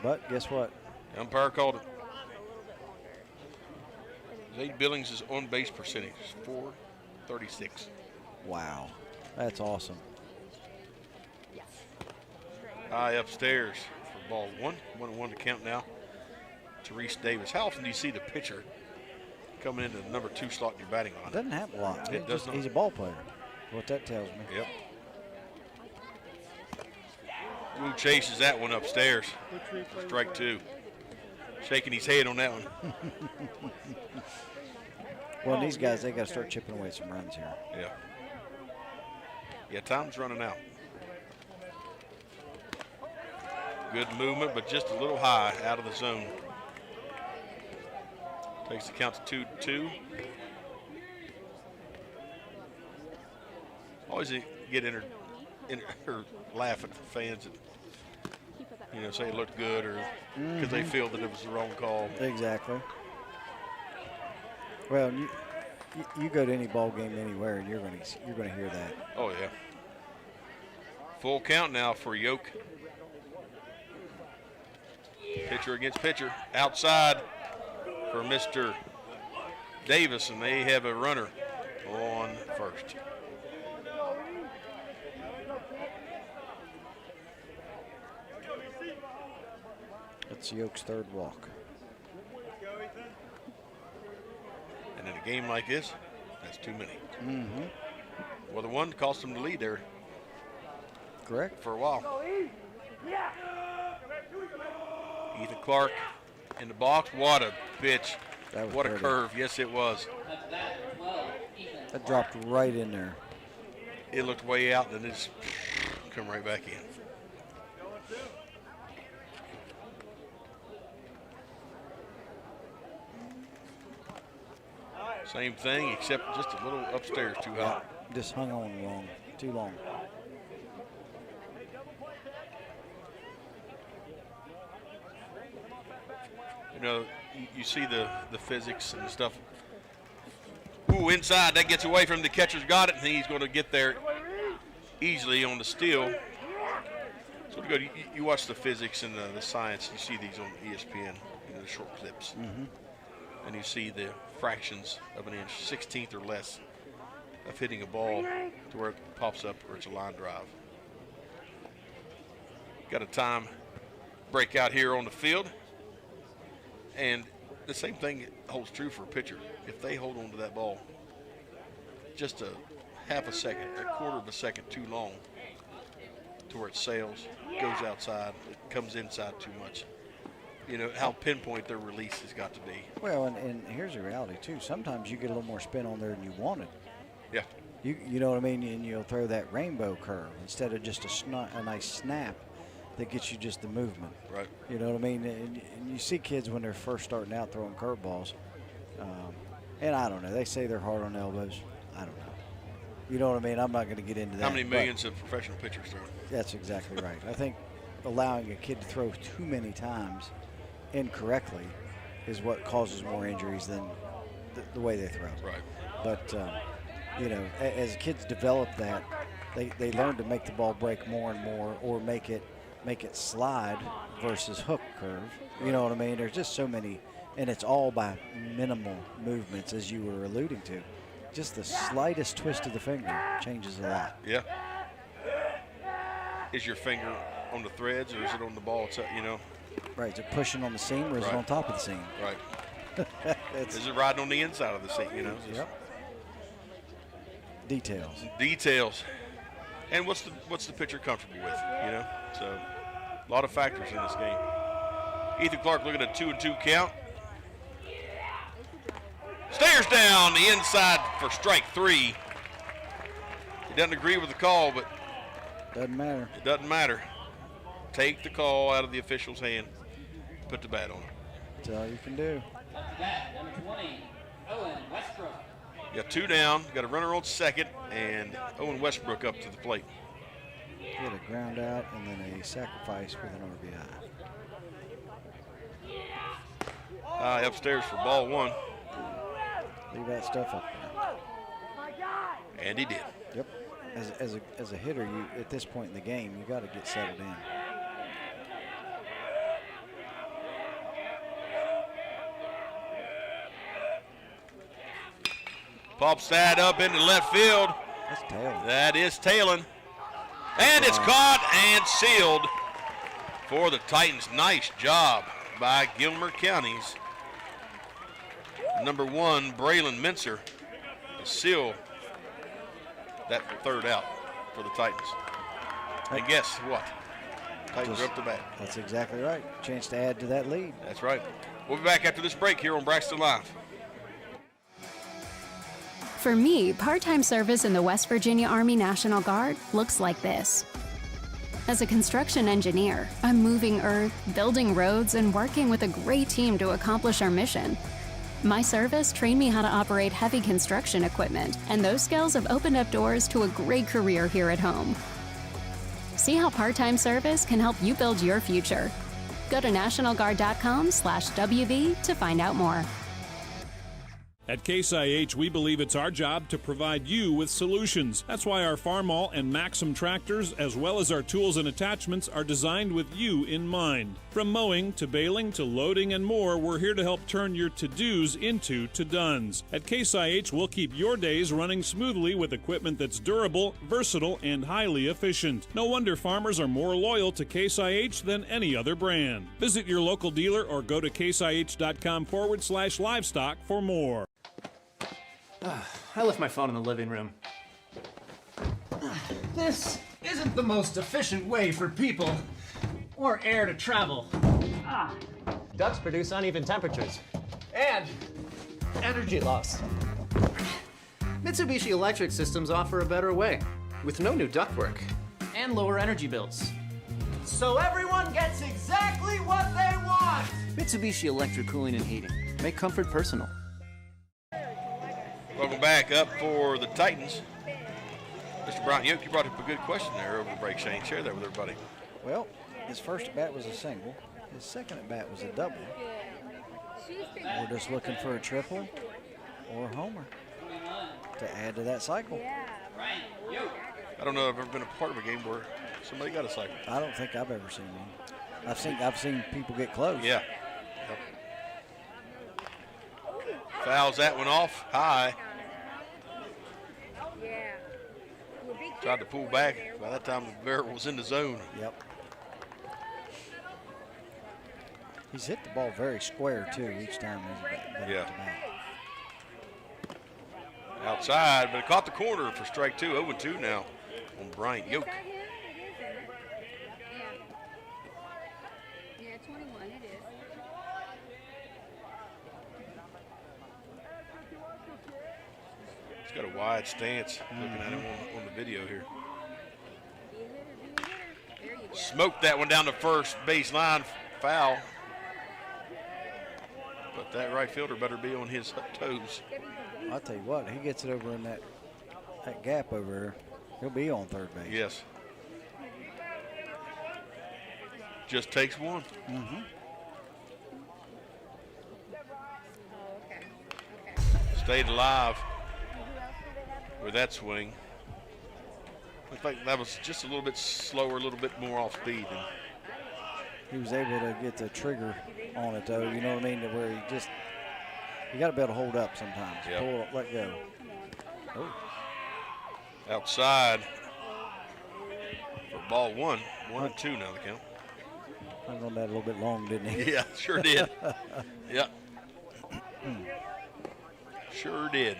But guess what? The umpire called it. Zay Billings' on-base percentage is .436. Wow, that's awesome. High upstairs for ball one. 1-1 to count now. Therese Davis. How often do you see the pitcher coming into the number 2 slot in your batting line? Doesn't happen a lot. It does not. He's a ball player. What that tells me. Yep. Wu chases that one upstairs. Strike 2. Shaking his head on that one. Well, these guys, they got to start chipping away some runs here. Yeah. Yeah, time's running out. Good movement, but just a little high out of the zone. Takes the count to 2-2. Always get in or laugh at the fans that, say it looked good or because they feel that it was the wrong call. Exactly. Well, you go to any ball game anywhere, and you're going to hear that. Oh yeah. Full count now for Yoke. Pitcher against pitcher, outside for Mr. Davis, and they have a runner on first. That's Yoke's 3rd walk. And in a game like this, that's too many. Mm-hmm. Well, the one cost them the lead there. Correct. For a while. Ethan Clark in the box. What a pitch. What a curve. Yes, it was. That dropped right in there. It looked way out, and then it just come right back in. Same thing, except just a little upstairs too high. Just hung on too long. You see the physics and the stuff. Ooh, inside, that gets away from the catcher's got it, and he's going to get there easily on the steal. So good. You watch the physics and the science. You see these on ESPN, the short clips. Mm-hmm. And you see the fractions of an inch, 16th or less, of hitting a ball to where it pops up or it's a line drive. Got a time breakout here on the field. And the same thing holds true for a pitcher. If they hold on to that ball just a half a second, a quarter of a second too long to where it sails, goes outside, it comes inside too much. How pinpoint their release has got to be. Well, and here's the reality, too. Sometimes you get a little more spin on there than you wanted. Yeah. You know what I mean? And you'll throw that rainbow curve instead of just a nice snap that gets you just the movement. Right. You know what I mean? And you see kids when they're first starting out throwing curveballs. And I don't know. They say they're hard on elbows. I don't know. You know what I mean? I'm not going to get into that. How many millions of professional pitchers throw? That's exactly right. I think allowing a kid to throw too many times incorrectly is what causes more injuries than the way they throw. Right. But, as kids develop that, they learn to make the ball break more and more or make it slide versus hook curve. You know what I mean? There's just so many, and it's all by minimal movements, as you were alluding to. Just the slightest twist of the finger changes a lot. Yeah. Is your finger on the threads or is it on the ball itself, Right, is it pushing on the seam or is it on top of the seam? Right. Is it riding on the inside of the seam, Yep. Details. Details. And what's the pitcher comfortable with, So a lot of factors in this game. Ethan Clark looking at a 2-2 count. Stares down the inside for strike 3. He doesn't agree with the call, but doesn't matter. It doesn't matter. Take the call out of the official's hand. Put the bat on it. That's all you can do. Number 20, Owen Westbrook. Got 2 down. Got a runner on second, and Owen Westbrook up to the plate. Get a ground out and then a sacrifice with an RBI. Upstairs for ball 1. Leave that stuff up there. And he did. Yep. As a hitter, you at this point in the game, you got to get settled in. Pops that up into left field. That's tailing. That is tailing. And it's caught and sealed for the Titans. Nice job by Gilmer County's number 1, Braylon Mincer, to seal that third out for the Titans. And guess what? Titans are up the bat. That's exactly right. Chance to add to that lead. That's right. We'll be back after this break here on Braxton Live. For me, part-time service in the West Virginia Army National Guard looks like this. As a construction engineer, I'm moving earth, building roads, and working with a great team to accomplish our mission. My service trained me how to operate heavy construction equipment, and those skills have opened up doors to a great career here at home. See how part-time service can help you build your future. Go to nationalguard.com/WV to find out more. At Case IH, we believe it's our job to provide you with solutions. That's why our Farmall and Maxim tractors, as well as our tools and attachments, are designed with you in mind. From mowing to baling to loading and more, we're here to help turn your to-dos into to-dones. At Case IH, we'll keep your days running smoothly with equipment that's durable, versatile, and highly efficient. No wonder farmers are more loyal to Case IH than any other brand. Visit your local dealer or go to caseih.com/livestock for more. I left my phone in the living room. This isn't the most efficient way for people or air to travel. Ducts produce uneven temperatures and energy loss. Mitsubishi Electric Systems offer a better way with no new ductwork and lower energy bills. So everyone gets exactly what they want! Mitsubishi Electric Cooling and Heating. Make comfort personal. Welcome back up for the Titans. Mr. Bryant Yoke, you brought up a good question there over the break, Shane. Share that with everybody. Well, his first at bat was a single. His second at bat was a double. We're just looking for a triple or a homer to add to that cycle. I don't know if I've ever been a part of a game where somebody got a cycle. I don't think I've ever seen one. I've seen people get close. Yeah. Yep. Fouls that one off high. Tried to pull back. By that time, the barrel was in the zone. Yep. He's hit the ball very square, too, each time he's back. Yeah. Outside, but it caught the corner for strike 2. 0-2 now on Bryant Yoke. Yeah, 21, it is. He's got a wide stance, looking at him on the video here. Smoked that one down the first baseline, foul. But that right fielder better be on his toes. I'll tell you what, he gets it over in that gap over there, he'll be on third base. Yes. Just takes one. Mm-hmm. Stayed alive with that swing. Looked like that was just a little bit slower, a little bit more off speed. He was able to get the trigger on it, though. You know what I mean? To where you got to be able to hold up sometimes. Yep. Pull up, let go. Oh. Outside for ball 1. 1-2 now the count. Hung on that a little bit long, didn't he? Yeah, sure did. Yep. Sure did.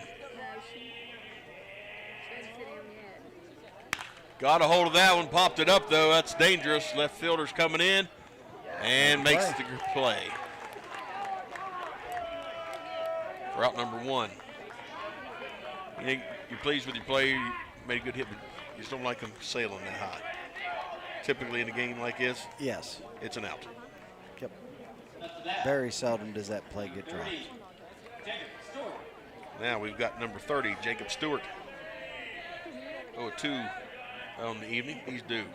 Got a hold of that one, popped it up though. That's dangerous. Left fielder's coming in and makes the play. For out number 1. You think you're pleased with your play, you made a good hit, but you just don't like them sailing that high. Typically in a game like this, yes, it's an out. Yep. Very seldom does that play get dropped. Now we've got number 30, Jacob Stewart. 0-2 on the evening. He's due.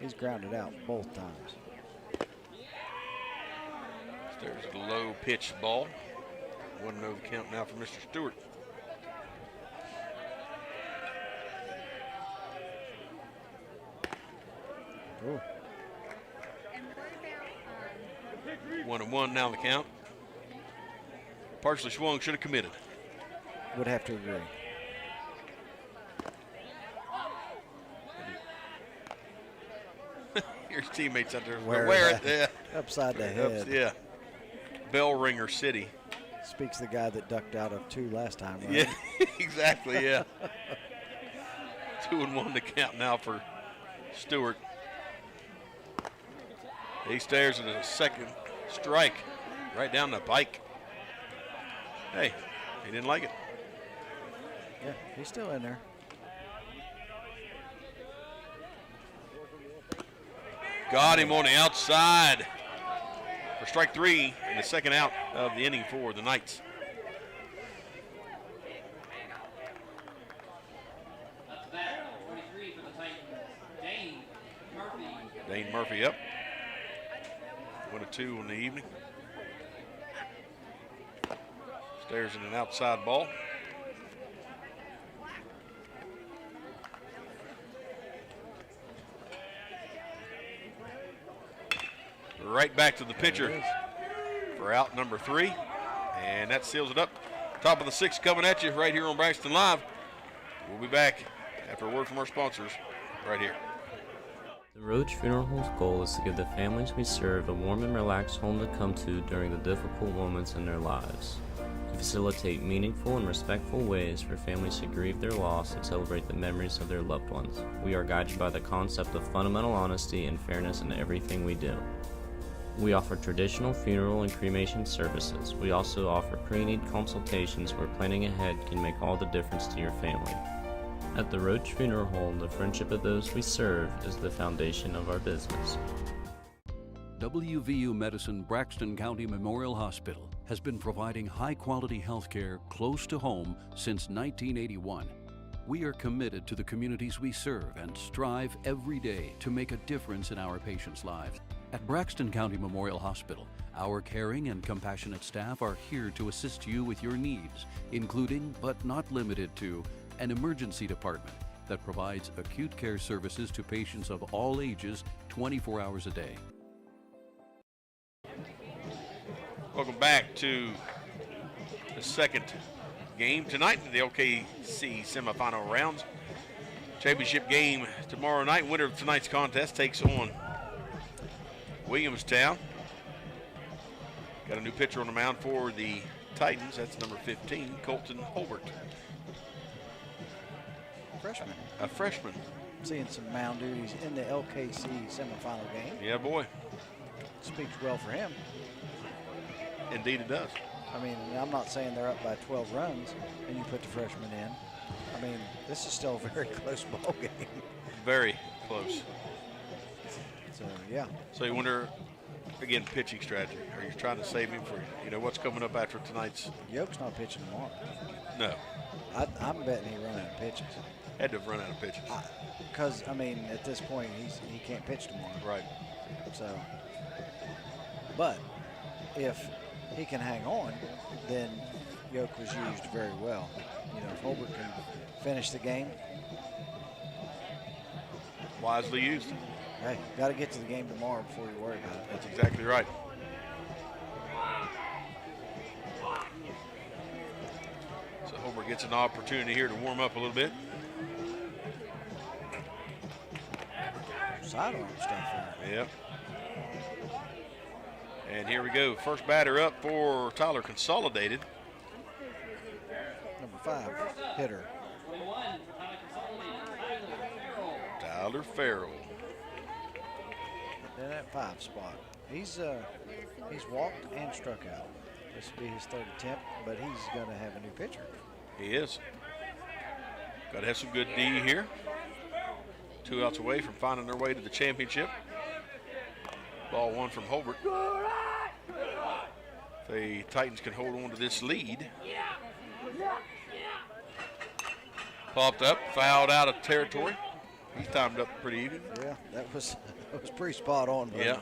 He's grounded out both times. There's a low pitch ball. 1-0 count now for Mr. Stewart. Ooh. 1-1 now the count. Partially swung, should have committed. Would have to agree. Your teammates out there Wear it. Yeah. Upside the head. Yeah. Bell ringer city. Speaks the guy that ducked out of 2 last time, right? Yeah, exactly, yeah. 2-1 to count now for Stewart. He stares at a second strike right down the pike. Hey, he didn't like it. Yeah, he's still in there. Got him on the outside for strike 3 and the second out of the inning for the Knights. Up to bat, 43 for the Titans, Dane Murphy. Dane Murphy up. 1-2 on the evening. Stares at an outside ball. Right back to the pitcher for out number 3. And that seals it up. Top of the 6th coming at you right here on Braxton Live. We'll be back after a word from our sponsors right here. The Roach Funeral Home's goal is to give the families we serve a warm and relaxed home to come to during the difficult moments in their lives. To facilitate meaningful and respectful ways for families to grieve their loss and celebrate the memories of their loved ones. We are guided by the concept of fundamental honesty and fairness in everything we do. We offer traditional funeral and cremation services. We also offer pre-need consultations where planning ahead can make all the difference to your family. At the Roach Funeral Home, the friendship of those we serve is the foundation of our business. WVU Medicine Braxton County Memorial Hospital has been providing high-quality health care close to home since 1981. We are committed to the communities we serve and strive every day to make a difference in our patients' lives. At Braxton County Memorial Hospital, our caring and compassionate staff are here to assist you with your needs, including, but not limited to, an emergency department that provides acute care services to patients of all ages 24 hours a day. Welcome back to the second game tonight in the LKC semifinal rounds. Championship game tomorrow night. Winner of tonight's contest takes on Williamstown. Got a new pitcher on the mound for the Titans. That's number 15, Colton Holbert. Freshman. A freshman. Seeing some mound duties in the LKC semifinal game. Yeah, boy. Speaks well for him. Indeed it does. I mean, I'm not saying they're up by 12 runs and you put the freshman in. I mean, this is still a very close ball game. Very close. So, yeah. So you wonder, again, pitching strategy. Are you trying to save him for, what's coming up after tonight's? Yoke's not pitching tomorrow. No. I'm betting he run out of pitches. Had to have run out of pitches. Because, I mean, at this point, he can't pitch tomorrow. Right. So, but if he can hang on, then Yoke was used very well. If Holbert can finish the game. Wisely used. Hey, got to get to the game tomorrow before you worry about it. That's exactly right. So Holbert gets an opportunity here to warm up a little bit. Sidearm stuff there. Yep. And here we go. First batter up for Tyler Consolidated. Number 5 hitter. Tyler Farrell. In that 5 spot. He's walked and struck out. This will be his 3rd attempt, but he's going to have a new pitcher. He is. Got to have some good D here. 2 outs away from finding their way to the championship. Ball 1 from Holbert. The Titans can hold on to this lead. Popped up, fouled out of territory. He timed up pretty even. Yeah, that was pretty spot on. Buddy. Yeah.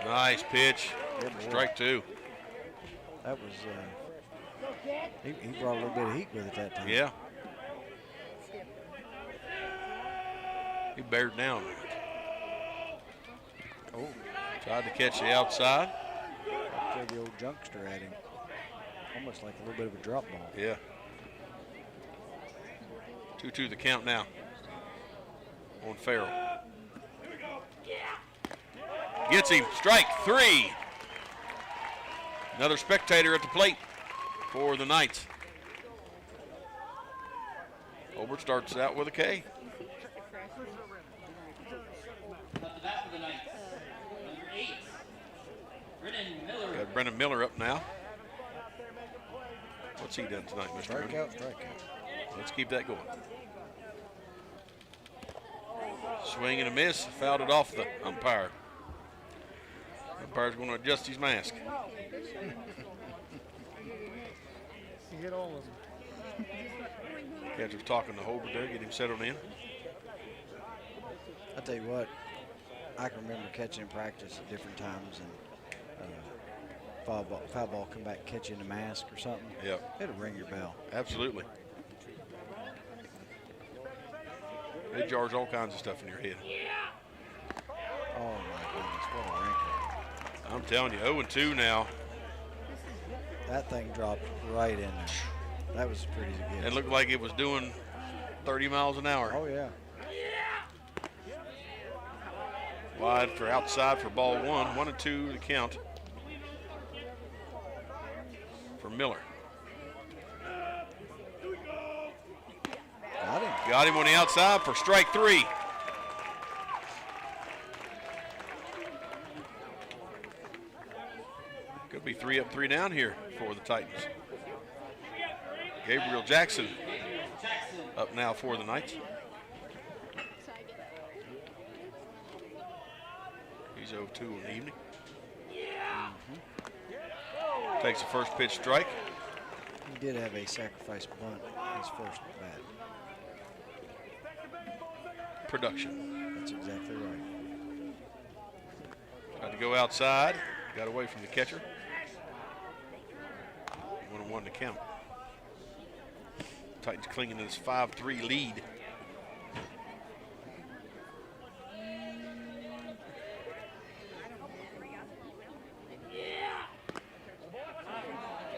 Nice pitch. Strike 2. That was He brought a little bit of heat with it that time. Yeah. He bared down. Oh. Tried to catch the outside. Throw the old junkster at him. Almost like a little bit of a drop ball. Yeah. 2-2 the count now on Farrell. Gets him, strike 3. Another spectator at the plate for the Knights. Holbert starts out with a K. Got Brennan Miller up now. What's he done tonight, Mr. Mooney? Strikeout. Let's keep that going. Swing and a miss, fouled it off the umpire. Umpire's going to adjust his mask. He hit all of them. Catcher's talking to Holbert there, get him settled in. I tell you what, I can remember catching in practice at different times, and foul ball come back, catch you in the mask or something. Yep. It'll ring your bell. Absolutely. It jars all kinds of stuff in your head. Oh my goodness, what a wrinkle. I'm telling you, 0-2 now. That thing dropped right in there. That was pretty good. It looked like it was doing 30 miles an hour. Oh yeah. Wide for outside for ball 1. 1-2 the count for Miller. Got him. Got him on the outside for strike 3. Could be 3 up, 3 down here for the Titans. Gabriel Jackson up now for the Knights. He's 0-2 in the evening. Takes the first pitch strike. He did have a sacrifice bunt his first bat. Production. That's exactly right. Tried to go outside. Got away from the catcher. 1-1 to count. Titans clinging to this 5-3 lead.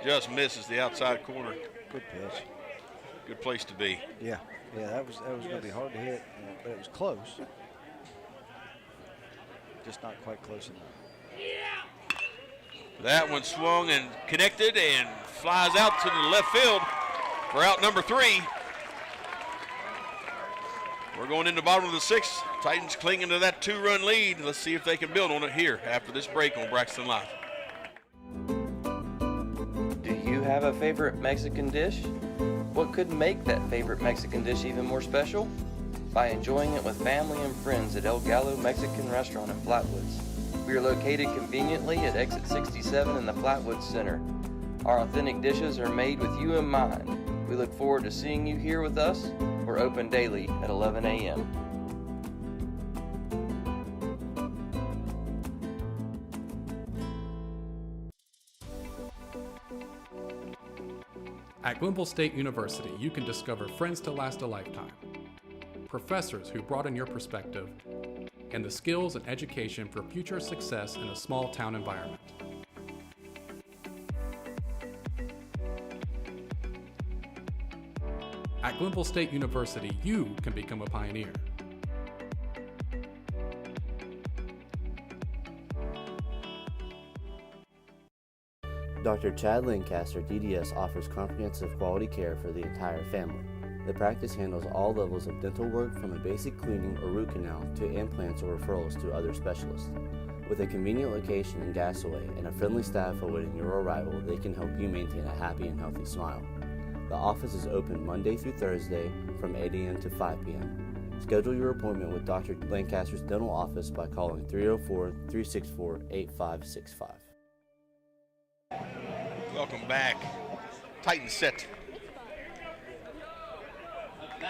Just misses the outside corner. Good pitch. Good place to be. Yeah, that was going to be hard to hit, but it was close. Just not quite close enough. That one swung and connected and flies out to the left field for out number 3. We're going into the bottom of the 6th. Titans clinging to that 2-run lead. Let's see if they can build on it here after this break on Braxton Live. Do you have a favorite Mexican dish? What could make that favorite Mexican dish even more special? By enjoying it with family and friends at El Gallo Mexican Restaurant in Flatwoods. We are located conveniently at exit 67 in the Flatwoods Center. Our authentic dishes are made with you in mind. We look forward to seeing you here with us. We're open daily at 11 a.m. At Glenville State University, you can discover friends to last a lifetime, professors who broaden your perspective, and the skills and education for future success in a small town environment. At Glenville State University, you can become a pioneer. Dr. Chad Lancaster, DDS, offers comprehensive quality care for the entire family. The practice handles all levels of dental work, from a basic cleaning or root canal to implants or referrals to other specialists. With a convenient location in Gassaway and a friendly staff awaiting your arrival, they can help you maintain a happy and healthy smile. The office is open Monday through Thursday from 8 a.m. to 5 p.m. Schedule your appointment with Dr. Lancaster's dental office by calling 304-364-8565. Welcome back. Titans set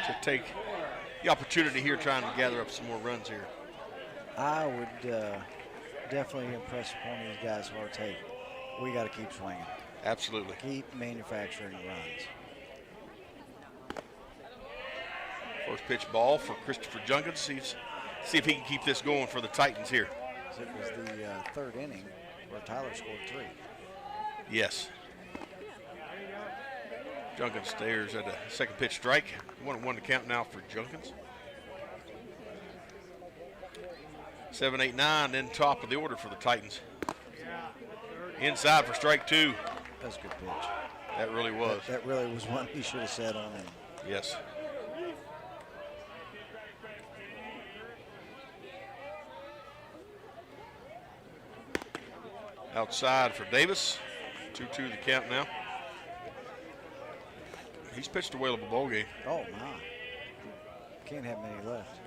to take the opportunity here, trying to gather up some more runs here. I would definitely impress upon these guys hard take. we got to keep swinging. Absolutely. Keep manufacturing runs. First pitch ball for Christopher Junkins. See if he can keep this going for the Titans here. It was the third inning where Tyler scored 3. Yes. Junkins stares at a second pitch strike. 1-1 to count now for Junkins. 7, 8, 9, then top of the order for the Titans. Inside for strike 2. That's a good pitch. That really was. That really was one he should have said on him. Yes. Outside for Davis. 2-2 the count now. He's pitched a whale of a ball game. Oh, my. Can't have many left.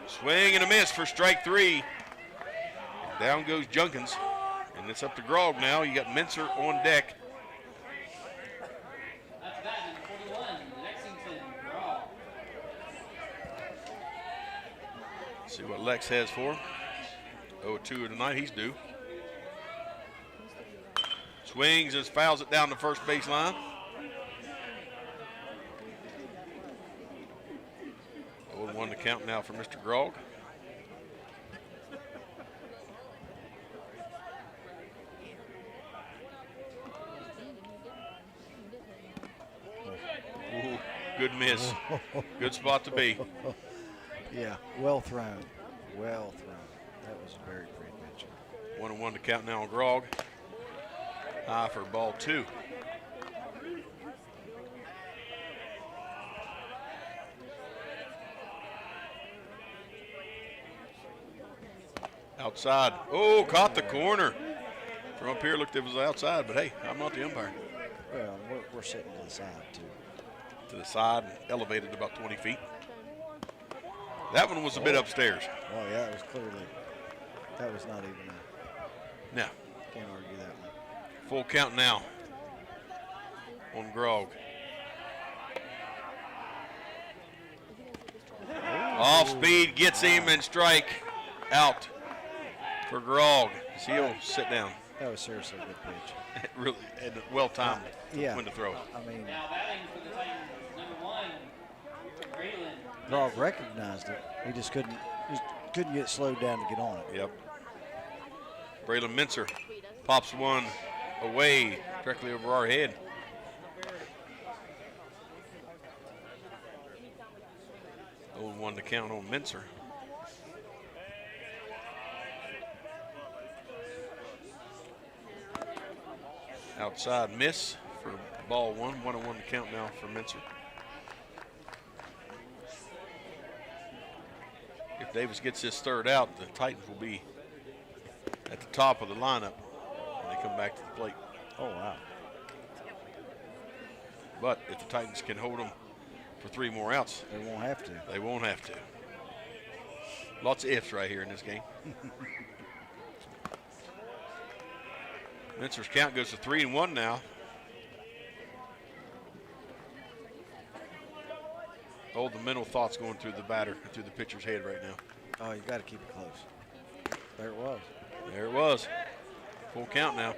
Swing and a miss for strike 3. Down goes Junkins. And it's up to Grog now. You got Mincer on deck. That's batting 41, Lexington, Grog. See what Lex has for him. 0-2 tonight, he's due. Swings and fouls it down the first baseline. 0-1 to count now for Mr. Grog. Ooh, good miss. Good spot to be. Yeah, well thrown. Well thrown. That was a very pretty pitch. 1-1 to count now on Grog. High for ball 2. Outside. Oh, caught the corner. From up here, looked it was outside, but hey, I'm not the umpire. Well, we're sitting to the side, too. To the side, elevated about 20 feet. That one was a bit upstairs. Oh, yeah, it was clearly. That was not even a. No. Can't argue that one. Full count now on Grog. Off speed, gets him and strike out for Grog. He'll sit down. That was seriously a good pitch. It really, and well timed yeah. when to throw it. I mean, Now batting for the Titans, number 1, Braylon. Grog recognized it. He just couldn't get slowed down to get on it. Yep. Braylon Mincer pops one away directly over our head. Oh, 1 to count on Mincer. Outside miss for ball 1. 1-1 to count now for Mincer. If Davis gets this third out, the Titans will be at the top of the lineup when they come back to the plate. Oh, wow. But if the Titans can hold them for 3 more outs, they won't have to. They won't have to. Lots of ifs right here in this game. Mincer's count goes to 3-1 now. Oh, the mental thoughts going through the batter, through the pitcher's head right now. Oh, you got to keep it close. There it was. There it was. Full count now.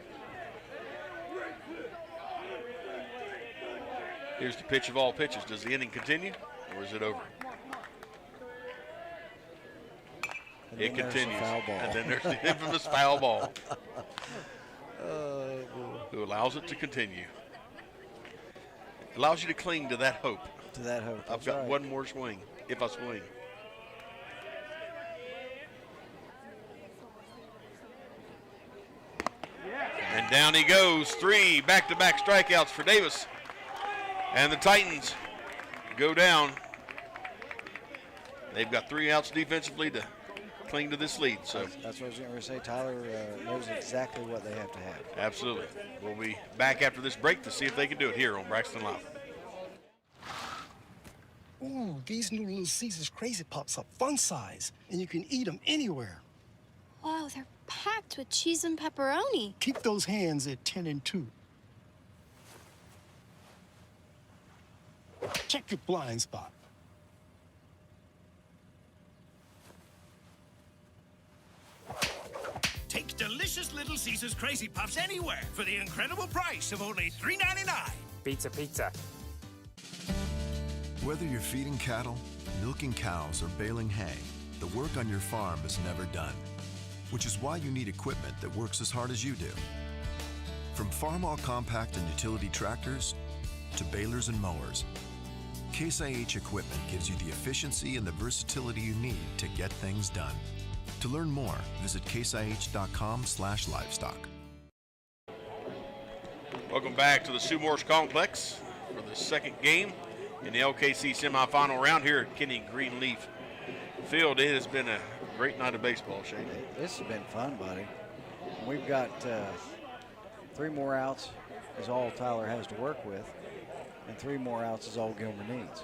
Here's the pitch of all pitches. Does the inning continue or is it over? It continues. And then there's the infamous foul ball. Who allows it to continue. Allows you to cling to that hope. To that hope. I've got one more swing, if I swing. And down he goes. 3 back-to-back strikeouts for Davis. And the Titans go down. They've got 3 outs defensively to cling to this lead. So that's what I was going to say. Tyler knows exactly what they have to have. Absolutely. We'll be back after this break to see if they can do it here on Braxton Live. Ooh, these new Little Caesars Crazy Pops are fun size, and you can eat them anywhere. Wow, they're packed with cheese and pepperoni. Keep those hands at 10 and 2. Check your blind spot. Take delicious Little Caesars Crazy Puffs anywhere for the incredible price of only $3.99. Pizza, pizza. Whether you're feeding cattle, milking cows, or baling hay, the work on your farm is never done, which is why you need equipment that works as hard as you do. From farm-all compact and utility tractors to balers and mowers, Case IH equipment gives you the efficiency and the versatility you need to get things done. To learn more, visit caseih.com/livestock. Welcome back to the Sue Morse Complex for the second game in the LKC semifinal round here at Kenny Greenleaf Field. It has been a great night of baseball, Shane. This has been fun, buddy. We've got 3 more outs is all Tyler has to work with, and 3 more outs is all Gilmer needs.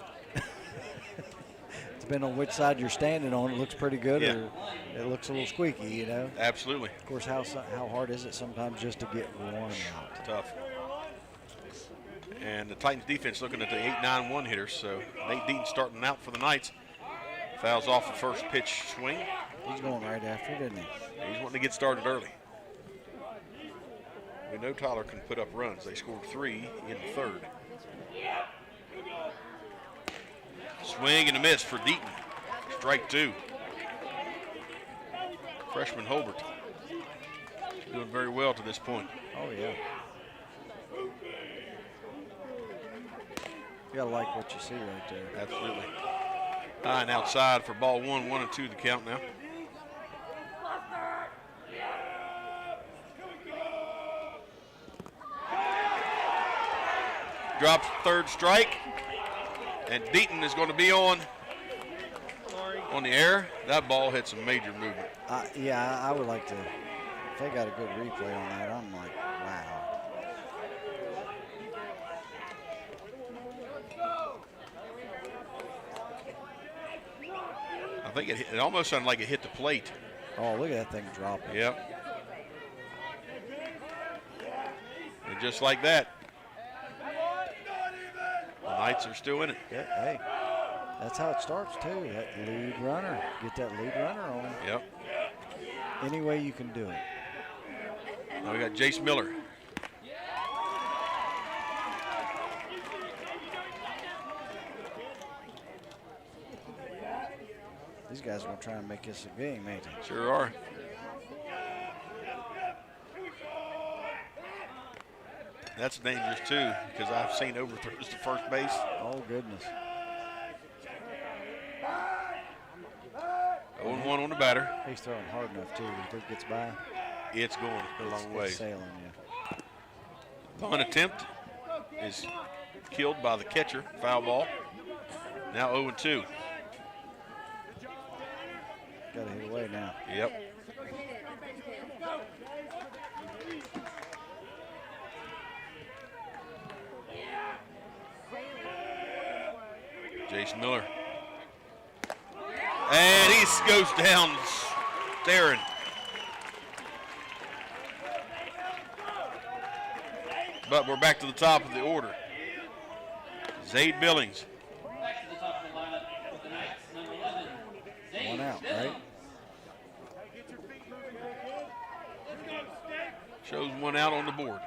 Depending on which side you're standing on, it looks pretty good, or it looks a little squeaky, you know? Absolutely. Of course, how hard is it sometimes just to get one out? Tough. And the Titans defense looking at the 8-9-1 hitters, so Nate Deaton starting out for the Knights. Fouls off the first pitch swing. He's going right after it, isn't he? He's wanting to get started early. We know Tyler can put up runs. They scored 3 in the third. Swing and a miss for Deaton. Strike 2. Freshman Holbert doing very well to this point. Oh, yeah. You gotta like what you see right there. Absolutely. High and outside for ball 1, 1-2 the count now. Drops third strike, and Deaton is going to be on the air. That ball hit some major movement. Yeah, I would like to, if they got a good replay on that, I'm like, wow. I think it almost sounded like it hit the plate. Oh, look at that thing dropping. Yep. And just like that, the Knights are still in it. Yeah, hey, that's how it starts too. That lead runner, get that lead runner on. Yep. Any way you can do it. Now we got Jace Miller. These guys are going to try and make this a game, ain't they? Sure are. That's dangerous too, because I've seen overthrows to first base. Oh, goodness. 0-1 on the batter. He's throwing hard enough too. If it gets by, it's going a long way. Sailing, yeah. Bunt attempt is killed by the catcher. Foul ball. Now 0-2. Got to hit away now. Yep. Jason Miller. And he goes down staring. But we're back to the top of the order. Zayd Billings. One out, right? Shows one out on the board.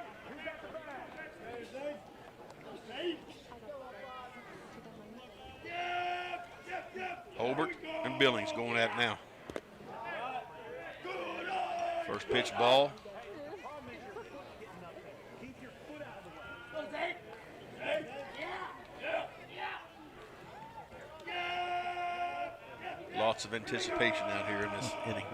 Holbert and Billings going at it now. First pitch ball. Lots of anticipation out here in this inning.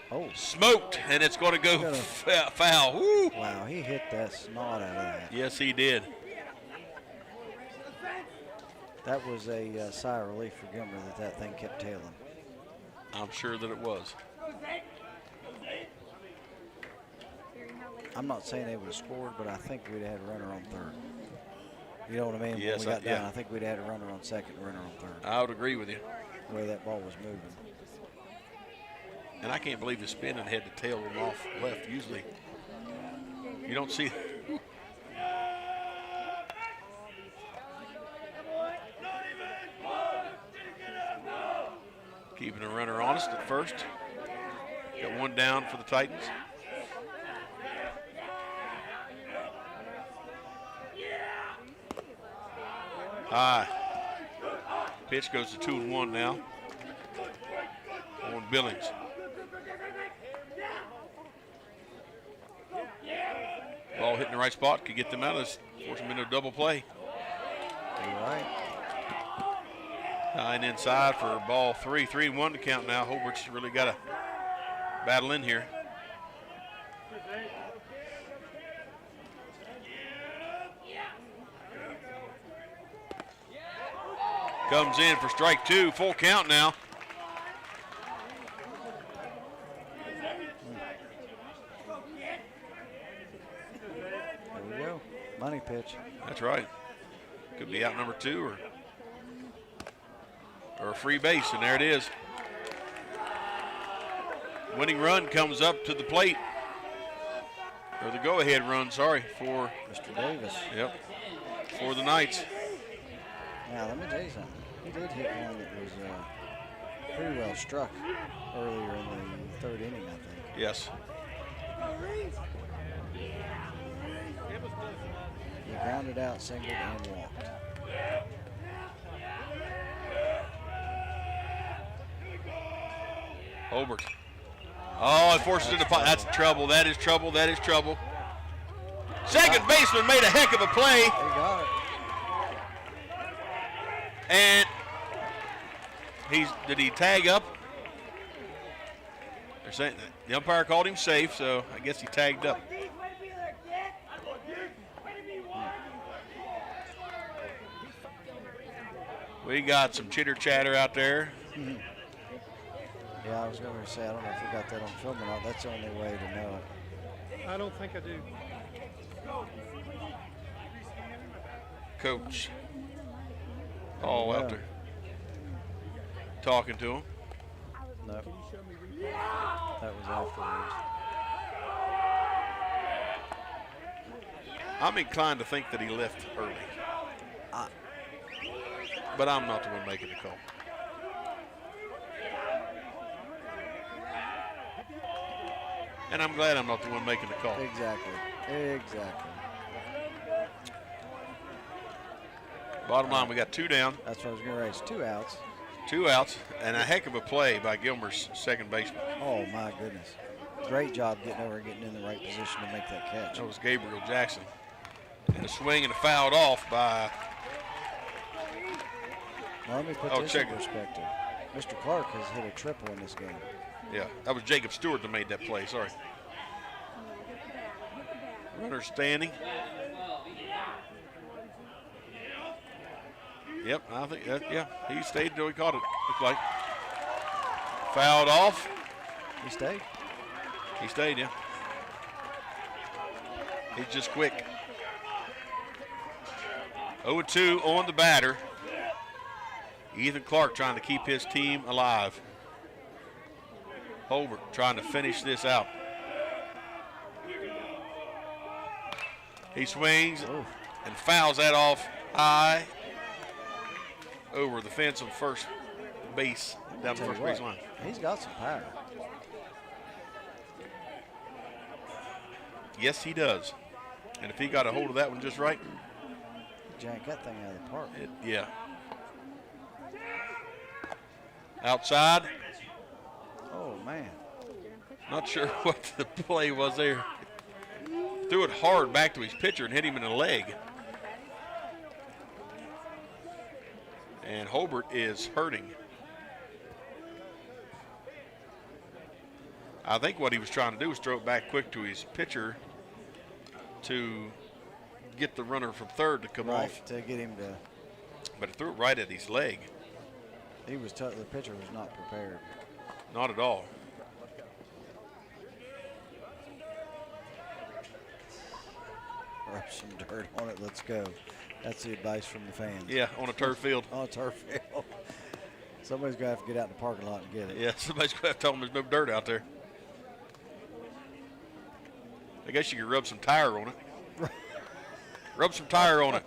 Oh. Smoked, and it's going to go foul. Woo. Wow, he hit that snot out of that. Yes, he did. That was a sigh of relief for Gilmer that thing kept tailing. I'm sure that it was. I'm not saying they would have scored, but I think we'd have had a runner on third. You know what I mean? Yes, when we got down, yeah. I think we'd had a runner on second, runner on third. I would agree with you. The way that ball was moving. And I can't believe the spin and had to tail him off left. Usually, you don't see. Keeping a runner honest at first. Got one down for the Titans. High. Pitch goes to 2-1 now on Billings. Ball hitting the right spot, could get them out of this, force them into a double play. You're right. High and inside for ball 3. 3-1 to count now. Hobart's really got to battle in here. Comes in for strike 2, full count now. There we go. Money pitch. That's right. Could be out number 2 or a free base, and there it is. Winning run comes up to the plate. Or the go-ahead run, sorry, for Mr. Davis. Yep, for the Knights. Now, let me tell you something. He did hit one that was pretty well struck earlier in the 3rd inning, I think. Yes. He grounded out, singled, and walked. Hobart. Oh, it forces it to pot. That's trouble. That is trouble. That is trouble. Second baseman made a heck of a play. He got it. And did he tag up? They're saying that the umpire called him safe, so I guess he tagged up. We got some chitter chatter out there. Yeah, I was going to say, I don't know if we got that on film or not. That's the only way to know it. I don't think I do. Coach Hall out there talking to him. No. That was afterwards. I'm inclined to think that he left early. But I'm not the one making the call. And I'm glad I'm not the one making the call. Exactly. Bottom line, we got 2 down. That's what I was going to raise. 2 outs. 2 outs, and a heck of a play by Gilmer's second baseman. Oh, my goodness. Great job getting over and getting in the right position to make that catch. That was Gabriel Jackson. And a swing and a fouled off by... Now, let me put this in perspective. Mr. Clark has hit a triple in this game. Yeah, that was Jacob Stewart that made that play, sorry. Runner standing. Yep, I think, yeah, he stayed until he caught it, looked like. Fouled off. He stayed? He stayed, yeah. He's just quick. 0-2 on the batter. Ethan Clark trying to keep his team alive. Holbert trying to finish this out. He swings and fouls that off high over the fence on first base, down the first base line. He's got some power. Yes, he does. And if he got a hold of that one just right. Jank that thing out of the park. Yeah. Outside. Oh, man. Not sure what the play was there. Threw it hard back to his pitcher and hit him in the leg. And Holbert is hurting. I think what he was trying to do was throw it back quick to his pitcher to get the runner from third to come off. To get him to. But he threw it right at his leg. He was the pitcher was not prepared. Not at all. Rub some dirt on it. Let's go. That's the advice from the fans. Yeah, on a turf field. On a turf field. Somebody's going to have to get out in the parking lot and get it. Yeah, somebody's going to have to tell them there's no dirt out there. I guess you could rub some tire on it. Rub some tire on it.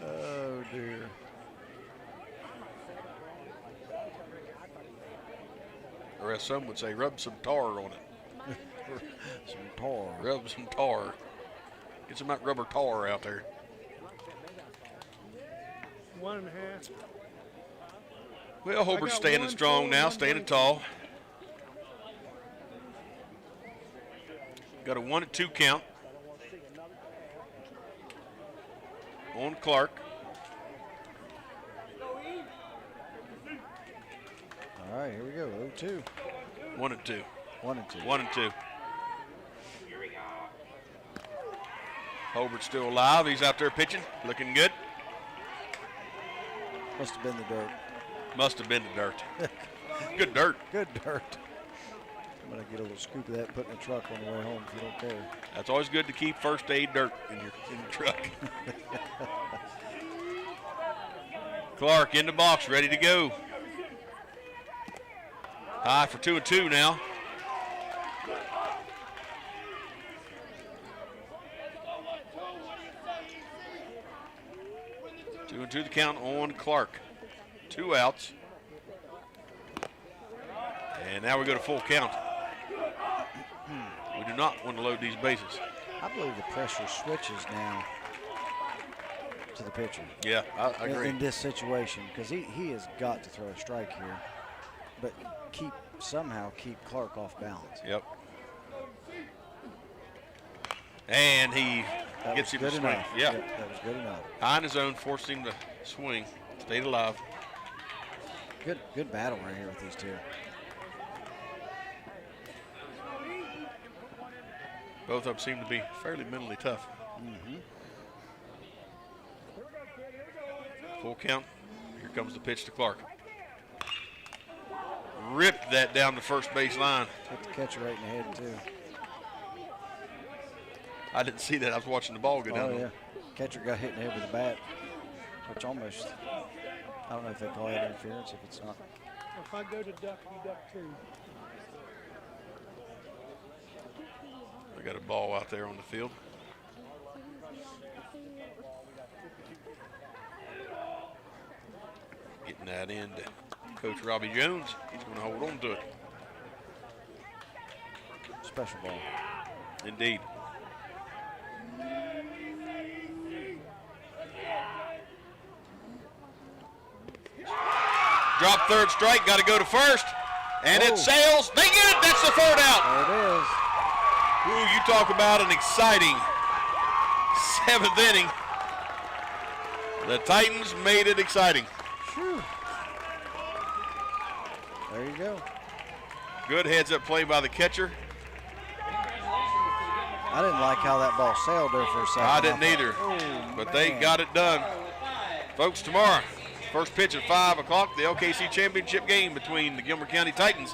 Oh, dear. Or as some would say, rub some tar on it. Some tar. Rub some tar. Get some of that rubber tar out there. 1.5. Well, Hobart's standing strong now, standing tall. Got a 1-2 count on Clark. All right, here we go. 0-2. 1-2. 1-2. 1-2. Hobart's still alive. He's out there pitching, looking good. Must have been the dirt. Must have been the dirt. Good dirt. Good dirt. I'm going to get a little scoop of that, put in the truck on the way home if you don't care. That's always good to keep first aid dirt in your truck. Clark in the box, ready to go. High for 2-2 now. Two and two the count on Clark. 2 outs. And now we go to full count. We do not want to load these bases. I believe the pressure switches now to the pitcher. Yeah, I agree. In this situation, because he has got to throw a strike here, but somehow keep Clark off balance. Yep. And he gets him to swing. Enough. Yeah. Yep, that was good enough. High in his zone, forced him to swing. Stayed alive. Good battle right here with these two. Both of them seem to be fairly mentally tough. Mm-hmm. Full count. Here comes the pitch to Clark. Ripped that down the first base line. Hit the catcher right in the head, too. I didn't see that. I was watching the ball go down. Oh, yeah. Catcher got hit in the head with a bat, which almost, I don't know if they call that interference, if it's not. If I go to duck, you duck too. We got a ball out there on the field. Getting that in to Coach Robbie Jones. He's going to hold on to it. Special ball. Indeed. Drop third strike, got to go to first. And it sails. They get it. That's the third out. There it is. Ooh, you talk about an exciting 7th inning. The Titans made it exciting. Whew. There you go. Good heads-up play by the catcher. I didn't like how that ball sailed there for a second. I didn't either, but they got it done. Folks, tomorrow, first pitch at 5 o'clock, the LKC Championship game between the Gilmer County Titans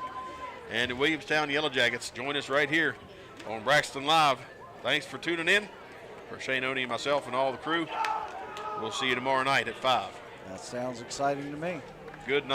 and the Williamstown Yellow Jackets. Join us right here on Braxton Live. Thanks for tuning in. For Shane Oney, myself, and all the crew, we'll see you tomorrow night at 5. That sounds exciting to me. Good night.